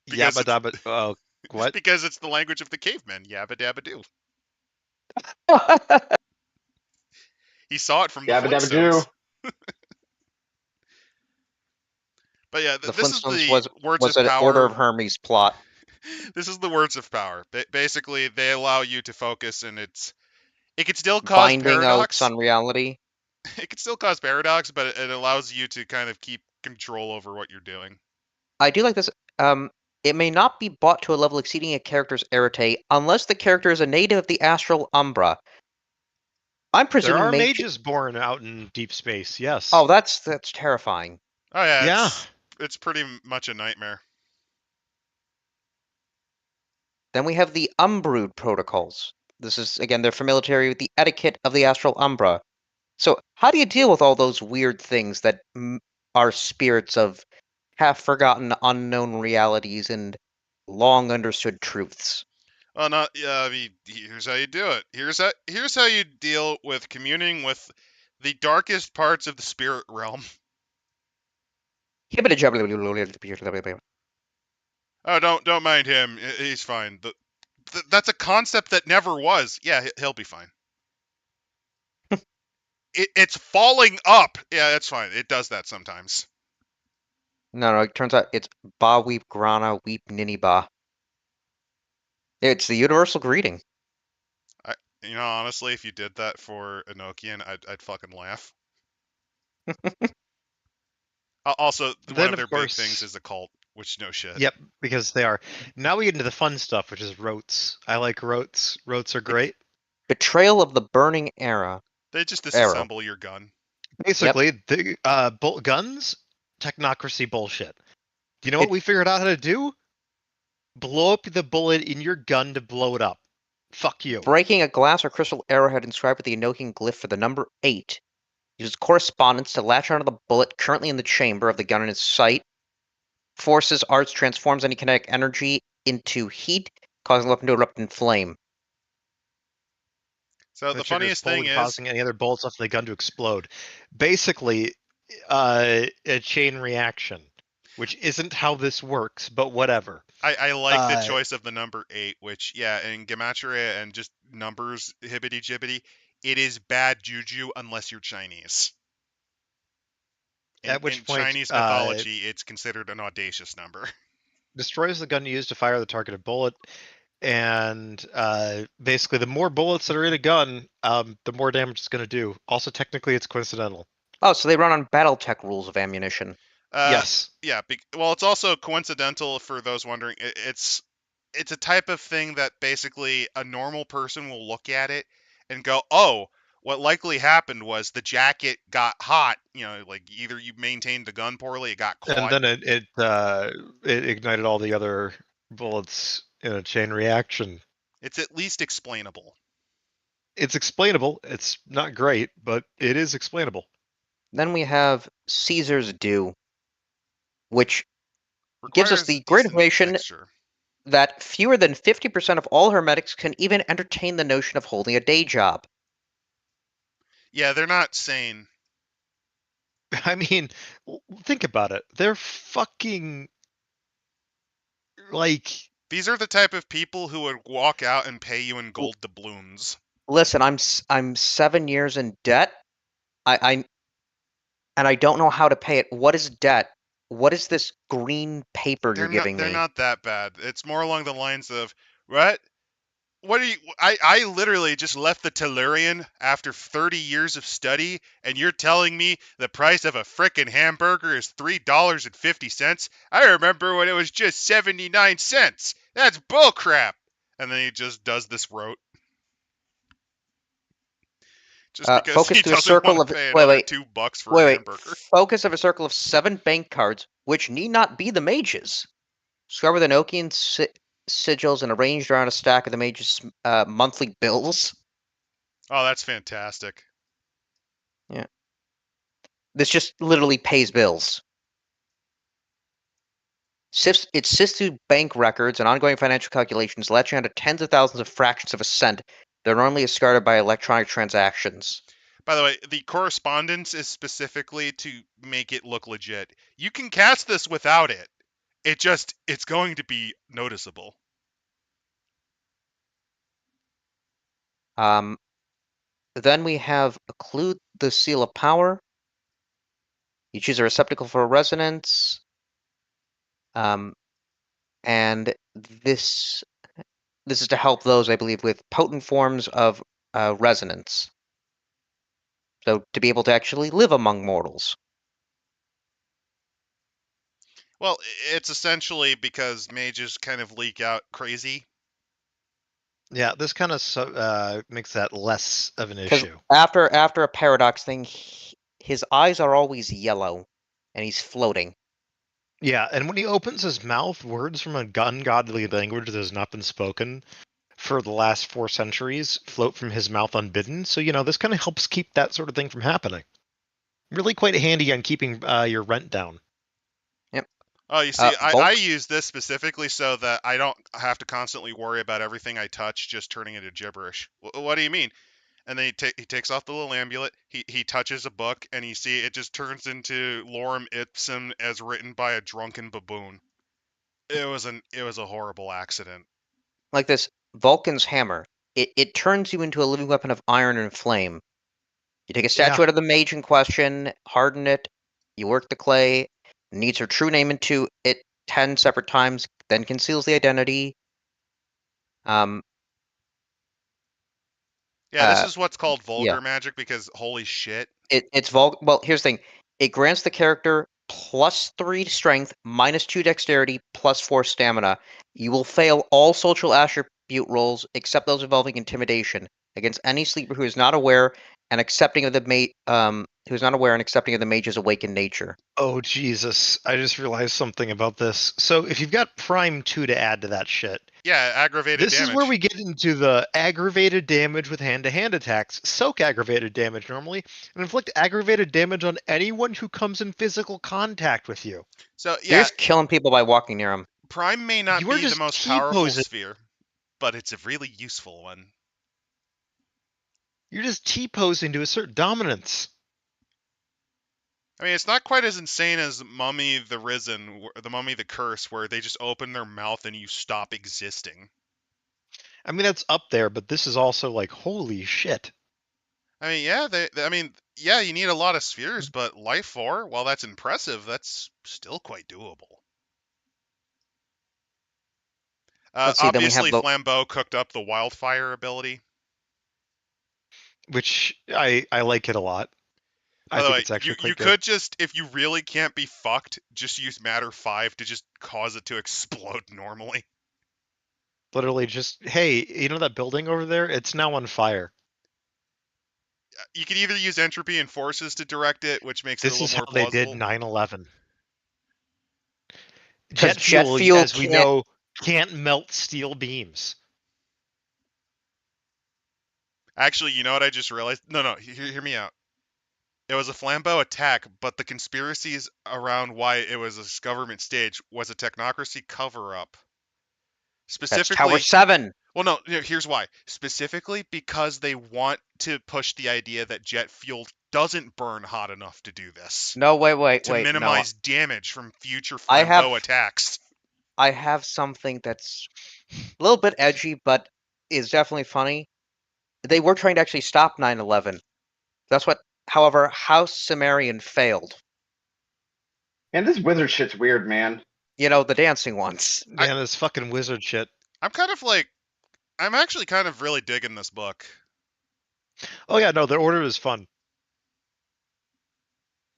S1: Because
S2: Yabba
S1: it's
S2: dabba. Oh, what?
S1: because it's the language of the cavemen. Yabba dabba do. He saw it from the
S3: Dabba dabba do.
S1: Flintstones. But yeah,
S4: The
S1: this is
S4: Flintstones
S1: the words
S4: was
S1: of
S4: an Order
S1: power.
S4: of Hermes plot.
S1: This is the words of power. Basically, they allow you to focus, and it can still cause
S4: Binding oaths
S1: paradox.
S4: on reality.
S1: It can still cause paradox, but it allows you to kind of keep control over what you're doing.
S4: I do like this. It may not be bought to a level exceeding a character's arete unless the character is a native of the astral umbra. I'm
S2: There
S4: presuming
S2: are mages born out in deep space, yes.
S4: Oh, that's terrifying.
S1: Oh yeah,
S2: Yeah.
S1: it's pretty much a nightmare.
S4: Then we have the Umbrood protocols. This is again they're familiar with the etiquette of the astral umbra. So how do you deal with all those weird things that are spirits of half-forgotten, unknown realities and long understood truths?
S1: Oh no, yeah. I mean, here's how you do it. Here's how you deal with communing with the darkest parts of the spirit realm. Oh, don't mind him. He's fine. That's a concept that never was. Yeah, he'll be fine. It's falling up. Yeah, that's fine. It does that sometimes.
S4: No, it turns out it's Ba Weep Grana Weep Nini Ba. It's the universal greeting.
S1: Honestly, if you did that for Enochian, I'd fucking laugh. Also, one of their big things is a cult, which no shit.
S2: Yep, because they are. Now we get into the fun stuff, which is rotes. I like rotes. Rotes are great.
S4: Betrayal of the Burning Era.
S1: They just disassemble your gun.
S2: Basically, the guns, technocracy bullshit. Do you know what we figured out how to do? Blow up the bullet in your gun to blow it up. Fuck you.
S4: Breaking a glass or crystal arrowhead inscribed with the Enochian glyph for the number 8. Uses correspondence to latch onto the bullet currently in the chamber of the gun in its sight. Forces arts transforms any kinetic energy into heat, causing the weapon to erupt in flame.
S1: So the funniest thing is
S2: causing any other bullets off the gun to explode. Basically, a chain reaction, which isn't how this works, but whatever.
S1: I like the choice of the number 8, which, yeah, in Gematria and just numbers, hibbity-jibbity, it is bad juju unless you're Chinese.
S2: At which
S1: in
S2: point,
S1: Chinese mythology, it's considered an audacious number.
S2: Destroys the gun used to fire the targeted bullet, and basically, the more bullets that are in a gun, the more damage it's going to do. Also, technically, it's coincidental.
S4: Oh, so they run on BattleTech rules of ammunition.
S2: Yes.
S1: Yeah. Well, it's also coincidental for those wondering. It's a type of thing that basically a normal person will look at it and go, "Oh, what likely happened was the jacket got hot. Like either you maintained the gun poorly, it got
S2: And
S1: caught.
S2: then it ignited all the other bullets in a chain reaction.
S1: It's at least explainable.
S2: It's explainable. It's not great, but it is explainable.
S4: Then we have Caesar's Due, which gives us
S1: Requires
S4: the great
S1: decent
S4: information
S1: texture.
S4: that fewer than 50% of all hermetics can even entertain the notion of holding a day job.
S1: Yeah, they're not sane.
S2: I mean, think about it. They're fucking like.
S1: These are the type of people who would walk out and pay you in gold doubloons.
S4: Listen, I'm 7 years in debt. I and I don't know how to pay it. What is debt? What is this green paper you're giving
S1: They're
S4: me?
S1: not that bad. It's more along the lines of, what? What are you? I literally just left the Tellurian after 30 years of study, and you're telling me the price of a frickin' hamburger is $3.50? I remember when it was just 79 cents. That's bullcrap. And then he just does this rote. Just because
S4: Focus
S1: he
S4: to a
S1: doesn't
S4: circle
S1: want
S4: of
S1: to pay
S4: wait,
S1: another
S4: wait,
S1: $2 for
S4: wait,
S1: a
S4: wait.
S1: hamburger.
S4: Focus of a circle of 7 bank cards, which need not be the mage's. Scribe with Enochian sigils and arranged around a stack of the mage's monthly bills.
S1: Oh, that's fantastic.
S4: This just literally pays bills. It sifts through bank records and ongoing financial calculations, latching onto tens of thousands of fractions of a cent that are normally discarded by electronic transactions.
S1: By the way, the correspondence is specifically to make it look legit. You can cast this without it. It's going to be noticeable.
S4: Then we have Occlude the Seal of Power. You choose a receptacle for a resonance. And this is to help those, I believe, with potent forms of resonance. So to be able to actually live among mortals.
S1: Well, it's essentially because mages kind of leak out crazy.
S2: Yeah, this kind of makes that less of an
S4: Because
S2: issue.
S4: after a paradox thing, his eyes are always yellow, and he's floating.
S2: Yeah, and when he opens his mouth, words from an ungodly language that has not been spoken for the last 4 centuries float from his mouth unbidden. So, this kind of helps keep that sort of thing from happening. Really quite handy on keeping your rent down.
S4: Yep.
S1: Oh, you see, I
S4: Volk,
S1: use this specifically so that I don't have to constantly worry about everything I touch just turning into gibberish. What do you mean? And then he takes off the little amulet. He touches a book, and you see it just turns into lorem ipsum as written by a drunken baboon. It was a horrible accident.
S4: like this Vulcan's hammer. It turns you into a living weapon of iron and flame. You take a
S2: Yeah.
S4: statuette of the mage in question, harden it, you work the clay, needs her true name into it 10 separate times, then conceals the identity.
S1: Yeah, this is what's called
S4: Yeah.
S1: vulgar magic because holy shit.
S4: It's well, here's the thing. It grants the character +3 strength, -2 dexterity, +4 stamina. You will fail all social attribute rolls except those involving intimidation against any sleeper who is not aware and accepting of the mage's awakened nature.
S2: Oh, Jesus. I just realized something about this. So if you've got Prime 2 to add to that shit,
S1: Yeah, aggravated
S2: this
S1: damage.
S2: is where we get into the aggravated damage with hand-to-hand attacks. Soak aggravated damage normally, and inflict aggravated damage on anyone who comes in physical contact with you.
S1: So
S4: You're
S1: yeah,
S4: just killing people by walking near them.
S1: Prime may not
S2: You are
S1: be the
S2: just
S1: most powerful
S2: T-posing.
S1: sphere, but it's a really useful one.
S2: You're just T-posing to assert dominance.
S1: I mean, it's not quite as insane as Mummy the Risen, the Mummy the Curse, where they just open their mouth and you stop existing.
S2: I mean, that's up there, but this is also like, holy shit.
S1: I mean, yeah, you need a lot of spheres, but Life 4, while that's impressive, that's still quite doable.
S4: Let's see, then we have
S1: Obviously,
S4: the
S1: Flambeau cooked up the Wildfire ability.
S2: Which I like it a lot.
S1: By
S2: I
S1: the
S2: think
S1: way,
S2: it's actually
S1: you
S2: quite good.
S1: could just, if you really can't be fucked, just use Matter 5 to just cause it to explode normally.
S2: Literally just, hey, you know that building over there? It's now on fire.
S1: You can either use entropy and forces to direct it, which makes it a
S2: This
S1: little
S2: is
S1: more
S2: how they did
S1: plausible.
S2: 9/11.
S4: Because
S2: Jet
S4: jet
S2: fuel,
S4: fuel
S2: as we
S4: can't.
S2: know, can't melt steel beams.
S1: Actually, you know what I just realized? No, hear me out. It was a flambeau attack, but the conspiracies around why it was a government stage was a technocracy cover-up.
S4: That's Tower
S1: Specifically,
S4: 7.
S1: well, no, here's why. Specifically because they want to push the idea that jet fuel doesn't burn hot enough to do this,
S4: No, wait,
S1: to
S4: no.
S1: minimize damage from future
S4: I have
S1: flambeau attacks.
S4: I have something that's a little bit edgy, but is definitely funny. They were trying to actually stop 9/11. That's what, however, House Sumerian failed.
S3: And this wizard shit's weird, man.
S4: You know, the dancing ones.
S2: Yeah, this fucking wizard shit.
S1: I'm actually kind of really digging this book.
S2: Oh yeah, no, the order is fun.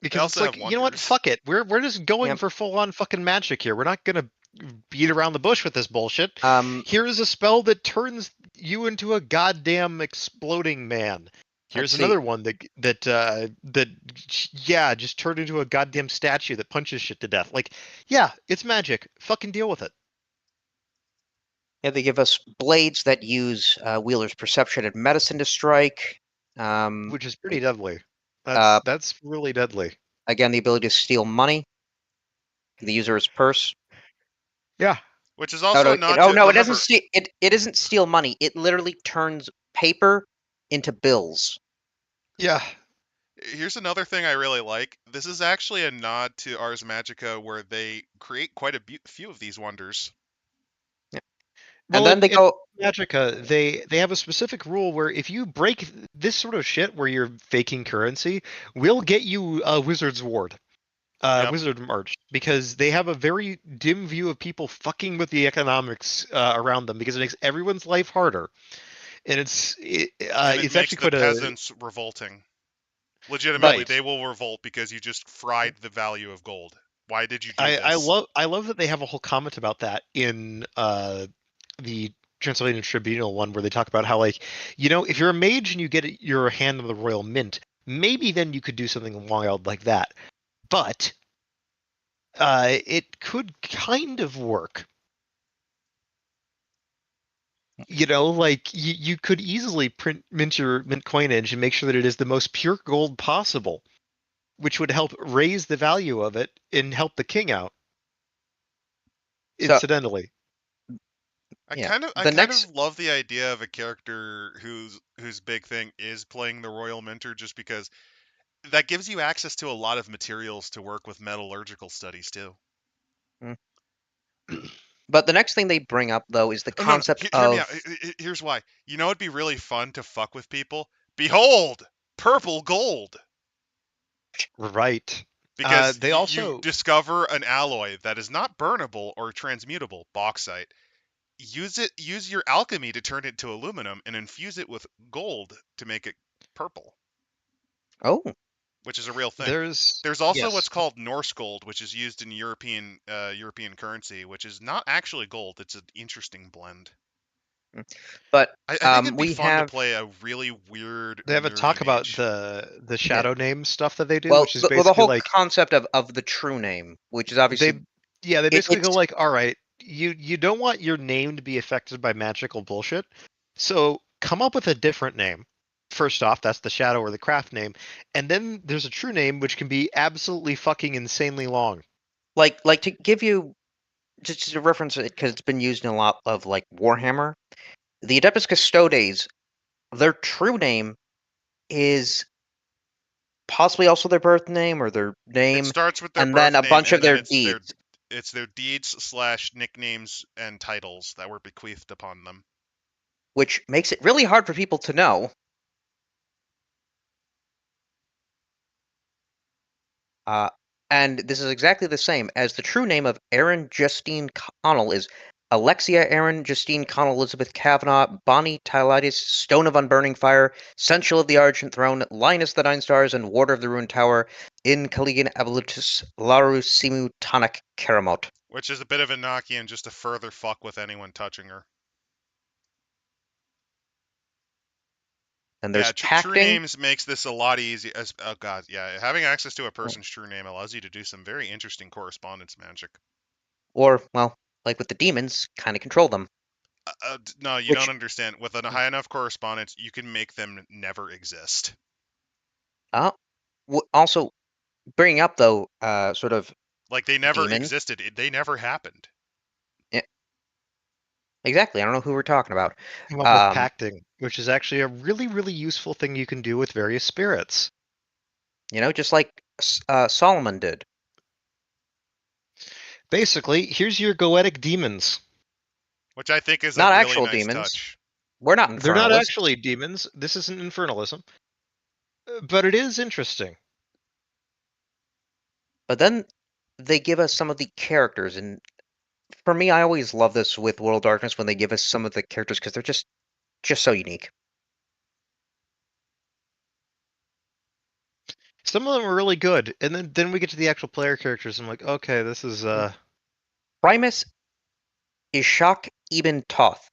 S2: Because it's
S1: also have
S2: like, you know what?
S1: wonders.
S2: Fuck it. We're just going
S4: Yep.
S2: for full on fucking magic here. We're not gonna beat around the bush with this bullshit.
S4: Um,
S2: Here is a spell that turns you into a goddamn exploding man. Here's
S4: Let's see.
S2: another one that yeah, just turned into a goddamn statue that punches shit to death. Like, yeah, it's magic. Fucking deal with it.
S4: yeah, they give us blades that use Wheeler's perception and medicine to strike.
S2: Which is pretty deadly.
S4: Uh,
S2: That's really deadly.
S4: Again, the ability to steal money. The user's purse.
S2: Yeah.
S1: Which is also
S4: It
S1: remember,
S4: doesn't steal. It isn't steal money. It literally turns paper into bills.
S2: Yeah.
S1: Here's another thing I really like. This is actually a nod to Ars Magica, where they create quite a few of these wonders.
S2: Well,
S4: And then they go.
S2: Magica, they have a specific rule where if you break this sort of shit where you're faking currency, we'll get you a wizard's ward.
S1: Yep.
S2: Wizard March, because they have a very dim view of people fucking with the economics around them, because it makes everyone's life harder, and it's
S1: makes
S2: actually
S1: the
S2: quite
S1: peasants revolting. Legitimately,
S2: Right.
S1: they will revolt because you just fried the value of gold. Why did you do
S2: I
S1: this?
S2: I love that they have a whole comment about that in the Transylvanian Tribunal one, where they talk about how, like, you know, if you're a mage and you get your hand on the royal mint, maybe then you could do something wild like that. But it could kind of work. You know, like you could easily mint your mint coinage and make sure that it is the most pure gold possible, which would help raise the value of it and help the king out.
S4: So-
S2: Incidentally.
S1: I
S4: Yeah.
S1: kind of
S4: The next-
S1: love the idea of a character whose big thing is playing the royal minter, just because that gives you access to a lot of materials to work with metallurgical studies too.
S4: But the next thing they bring up, though, is the
S1: Oh,
S4: concept
S1: hear me
S4: of.
S1: out. Here's why. You know it'd be really fun to fuck with people? Behold! Purple gold!
S2: Right.
S1: Because
S2: they
S1: you
S2: also
S1: discover an alloy that is not burnable or transmutable, bauxite. Use your alchemy to turn it to aluminum and infuse it with gold to make it purple,
S4: Oh,
S1: which is a real thing.
S2: there's
S1: also
S2: yes.
S1: what's called Norse gold, which is used in European currency, which is not actually gold. It's an interesting blend.
S4: but
S1: I think it'd be
S4: we
S1: fun
S4: have.
S1: to play a really weird.
S2: They have a
S1: nerdy
S2: talk about
S1: mage.
S2: the shadow name stuff that they do,
S4: Well,
S2: which is
S4: the
S2: basically
S4: whole
S2: like
S4: concept of the true name, which is obviously.
S2: they basically go
S4: it's-
S2: like, all right, you don't want your name to be affected by magical bullshit, so come up with a different name. First off, that's the shadow or the craft name, and then there's a true name which can be absolutely fucking insanely long.
S4: like to give you just to reference it, because it's been used in a lot of like Warhammer. The Adeptus Custodes, their true name is possibly also their birth name or their name,
S1: It starts with their
S4: and
S1: birth
S4: then a
S1: name,
S4: bunch
S1: and
S4: of
S1: then
S4: their deeds.
S1: It's their deeds / nicknames and titles that were bequeathed upon them.
S4: Which makes it really hard for people to know. And this is exactly the same as the true name of Aaron Justine Connell is Alexia Aaron Justine Connell Elizabeth Kavanaugh, Bonnie Tylitis, Stone of Unburning Fire, Sensual of the Argent Throne, Linus the Nine Stars, and Warder of the Ruined Tower, in Caligan Evolutus Laru Simu Tanak Karamot.
S1: Which is a bit of a Nokian just to further fuck with anyone touching her.
S4: And
S1: Yeah,
S4: there's
S1: true
S4: pacting.
S1: names makes this a lot easier. Oh god, yeah, having access to a person's true name allows you to do some very interesting correspondence magic.
S4: Or, well, like with the demons, kind of control them.
S1: No, you
S4: Which-
S1: don't understand. With a high enough correspondence, you can make them never exist.
S4: Also, bringing up, though, sort of
S1: Like they never
S4: demons.
S1: existed. They never happened.
S4: Exactly. I don't know who we're talking about.
S2: Come up with pacting, which is actually a really, really useful thing you can do with various spirits.
S4: Just like Solomon did.
S2: Basically, here's your goetic demons.
S1: Which I think is
S4: Not
S1: a really
S4: actual
S1: nice
S4: demons.
S1: touch.
S4: We're not infernalists.
S2: They're not actually demons. This isn't infernalism. But it is interesting.
S4: But then they give us some of the characters, and for me, I always love this with World of Darkness when they give us some of the characters because they're just so unique.
S2: Some of them are really good, and then we get to the actual player characters. I'm like, okay, this is
S4: Primus Ishak ibn Toth.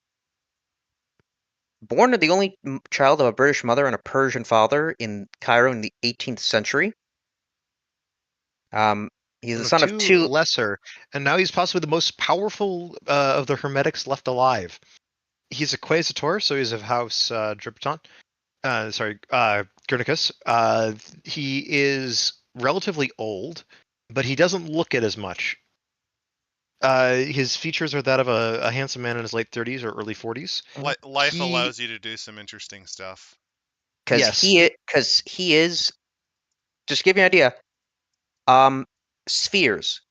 S4: Born to the only child of a British mother and a Persian father in Cairo in the 18th century. He's the son of two
S2: lesser, and now he's possibly the most powerful of the Hermetics left alive. He's a Quasitor, so he's of House Dripaton. Guernicus. He is relatively old, but he doesn't look it as much. His features are that of a handsome man in his late 30s or early 40s.
S1: Life allows you to do some interesting stuff.
S4: Because he is, just to give you an idea, spheres.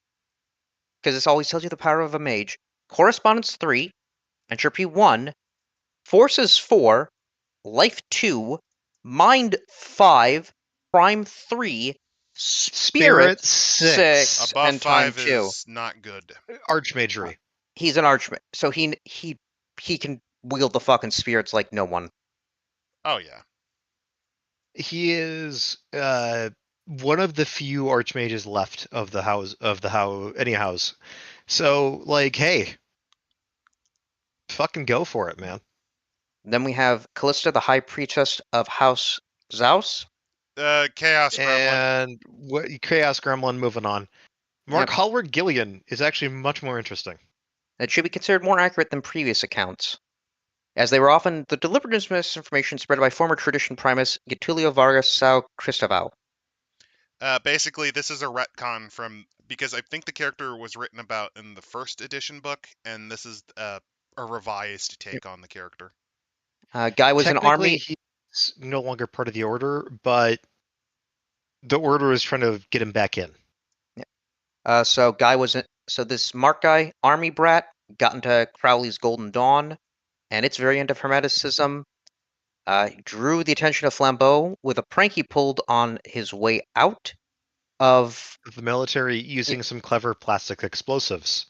S4: Because this always tells you the power of a mage. Correspondence 3, Entropy 1, Forces 4, Life 2, Mind 5, Prime 3, Spirit 6,
S1: Above
S4: and Time
S1: 5
S4: 2.
S1: is not good.
S2: Archmagery.
S4: He's an archmage, so he can wield the fucking spirits like no one.
S1: Oh yeah.
S2: He is one of the few archmages left of the house. So like, hey, fucking go for it, man.
S4: Then we have Callista, the High Priestess of House Zaus.
S1: Chaos Gremlin.
S2: And Chaos Gremlin, moving on. Mark Hallward Gillian is actually much more interesting.
S4: It should be considered more accurate than previous accounts, as they were often the deliberate misinformation spread by former tradition primus Getulio Vargas Sao Cristobal.
S1: Basically, this is a retcon because I think the character was written about in the first edition book, and this is a revised take on the character.
S4: Guy was an army.
S2: He's no longer part of the Order, but the Order is trying to get him back in.
S4: So this Mark guy, army brat, got into Crowley's Golden Dawn, and its variant of Hermeticism. Drew the attention of Flambeau with a prank he pulled on his way out of
S2: the military using some clever plastic explosives.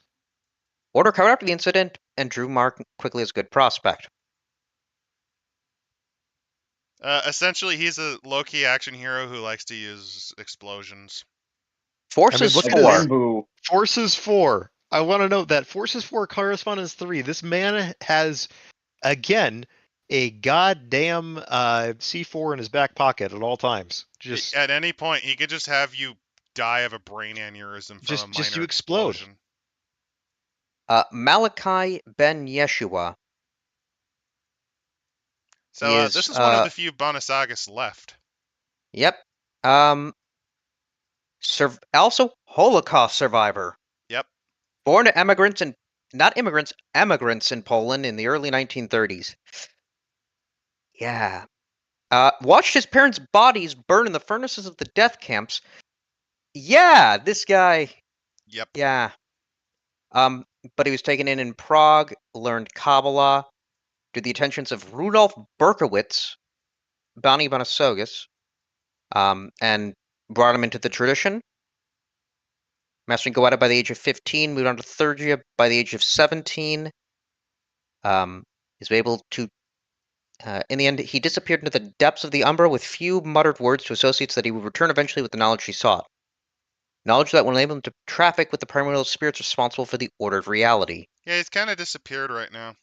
S4: Order covered up the incident, and drew Mark quickly as a good prospect.
S1: Essentially, he's a low-key action hero who likes to use explosions.
S4: Forces 4.
S2: Forces 4. I want to note that Forces 4 Correspondence 3. This man has, again, a goddamn C4 in his back pocket at all times. Just
S1: at any point, he could just have you die of a brain aneurysm from a minor explosion.
S4: Malachi Ben Yeshua.
S1: So this is one of the few Bonasagas left.
S4: Yep. Also Holocaust survivor.
S1: Yep.
S4: Born to immigrants in Poland in the early 1930s. Yeah. Watched his parents' bodies burn in the furnaces of the death camps. Yeah, this guy.
S1: Yep.
S4: Yeah. But he was taken in Prague, learned Kabbalah, to the attentions of Rudolf Berkowitz, Bani Bonasogus, and brought him into the tradition. Mastering Goetta by the age of 15, moved on to third year by the age of 17. He's able to, in the end, he disappeared into the depths of the Umbra with few muttered words to associates that he would return eventually with the knowledge he sought. Knowledge that would enable him to traffic with the primordial spirits responsible for the ordered reality.
S1: Yeah, he's kind of disappeared right now.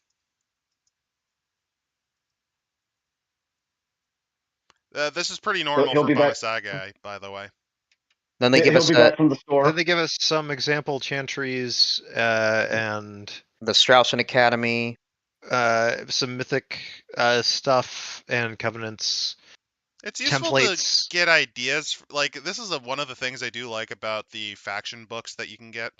S1: This is pretty normal
S3: he'll
S1: for
S3: be back.
S1: Monosagae, by the way.
S4: Then they give
S3: He'll
S4: us
S3: be back from the store.
S2: Then they give us some example chantries and
S4: the Straussen Academy.
S2: some mythic stuff and covenants.
S1: It's useful
S2: Templates.
S1: to get ideas. Like, this is one of the things I do like about the faction books that you can get.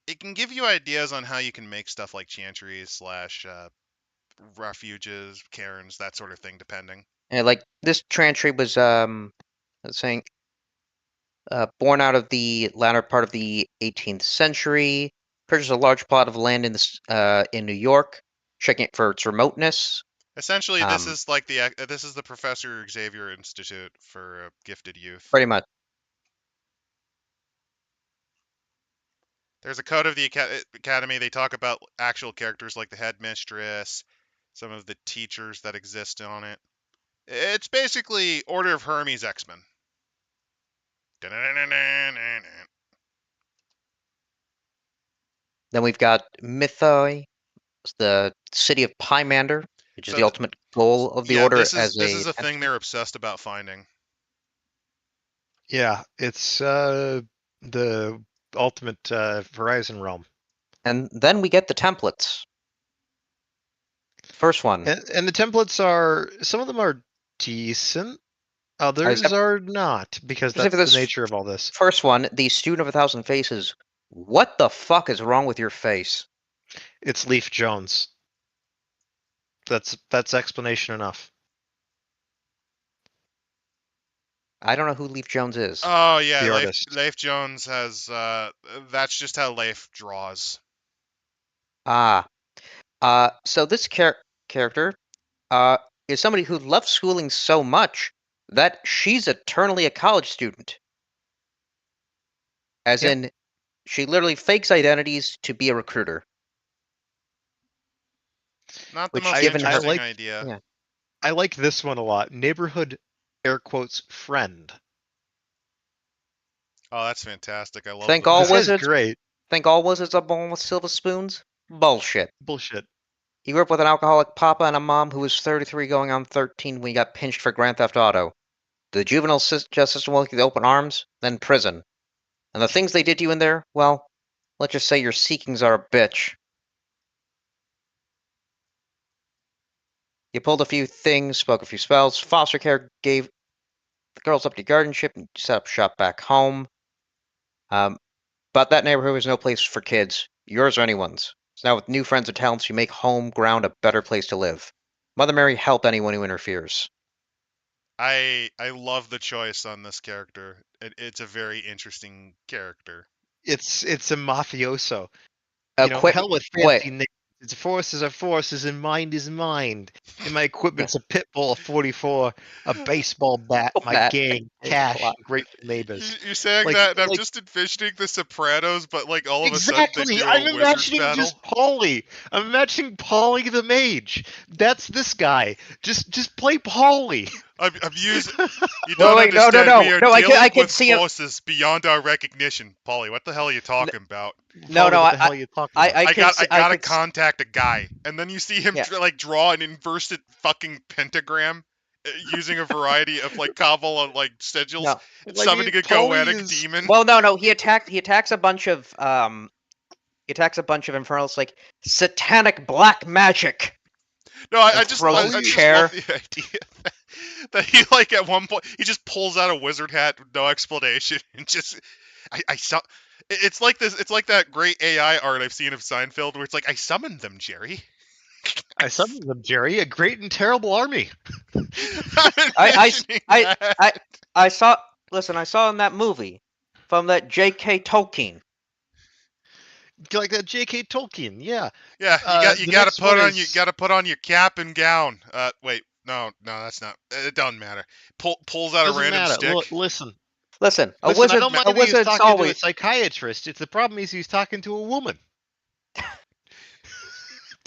S1: It can give you ideas on how you can make stuff like chantries / refuges, cairns, that sort of thing, depending.
S4: And like this chantry was saying born out of the latter part of the 18th century. Purchased a large plot of land in New York, checking it for its remoteness.
S1: Essentially, this is like this is the Professor Xavier Institute for gifted youth.
S4: Pretty much.
S1: There's a code of the academy. They talk about actual characters like the headmistress, some of the teachers that exist on it. It's basically Order of Hermes X-Men.
S4: Then we've got Mythoi, the city of Pymander, which is the ultimate goal of the order.
S1: This is a thing they're obsessed about finding.
S2: Yeah, it's the ultimate Horizon realm.
S4: And then we get the templates. First one.
S2: And the templates are, some of them are decent, others are not, because that's the nature of all this.
S4: First one, the Student of 1,000 Faces. What the fuck is wrong with your face?
S2: It's Leaf Jones. That's explanation enough.
S4: I don't know who Leaf Jones is.
S1: Oh yeah,
S2: the artist.
S1: Leif Jones has that's just how Leif draws.
S4: So this character is somebody who loves schooling so much that she's eternally a college student. As in, she literally fakes identities to be a recruiter.
S1: Not the most interesting idea.
S4: Yeah.
S2: I like this one a lot. Neighborhood, air quotes, friend.
S1: Oh, that's fantastic. I love
S4: Think all wizards.
S2: Great.
S4: Think all wizards are born with silver spoons? Bullshit.
S2: Bullshit.
S4: He grew up with an alcoholic papa and a mom who was 33 going on 13 when he got pinched for Grand Theft Auto. The juvenile justice system welcomed with open arms, then prison. And the things they did to you in there, well, let's just say your seekings are a bitch. You pulled a few things, spoke a few spells, foster care gave the girls up to guardianship, and set up shop back home. But that neighborhood was no place for kids, yours or anyone's. So now with new friends and talents, you make home ground a better place to live. Mother Mary help anyone who interferes.
S1: I love the choice on this character. It's a very interesting character.
S2: It's a mafioso. Hell with fancy names. Its forces are forces and mind is mind. And my equipment's a pit bull, a 44, a baseball bat, my gang, cash, and grateful neighbors.
S1: You're saying that, and I'm just envisioning the Sopranos, but like all of a sudden they do
S2: I'm
S1: a
S2: imagining
S1: battle.
S2: just Paulie. I'm imagining Paulie the Mage. That's this guy. Just play Paulie.
S1: I'm using. You don't understand.
S4: No.
S1: We are
S4: I
S1: dealing
S4: can
S1: with
S4: see
S1: forces beyond our recognition. Paulie, what the hell are you talking about?
S4: I
S1: gotta contact a guy, and then you see him draw an inverted fucking pentagram using a variety of like Kaval and like sigils, summoning a goetic demon.
S4: Well, no, he attacks a bunch of infernals like satanic black magic.
S1: No, I just love the idea that he like at one point he just pulls out a wizard hat with no explanation and just I saw. It's like this. It's like that great AI art I've seen of Seinfeld, where it's like, "I summoned them, Jerry."
S2: I summoned them, Jerry. A great and terrible army.
S4: I saw. Listen, I saw in that movie from that J.K. Tolkien.
S2: Like that J.K. Tolkien, yeah.
S1: Yeah, you gotta put on your cap and gown. Wait, no, that's not. It doesn't matter. Pulls out a random stick.
S2: Listen,
S4: a wizard.
S2: I don't mind
S4: if he was
S2: talking to a psychiatrist. It's the problem is he's talking to a woman.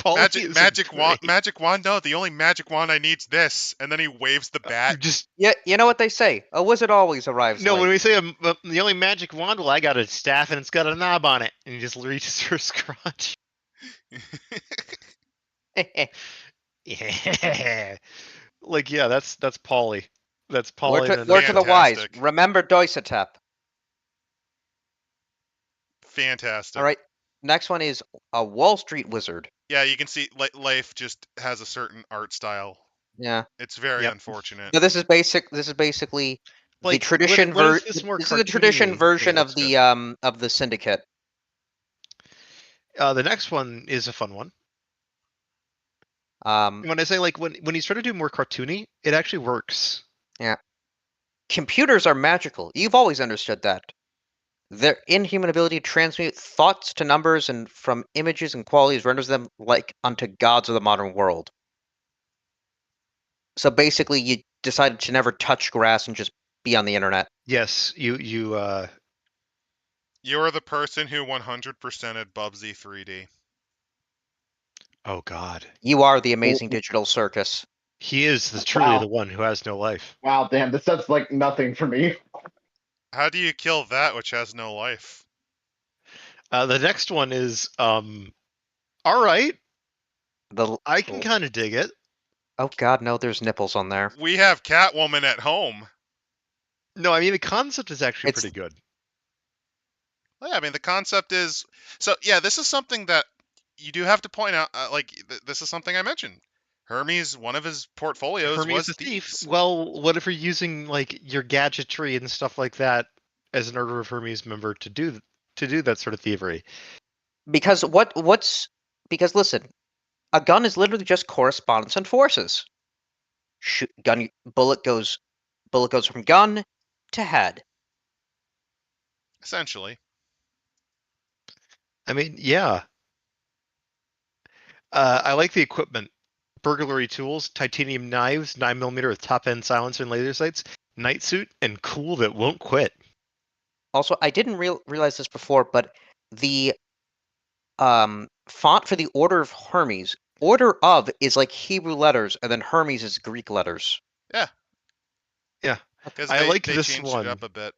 S1: Magic wand. No, the only magic wand I need's this, and then he waves the bat.
S4: You know what they say. A wizard always arrives.
S2: No,
S4: late.
S2: when we say the only magic wand, well, I got a staff and it's got a knob on it, and he just reaches for his crotch. Yeah, like that's Paulie. That's
S4: Word
S2: Pauline
S4: to,
S2: and
S4: word to the wise.
S1: Fantastic.
S4: Remember Doisatep.
S1: Fantastic.
S4: All right. Next one is a Wall Street wizard.
S1: Yeah, you can see Life just has a certain art style.
S4: Yeah.
S1: It's very
S2: Yep.
S1: unfortunate.
S4: No, this is basically the
S2: Like,
S4: tradition
S2: what is this more
S4: This is the tradition
S2: cartoony?
S4: version
S2: It
S4: of
S2: looks
S4: the
S2: good.
S4: of the syndicate.
S2: The next one is a fun one. When I say like when he's trying to do more cartoony, it actually works.
S4: Yeah. Computers are magical. You've always understood that. Their inhuman ability to transmute thoughts to numbers and from images and qualities renders them like unto gods of the modern world. So basically, you decided to never touch grass and just be on the internet.
S2: Yes, you
S1: You're the person who 100%ed Bubsy 3D.
S2: oh god.
S4: You are the amazing digital circus.
S2: He is truly
S3: Wow.
S2: the one who has no life.
S3: Wow, damn, this sounds like nothing for me.
S1: How do you kill that which has no life?
S2: The next one is all right.
S4: The
S2: I can kind of dig it.
S4: oh god, no, there's nipples on there.
S1: We have Catwoman at home.
S2: No, I mean the concept is actually
S4: It's-
S2: pretty good.
S1: Well, yeah, I mean, the concept is so. Yeah, this is something that you do have to point out. This is something I mentioned. Hermes, one of his portfolios
S2: Hermes
S1: was
S2: the thief.
S1: thieves.
S2: Well, what if you're using like your gadgetry and stuff like that as an Order of Hermes member to do that sort of thievery?
S4: Because because listen, a gun is literally just correspondence and forces. Bullet goes from gun to head.
S1: Essentially,
S2: I mean, yeah. I like the equipment. Burglary tools, titanium knives, 9mm with top-end silencer and laser sights, night suit, and cool that won't quit.
S4: Also, I didn't realize this before, but the font for the Order of Hermes, Order of is like Hebrew letters, and then Hermes is Greek letters.
S2: Yeah,
S1: because
S2: I like
S1: they
S2: this
S1: changed
S2: one.
S1: it up a bit.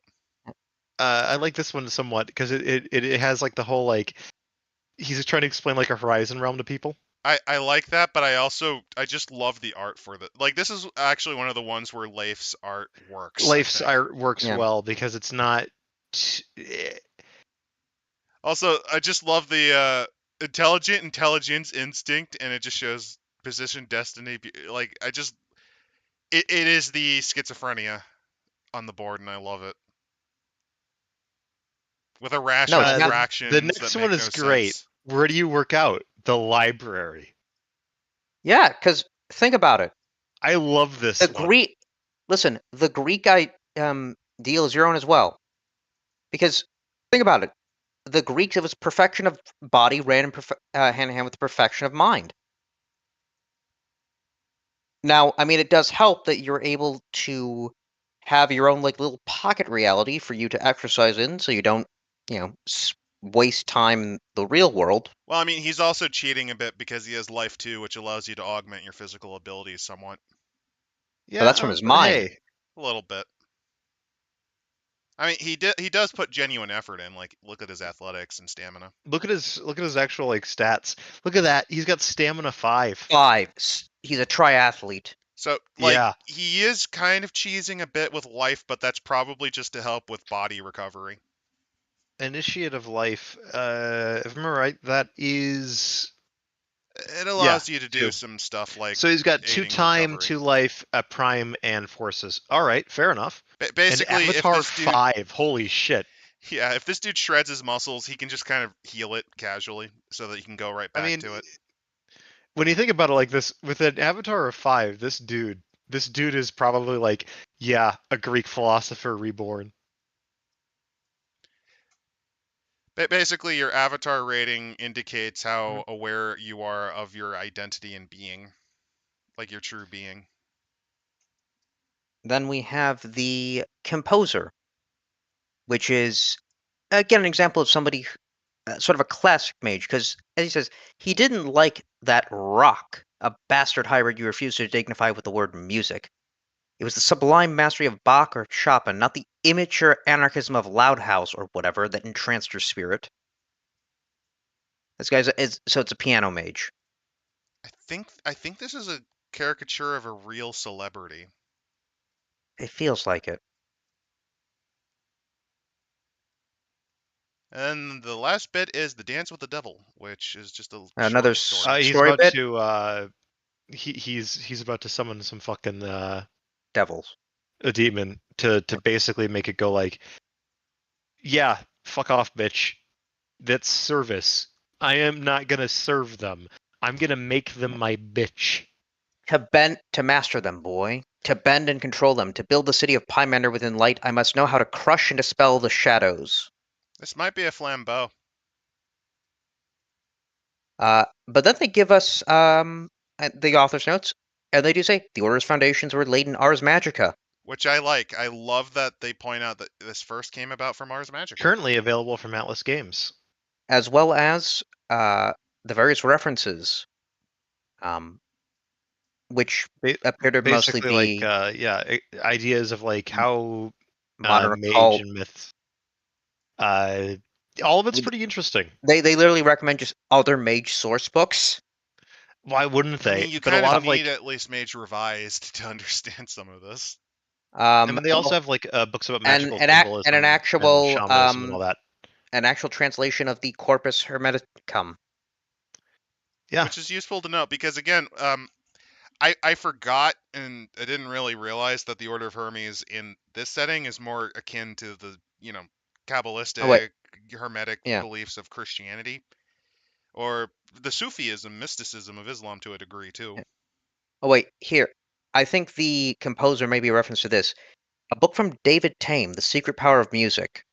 S2: I like this one somewhat because it has like the whole like he's just trying to explain like a horizon realm to people.
S1: I like that, but I just love the art for the this is actually one of the ones where Leif's art works.
S2: Life's art works
S4: Yeah.
S2: well because it's not.
S1: Also, I just love the intelligent intelligence instinct, and it just shows position, destiny. Like it is the schizophrenia on the board, and I love it. With irrational
S4: it's not-
S1: fractions.
S2: The next
S1: that
S2: one
S1: make
S2: is
S1: no
S2: great.
S1: sense.
S2: Where do you work out? The library.
S4: Yeah, because think about it.
S2: I love this
S4: The
S2: one.
S4: Greek, listen, the Greek deal is your own as well. Because think about it. The Greeks, it was perfection of body ran in hand in hand with the perfection of mind. Now, I mean, it does help that you're able to have your own like little pocket reality for you to exercise in, so you don't, waste time in the real world.
S1: Well, I mean, he's also cheating a bit because he has life too, which allows you to augment your physical abilities somewhat.
S2: Yeah,
S4: that's from his
S2: but
S4: mind.
S2: Hey,
S1: A little bit. I mean, he does put genuine effort in. Like, look at his athletics and stamina.
S2: look at his actual like stats. Look at that. He's got stamina 5.
S4: 5. He's a triathlete.
S1: So,
S2: Yeah.
S1: he is kind of cheesing a bit with life, but that's probably just to help with body recovery.
S2: Initiate of life. If I remember right, that is.
S1: It allows you to do
S2: 2.
S1: some stuff like.
S2: So he's got 2
S1: aiding
S2: time,
S1: recovery.
S2: 2 life, a prime, and forces. All right, fair enough.
S1: Basically,
S2: and
S1: if
S2: Avatar
S1: this dude,
S2: 5. Holy shit.
S1: yeah, if this dude shreds his muscles, he can just kind of heal it casually, so that he can go right back to it.
S2: When you think about it like this, with an Avatar of 5, this dude is probably like, yeah, a Greek philosopher reborn.
S1: Basically, your avatar rating indicates how aware you are of your identity and being, like your true being.
S4: Then we have the composer, which is again an example of somebody sort of a classic mage, because as he says, he didn't like that rock, a bastard hybrid you refused to dignify with the word music. It was the sublime mastery of Bach or Chopin, not the immature anarchism of Loudhouse or whatever that entranced your spirit. This guy's so it's a piano mage.
S1: I think this is a caricature of a real celebrity.
S4: It feels like it.
S1: And the last bit is the dance with the devil, which is just a
S4: Another
S1: short story.
S2: He's
S4: story
S2: about
S4: bit.
S2: to he's about to summon some fucking
S4: Devils.
S2: a demon to basically make it go like, yeah, fuck off, bitch. That's service. I am not gonna serve them. I'm gonna make them my bitch.
S4: To master them, boy. To bend and control them. To build the city of Pymander within light, I must know how to crush and dispel the shadows.
S1: This might be a flambeau.
S4: But then they give us the author's notes, and they do say the Order's foundations were laid in Ars Magica.
S1: Which I like. I love that they point out that this first came about from Ars Magica.
S2: Currently available from Atlas Games.
S4: As well as the various references, which appear to mostly
S2: Basically,
S4: be
S2: ideas of like how
S4: modern
S2: Mage
S4: occult.
S2: and myth. All of it's pretty interesting.
S4: They literally recommend just other Mage source books.
S2: Why wouldn't
S1: I
S2: they?
S1: mean, you
S2: But a
S1: kind
S2: lot
S1: of
S2: of like,
S1: need at least Mage revised to understand some of this.
S2: and they also have like books about magical symbolism
S4: and an actual
S2: shamanism and all that.
S4: an actual translation of the Corpus Hermeticum.
S2: Yeah,
S1: Which is useful to know because again, I forgot and I didn't really realize that the Order of Hermes in this setting is more akin to the Kabbalistic Hermetic
S4: Yeah.
S1: beliefs of Christianity, or the Sufism, mysticism of Islam to a degree too.
S4: Oh wait, here. I think the composer may be a reference to this. A book from David Tame, The Secret Power of Music.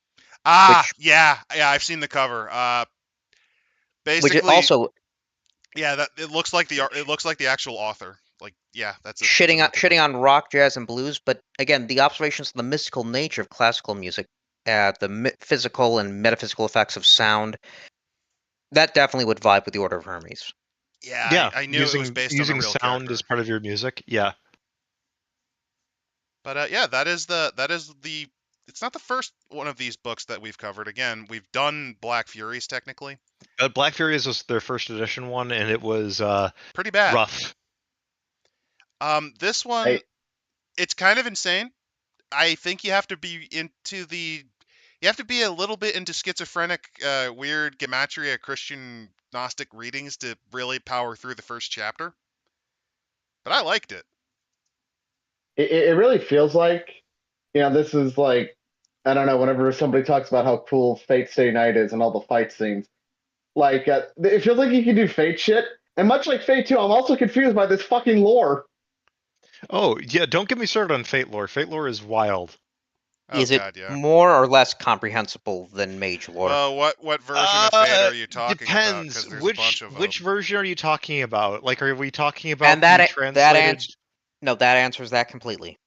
S1: Yeah, I've seen the cover.
S4: Which
S1: Basically,
S4: also
S1: yeah, that it looks like the actual author. Like, yeah, that's a
S4: shitting on rock, jazz, and blues, but again, the observations of the mystical nature of classical music, the physical and metaphysical effects of sound, that definitely would vibe with the Order of Hermes.
S1: Yeah, I knew it was based on a
S2: using
S1: real
S2: sound
S1: character.
S2: as part of your music. Yeah,
S1: But yeah, that is the. It's not the first one of these books that we've covered. Again, we've done Black Furies technically.
S2: Black Furies was their first edition one, and it was
S1: Pretty bad.
S2: rough.
S1: This one, it's kind of insane. I think you have to be you have to be a little bit into schizophrenic, weird gematria Christian Gnostic readings to really power through the first chapter. But I liked it.
S3: It really feels like, this is like, I don't know, whenever somebody talks about how cool Fate Stay Night is and all the fight scenes, like, it feels like you can do Fate shit. And much like Fate 2, I'm also confused by this fucking lore.
S2: Oh, yeah, don't get me started on Fate lore. Fate lore is wild.
S1: Oh,
S4: Is
S1: God,
S4: it
S1: yeah.
S4: more or less comprehensible than Mage lore?
S1: Well, what version of Fate are you talking
S2: depends.
S1: about? Because there's
S2: Which
S1: a bunch of
S2: which
S1: them.
S2: version are you talking about? Like, are we talking about
S4: And that
S2: the translated?
S4: that answers that completely.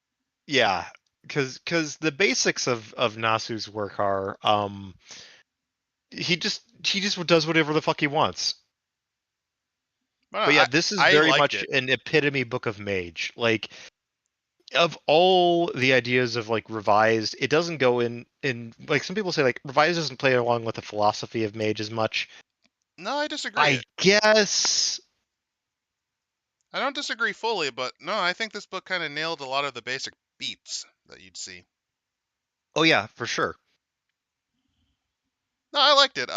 S2: Yeah, because the basics of Nasu's work are he just does whatever the fuck he wants. But yeah, this is very much an epitome book of Mage. Like, of all the ideas of like revised, it doesn't go in like some people say like revised doesn't play along with the philosophy of Mage as much.
S1: No, I disagree.
S2: I guess
S1: I don't disagree fully, but no, I think this book kind of nailed a lot of the basic beats that you'd see.
S2: Oh yeah, for sure.
S1: No, I liked it.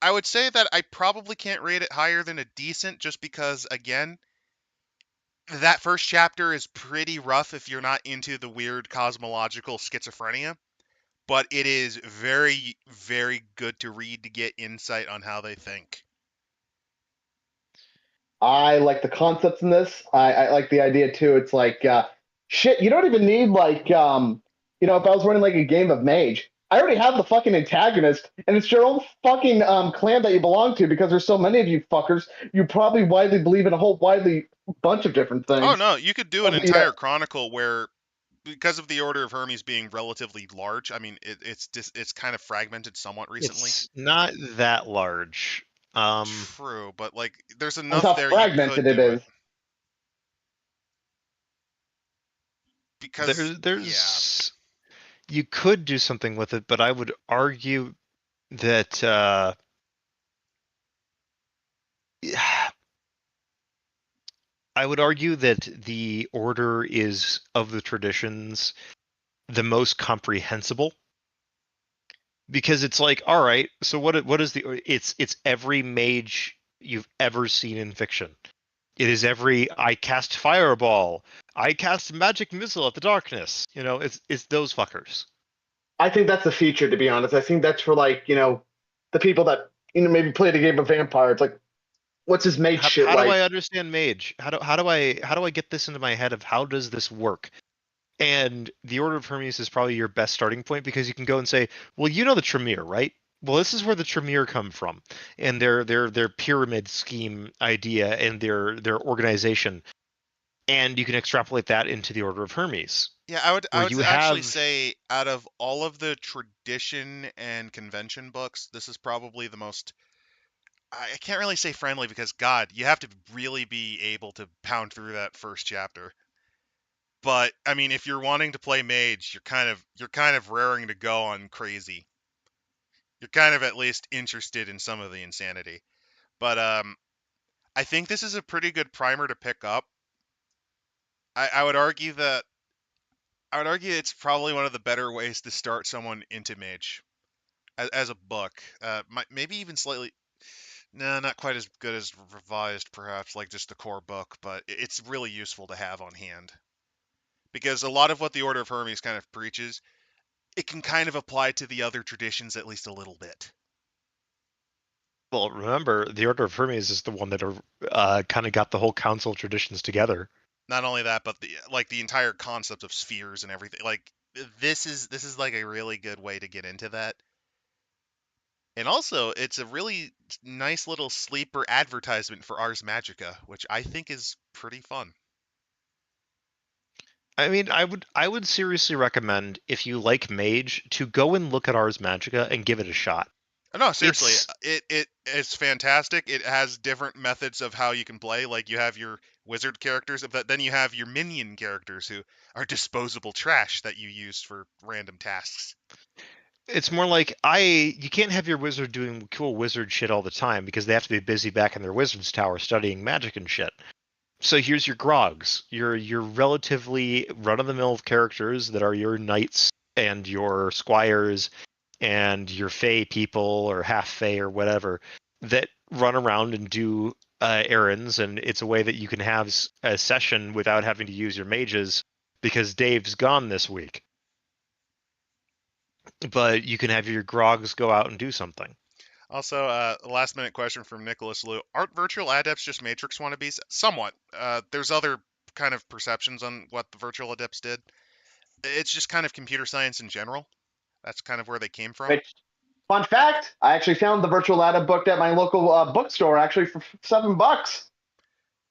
S1: I would say that I probably can't rate it higher than a decent, just because again, that first chapter is pretty rough if you're not into the weird cosmological schizophrenia, but it is very, very good to read to get insight on how they think.
S3: I like the concepts in this. I like the idea too. It's like, shit, you don't even need like, if I was running like a game of Mage, I already have the fucking antagonist, and it's your own fucking clan that you belong to, because there's so many of you fuckers. You probably widely believe in a whole widely bunch of different things.
S1: Oh no, you could do an entire chronicle where, because of the Order of Hermes being relatively large, I mean, it's kind of fragmented somewhat recently.
S2: It's not that large.
S1: True, but like there's enough
S3: how
S1: there
S3: fragmented
S1: you could
S3: it
S1: do
S3: is.
S1: Because
S2: there's you could do something with it, but I would argue that I would argue that the order is of the traditions the most comprehensible. Because it's like, all right, so what is it's every mage you've ever seen in fiction. It is every I cast fireball, I cast magic missile at the darkness. It's those fuckers.
S3: I think that's a feature, to be honest. I think that's for the people that maybe played a game of Vampire. It's like, what's his mage shit
S2: How do
S3: like?
S2: I understand mage? How do I get this into my head of how does this work? And the Order of Hermes is probably your best starting point because you can go and say, well, the Tremere, right? Well, this is where the Tremere come from, and their pyramid scheme idea and their organization, and you can extrapolate that into the Order of Hermes,
S1: Yeah, I would
S2: where you
S1: actually
S2: have
S1: say out of all of the tradition and convention books, this is probably the most. I can't really say friendly because God, you have to really be able to pound through that first chapter. But I mean, if you're wanting to play mage, you're kind of raring to go on crazy. You're kind of at least interested in some of the insanity. But I think this is a pretty good primer to pick up. I would argue that it's probably one of the better ways to start someone into mage as a book. Maybe even slightly. No, not quite as good as revised, perhaps, like just the core book, but it's really useful to have on hand. Because a lot of what the Order of Hermes kind of preaches, it can kind of apply to the other traditions at least a little bit.
S2: well, remember the Order of Hermes is the one that kind of got the whole council of traditions together.
S1: Not only that, but the entire concept of spheres and everything. Like this is like a really good way to get into that. And also, it's a really nice little sleeper advertisement for Ars Magica, which I think is pretty fun.
S2: I mean, I would seriously recommend if you like Mage to go and look at Ars Magica and give it a shot.
S1: No, seriously,
S2: It's
S1: it's fantastic. It has different methods of how you can play. Like you have your wizard characters, but then you have your minion characters who are disposable trash that you use for random tasks.
S2: it's more like you can't have your wizard doing cool wizard shit all the time because they have to be busy back in their wizard's tower studying magic and shit. So here's your grogs, your relatively run-of-the-mill characters that are your knights and your squires and your fey people or half fey or whatever that run around and do errands, and it's a way that you can have a session without having to use your mages because Dave's gone this week. But you can have your grogs go out and do something.
S1: Also, a last minute question from Nicholas Liu. Aren't virtual adepts just Matrix wannabes? Somewhat. There's other kind of perceptions on what the virtual adepts did. It's just kind of computer science in general. That's kind of where they came from.
S3: Which, fun fact, I actually found the virtual adept book at my local bookstore actually for $7.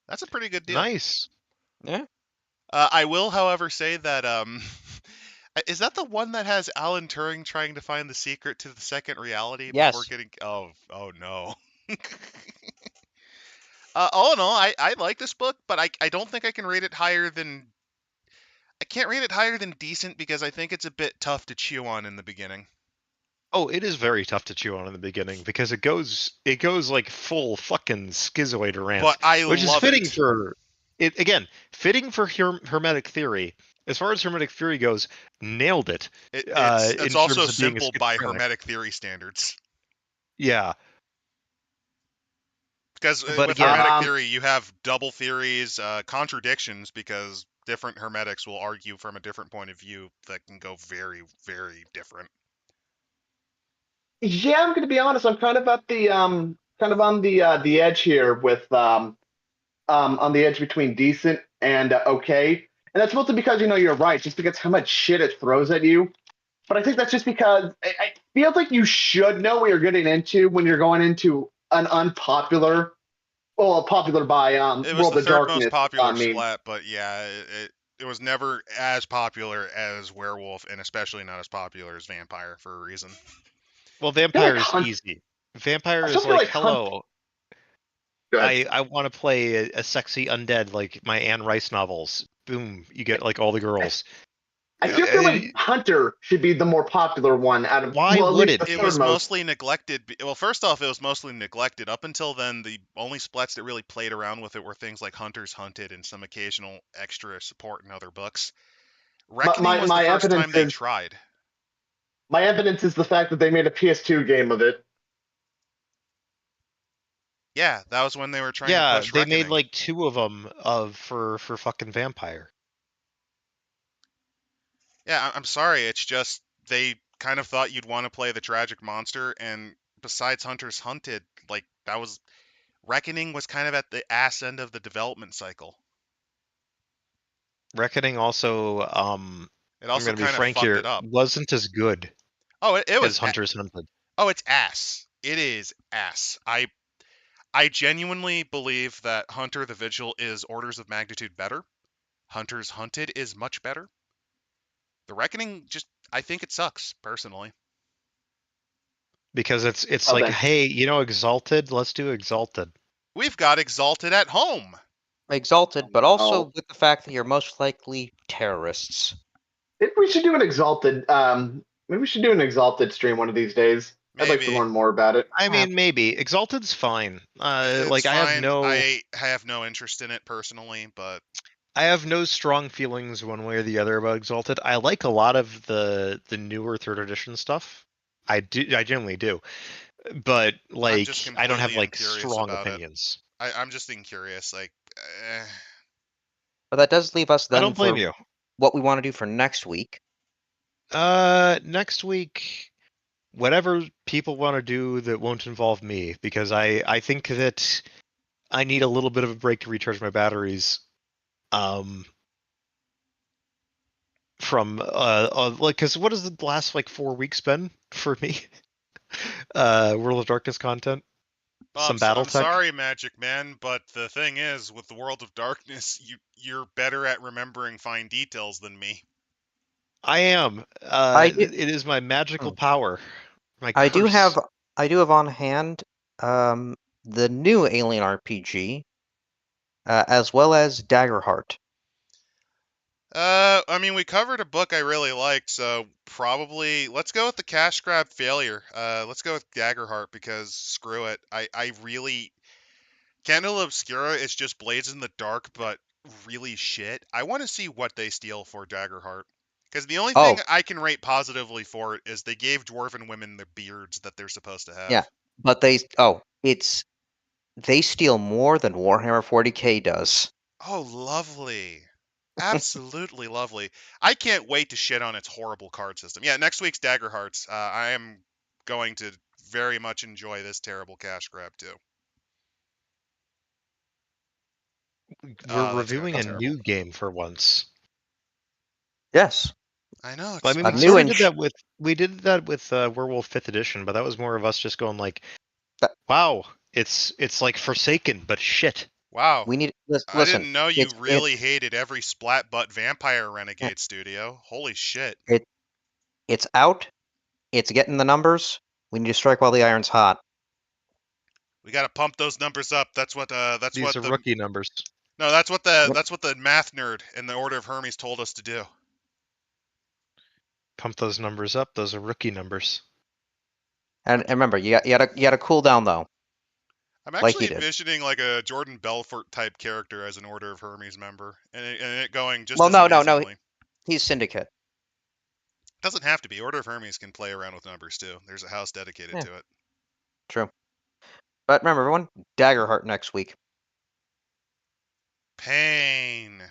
S1: That's a pretty good deal.
S2: Nice.
S4: Yeah.
S1: I will, however, say that is that the one that has Alan Turing trying to find the secret to the second reality before
S4: Yes.
S1: getting? Oh no. All in all, I like this book, but I don't think I can rate it higher than. I can't rate it higher than decent because I think it's a bit tough to chew on in the beginning.
S2: Oh, it is very tough to chew on in the beginning because it goes like full fucking schizoid rant,
S1: But I
S2: which is
S1: love
S2: fitting
S1: it.
S2: for it again, fitting for Hermetic theory. As far as Hermetic theory goes, nailed it.
S1: It's
S2: in
S1: also
S2: terms of being a
S1: simple by
S2: schizophrenic.
S1: Hermetic theory standards.
S2: Yeah,
S1: Because
S2: but
S1: with
S2: again,
S1: Hermetic theory, you have double theories, contradictions, because different Hermetics will argue from a different point of view that can go very, very different.
S3: Yeah, I'm going to be honest. I'm kind of at the kind of on the edge here with on the edge between decent and okay, and that's mostly because you're right, just because how much shit it throws at you. But I think that's just because I feel like you should know what you're getting into when you're going into an unpopular, well, popular by
S1: It was
S3: World
S1: the
S3: of
S1: third most
S3: Darkness.
S1: popular
S3: I mean,
S1: splat, but yeah, it was never as popular as Werewolf, and especially not as popular as Vampire for a reason.
S2: well,
S3: I feel like
S2: Vampire is
S3: Hunt.
S2: easy. Vampire
S3: I
S2: is
S3: still feel
S2: like,
S3: like Hunt.
S2: hello,
S3: Good.
S2: I want to play a sexy undead like my Anne Rice novels. Boom, you get like all the girls.
S3: I
S1: Yep.
S3: still feel like Hunter should be the more popular one out of.
S2: Why
S3: well, at
S2: would
S3: least
S2: it
S3: the
S1: It
S2: be?
S1: was
S3: third most.
S1: mostly neglected. Well, first off, it was mostly neglected. Up until then, the only splats that really played around with it were things like Hunters Hunted and some occasional extra support in other books. Reckoning was the
S3: my
S1: first
S3: evidence
S1: time they
S3: is
S1: tried.
S3: my evidence is the fact that they made a PS2 game of it.
S1: Yeah, that was when they were trying to
S2: Yeah,
S1: push
S2: they made
S1: Reckoning.
S2: like 2 of them for fucking Vampire.
S1: Yeah, I'm sorry. It's just they kind of thought you'd want to play the tragic monster, and besides Hunters Hunted, like that was Reckoning was kind of at the ass end of the development cycle.
S2: Reckoning also,
S1: It
S2: I'm
S1: also
S2: gonna be
S1: kind of
S2: frank
S1: fucked
S2: here,
S1: it up.
S2: wasn't as good
S1: Oh, it
S2: as
S1: was.
S2: Hunters Hunted.
S1: Oh, it's ass. It is ass. I genuinely believe that Hunter the Vigil is orders of magnitude better. Hunters Hunted is much better. The Reckoning just I think it sucks personally.
S2: Because it's
S3: Oh,
S2: like,
S3: then
S2: hey, Exalted, let's do Exalted.
S1: We've got Exalted at home.
S4: Exalted, but also
S3: no.
S4: with the fact that you're most likely terrorists.
S3: Maybe we should do an Exalted. Maybe we should do an Exalted stream one of these days. I'd like to
S1: Maybe.
S3: learn more about it.
S2: I mean, maybe. Exalted's fine.
S1: It's
S2: Like
S1: fine. I have no interest in it personally, but
S2: I have no strong feelings one way or the other about Exalted. I like a lot of the newer third edition stuff. I genuinely do. But
S1: I'm
S2: like
S1: just
S2: I don't have
S1: completely
S2: like
S1: incurious
S2: strong
S1: about it.
S2: opinions.
S1: I'm just incurious. Like,
S4: But that does leave us
S2: I
S4: then
S2: don't blame
S4: for
S2: you.
S4: what we want to do for next week.
S2: Next week, whatever people want to do that won't involve me, because I think that I need a little bit of a break to recharge my batteries. From like, because what has the last like 4 weeks been for me? World of Darkness content,
S1: well,
S2: some battle
S1: I'm
S2: tech.
S1: sorry, Magic Man, but the thing is, with the World of Darkness, you're better at remembering fine details than me.
S2: I am.
S4: I do,
S2: It is my magical
S4: Hmm.
S2: power. My
S4: I do
S2: curse.
S4: have on hand the new Alien RPG, as well as Daggerheart.
S1: I mean, we covered a book I really liked, so probably let's go with the cash grab failure. Let's go with Daggerheart because screw it. I really Candle Obscura is just Blades in the Dark, but really shit. I want to see what they steal for Daggerheart. Because the only thing
S4: Oh,
S1: I can rate positively for it is they gave dwarven women the beards that they're supposed to
S4: yeah,
S1: have.
S4: but they steal more than Warhammer 40K does.
S1: Oh, lovely. Absolutely lovely. I can't wait to shit on its horrible card system. Yeah, next week's Dagger Hearts. I am going to very much enjoy this terrible cash grab too.
S2: We're
S1: That's gonna
S2: reviewing
S1: be
S2: a
S1: terrible.
S2: new game for once.
S4: Yes,
S1: I know
S2: I
S1: it's
S2: mean,
S4: a
S2: we
S4: new
S2: sort of
S1: awesome.
S2: did that with Werewolf Fifth Edition, but that was more of us just going like,
S4: That-
S2: "Wow, it's like Forsaken, but shit."
S1: Wow.
S4: we need.
S1: I
S4: Listen,
S1: didn't know you
S4: it's it,
S1: really hated every splat butt vampire
S4: yeah,
S1: renegade studio. Holy shit.
S4: it it's out. It's getting the numbers. We need to strike while the iron's hot.
S1: We gotta pump those numbers up. That's
S2: These
S1: what
S2: are
S1: the
S2: rookie numbers.
S1: no,
S4: Yep.
S1: that's what the math nerd in the Order of Hermes told us to do.
S2: Pump those numbers up. Those are rookie numbers.
S4: And remember, you gotta cool down though,
S1: I'm
S4: like
S1: actually
S4: he did.
S1: envisioning like a Jordan Belfort type character as an Order of Hermes member, and it going just
S4: Well,
S1: as
S4: no.
S1: amazingly.
S4: He's Syndicate.
S1: Doesn't have to be. Order of Hermes can play around with numbers too. There's a house dedicated
S4: Yeah,
S1: to it.
S4: true. But remember, everyone, Daggerheart next week.
S1: Pain.